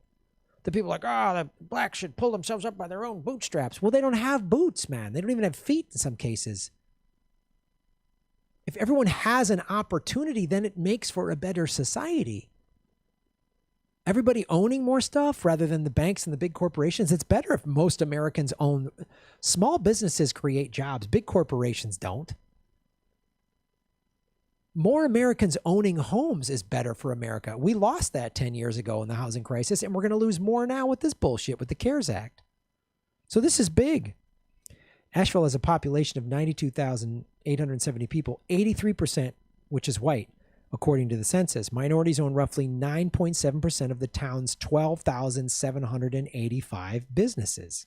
S1: The people are like, oh, the blacks should pull themselves up by their own bootstraps. Well, they don't have boots, man. They don't even have feet in some cases. If everyone has an opportunity, then it makes for a better society. Everybody owning more stuff rather than the banks and the big corporations. It's better if most Americans own. Small businesses create jobs. Big corporations don't. More Americans owning homes is better for America. We lost that 10 years ago in the housing crisis, and we're going to lose more now with this bullshit with the CARES Act. So this is big. Asheville has a population of 92,870 people, 83%, which is white, according to the census. Minorities own roughly 9.7% of the town's 12,785 businesses.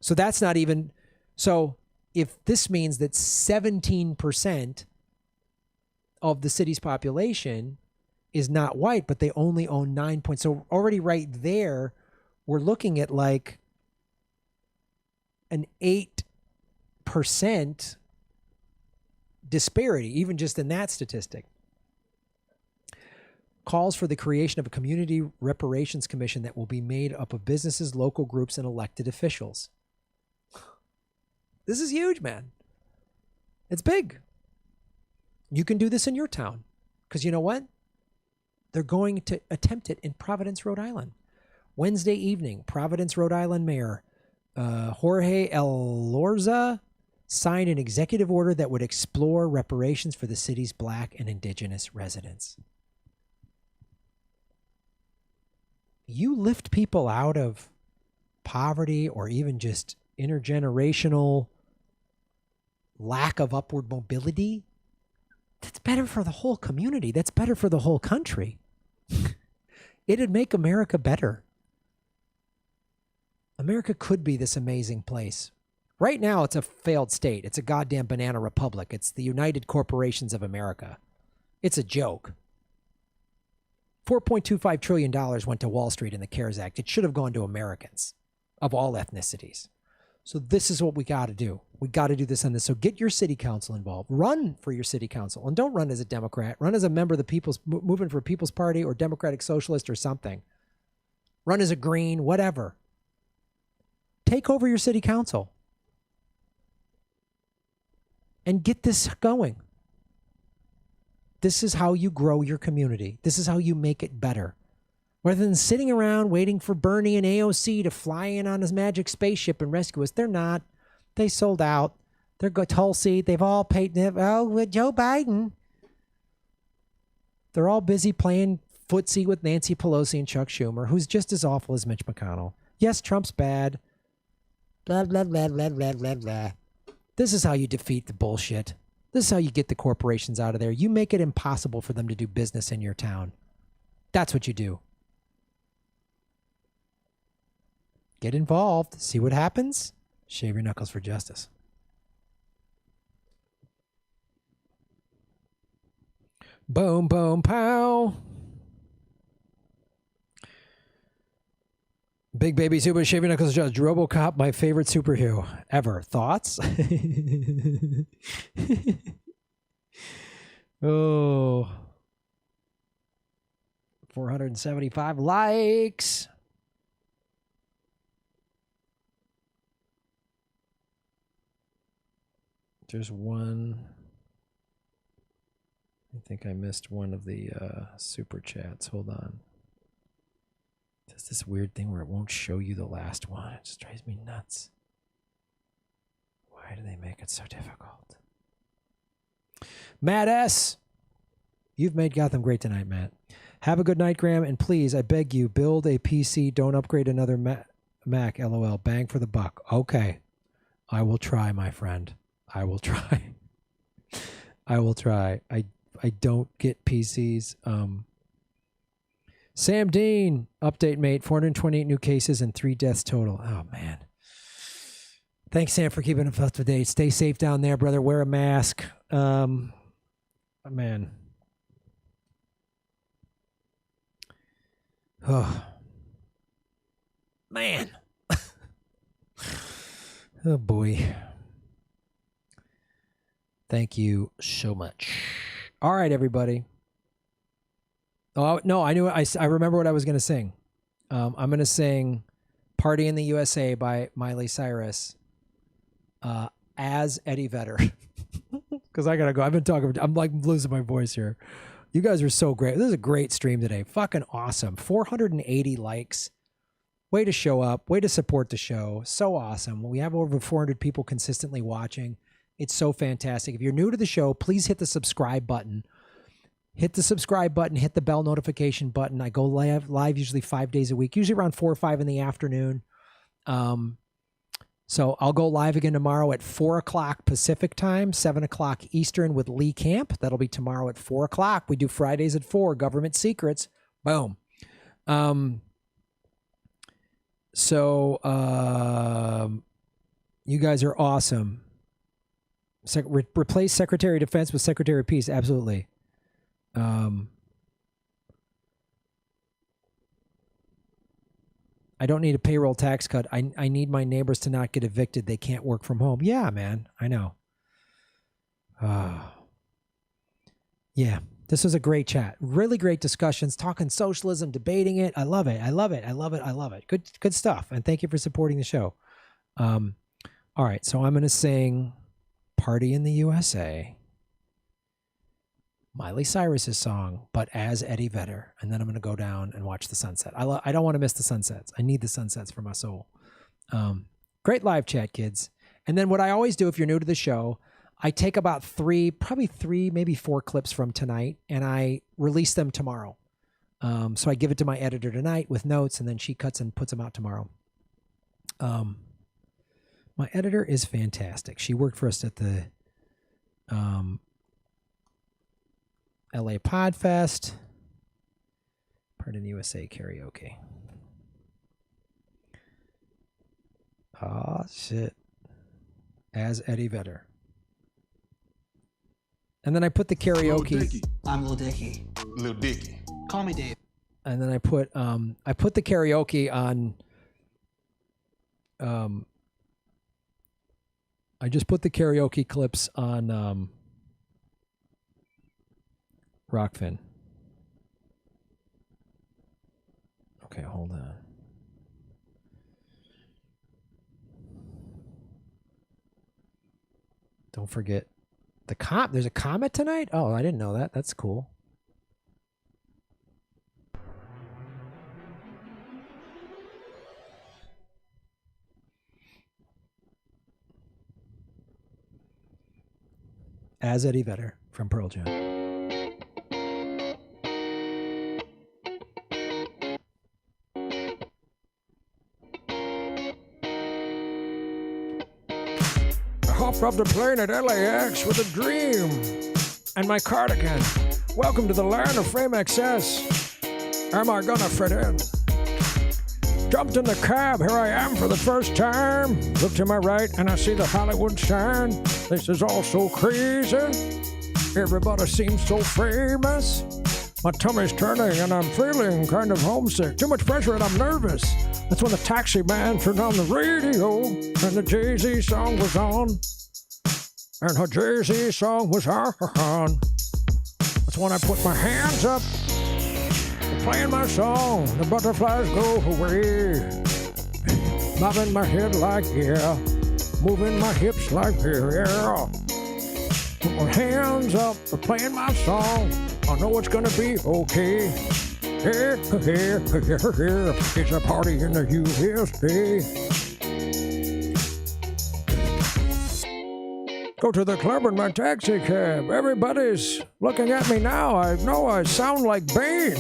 S1: So that's not even, so if this means that 17% of the city's population is not white, but they only own 9 points. So already right there, we're looking at like an 8% disparity, even just in that statistic. Calls for the creation of a community reparations commission that will be made up of businesses, local groups, and elected officials. This is huge, man. It's big. You can do this in your town. Because you know what? They're going to attempt it in Providence, Rhode Island. Wednesday evening, Providence, Rhode Island Mayor Jorge Elorza signed an executive order that would explore reparations for the city's black and indigenous residents. You lift people out of poverty or even just intergenerational lack of upward mobility, that's better for the whole community. That's better for the whole country. It'd make America better. America could be this amazing place. Right now, it's a failed state. It's a goddamn banana republic. It's the United Corporations of America. It's a joke. $4.25 trillion went to Wall Street in the CARES Act. It should have gone to Americans of all ethnicities. So this is what we got to do. We got to do this on this. So get your city council involved. Run for your city council. And don't run as a Democrat. Run as a member of the People's Movement for People's Party or Democratic Socialist or something. Run as a Green, whatever. Take over your city council. And get this going. This is how you grow your community. This is how you make it better. Rather than sitting around waiting for Bernie and AOC to fly in on his magic spaceship and rescue us. They're not. They sold out. They're good. Tulsi. They've all paid. Oh, with Joe Biden. They're all busy playing footsie with Nancy Pelosi and Chuck Schumer, who's just as awful as Mitch McConnell. Yes, Trump's bad. Blah, blah, blah, blah, blah, blah, blah. This is how you defeat the bullshit. This is how you get the corporations out of there. You make it impossible for them to do business in your town. That's what you do. Get involved. See what happens. Shave your knuckles for justice. Boom, boom, pow. Big baby super shave your knuckles for justice. RoboCop, my favorite superhero ever. Thoughts? Oh. 475 likes. There's one. I think I missed one of the super chats. Hold on. There's this weird thing where it won't show you the last one. It just drives me nuts. Why do they make it so difficult? Matt S. You've made Gotham great tonight, Matt. Have a good night, Graham, and please, I beg you, build a PC. Don't upgrade another Mac. LOL. Bang for the buck. Okay, I will try, my friend. I will try. I will try. I don't get PCs. Sam Dean, update, mate. 428 new cases and 3 deaths total. Oh man. Thanks, Sam, for keeping us up to date. Stay safe down there, brother. Wear a mask. Man. Oh. Man. Oh, boy. Thank you so much. All right, everybody. Oh, no, I knew it. I remember what I was going to sing. I'm going to sing Party in the USA by Miley Cyrus as Eddie Vedder. Because I got to go. I've been talking. I'm like losing my voice here. You guys are so great. This is a great stream today. Fucking awesome. 480 likes. Way to show up. Way to support the show. So awesome. We have over 400 people consistently watching. It's so fantastic. If you're new to the show, please hit the subscribe button. Hit the subscribe button. Hit the bell notification button. I go live usually 5 days a week, usually around 4 or 5 in the afternoon. So I'll go live again tomorrow at 4 o'clock Pacific time, 7 o'clock Eastern with Lee Camp. That'll be tomorrow at 4 o'clock. We do Fridays at 4, Government Secrets. Boom. So you guys are awesome. Replace Secretary of Defense with Secretary of Peace. Absolutely. I don't need a payroll tax cut. I need my neighbors to not get evicted. They can't work from home. Yeah, man. I know. Yeah, this was a great chat. Really great discussions, talking socialism, debating it. I love it. I love it. I love it. I love it. Good stuff. And thank you for supporting the show. All right, so I'm going to sing Party in the USA, Miley Cyrus's song, but as Eddie Vedder. And then I'm going to go down and watch the sunset. I don't want to miss the sunsets. I need the sunsets for my soul. Great live chat, kids. And then what I always do if you're new to the show, I take about probably three, maybe 4 clips from tonight, and I release them tomorrow. So I give it to my editor tonight with notes, and then she cuts and puts them out tomorrow. My editor is fantastic. She worked for us at the LA Podfest, Part in the USA karaoke. Oh, shit. As Eddie Vedder. And then I put the karaoke.
S3: I'm Lil Dicky.
S4: Lil Dicky.
S3: Call me Dave.
S1: And then I put the karaoke on. I just put the karaoke clips on Rockfin. Okay, hold on. Don't forget there's a comet tonight? Oh, I didn't know that. That's cool. As Eddie Vedder from Pearl Jam. Hopped off the plane at LAX with a dream and my cardigan. Welcome to the land of fame excess. Am I gonna fit in? Jumped in the cab, here I am for the first time. Look to my right and I see the Hollywood sign. This is all so crazy. Everybody seems so famous. My tummy's turning and I'm feeling kind of homesick. Too much pressure and I'm nervous. That's when the taxi man turned on the radio and the Jay-Z song was on. And her Jay-Z song was on. That's when I put my hands up, playing my song. The butterflies go away. Bobbing my head like yeah, moving my hips like yeah. Put my hands up, playing my song. I know it's gonna be okay. Here, here, here, here. It's a party in the USA. go to the club in my taxi cab. Everybody's looking at me now. I know I sound like Bane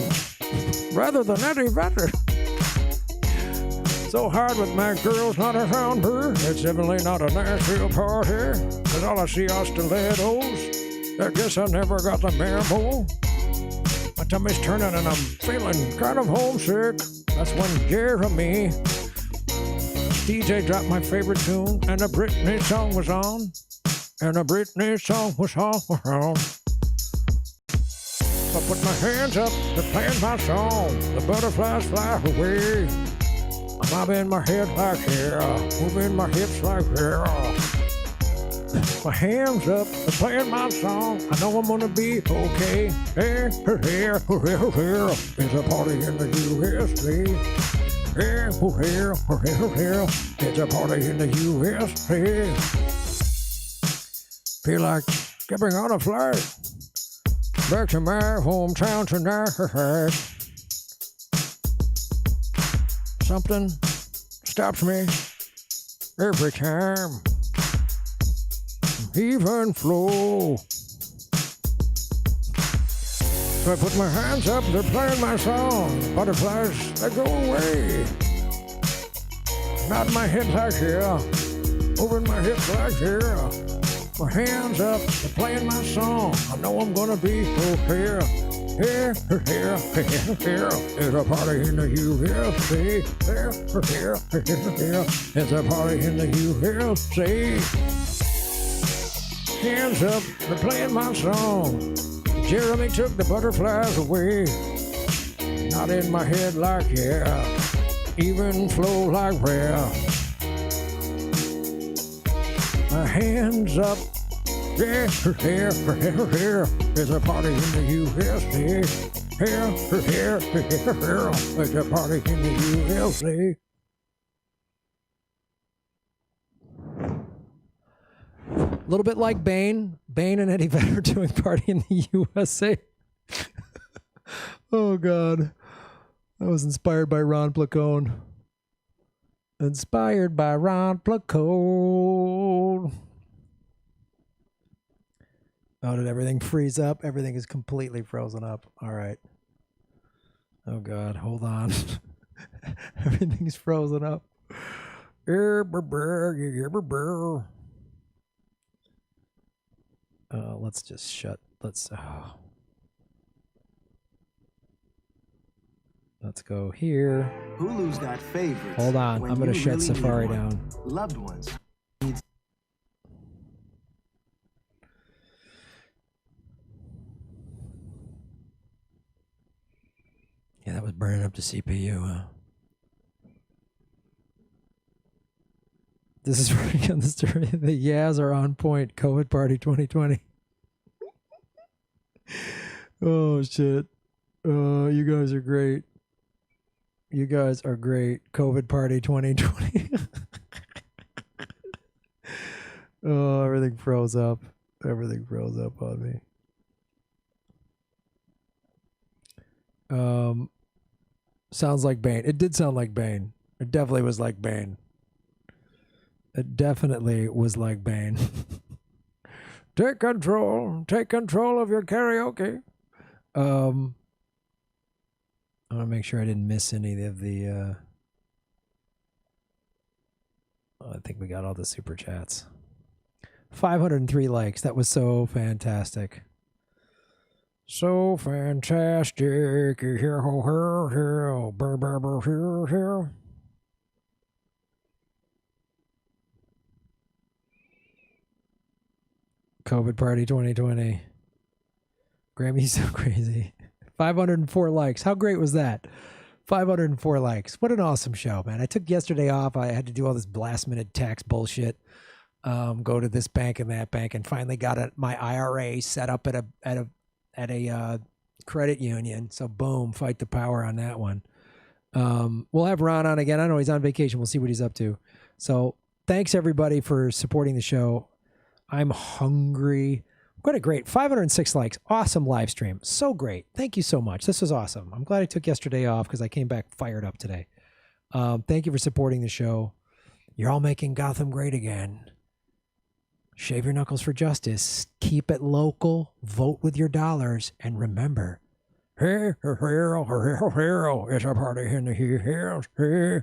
S1: rather than Eddie Vedder. So hard with my girls not around her. It's definitely not a Nashville party. Cause all I see are stilettos. I guess I never got the memo. My tummy's turning and I'm feeling kind of homesick. That's when Jeremy DJ dropped my favorite tune and a Britney song was on. And a Britney song was on. I put my hands up to playing my song. The butterflies fly away. I'm bobbing my head like yeah, moving my hips like yeah. My hands up to playing my song. I know I'm gonna be okay. Here, here, here, here. It's a party in the USA. Here, here, here, here. It's a party in the USA. Feel like skipping on a flight back to my hometown tonight. Something stops me every time. Even flow. So I put my hands up, they're playing my song. Butterflies, they go away. Nod my head like here, moving my hips like here. My hands up, they're playing my song. I know I'm gonna be okay. Here, here, here, here. It's a party in the USA. Here, here, here, here. It's a party in the USA. Hands up, they're playing my song. Jeremy took the butterflies away. Not in my head like yeah, even flow like rare. My hands up, yeah, here, here, here. There's a party in the USA. Here, here, here, here. There's a party in the USA. A little bit like Bane. Bane and Eddie Vedder doing Party in the USA. Oh, God. That was inspired by Ron Placone. Inspired by Ron Placone. Oh, did everything freeze up? Everything is completely frozen up. All right. Oh, God. Hold on. Everything's frozen up. Let's just shut. Let's go here.
S3: Hulu's got favorites.
S1: Hold on. I'm going to shut Safari down.
S3: Loved ones.
S1: Yeah, that was burning up the CPU, huh? This is running on the story. The Yaz are on point. COVID Party 2020. Oh, shit. You guys are great. You guys are great. COVID Party 2020. Oh, everything froze up. Everything froze up on me. Sounds like Bane. It did sound like Bane. It definitely was like Bane. It definitely was like Bane. Take control of your karaoke. I want to make sure I didn't miss any of the I think we got all the super chats. 503 likes. That was so fantastic. So fantastic. Here, here, here. COVID Party 2020. Grammy's so crazy. 504 likes. How great was that? 504 likes. What an awesome show, man. I took yesterday off. I had to do all this last minute tax bullshit. Go to this bank and that bank, and finally got my IRA set up at a credit union. So boom, fight the power on that one. We'll have Ron on again. I know he's on vacation. We'll see what he's up to. So thanks everybody for supporting the show. I'm hungry. What a great 506 likes. Awesome live stream. So great. Thank you so much. This was awesome. I'm glad I took yesterday off because I came back fired up today. Thank you for supporting the show. You're all making Gotham great again. Shave your knuckles for justice. Keep it local. Vote with your dollars. And remember, hey, hero, it's a party in the hills. Hey.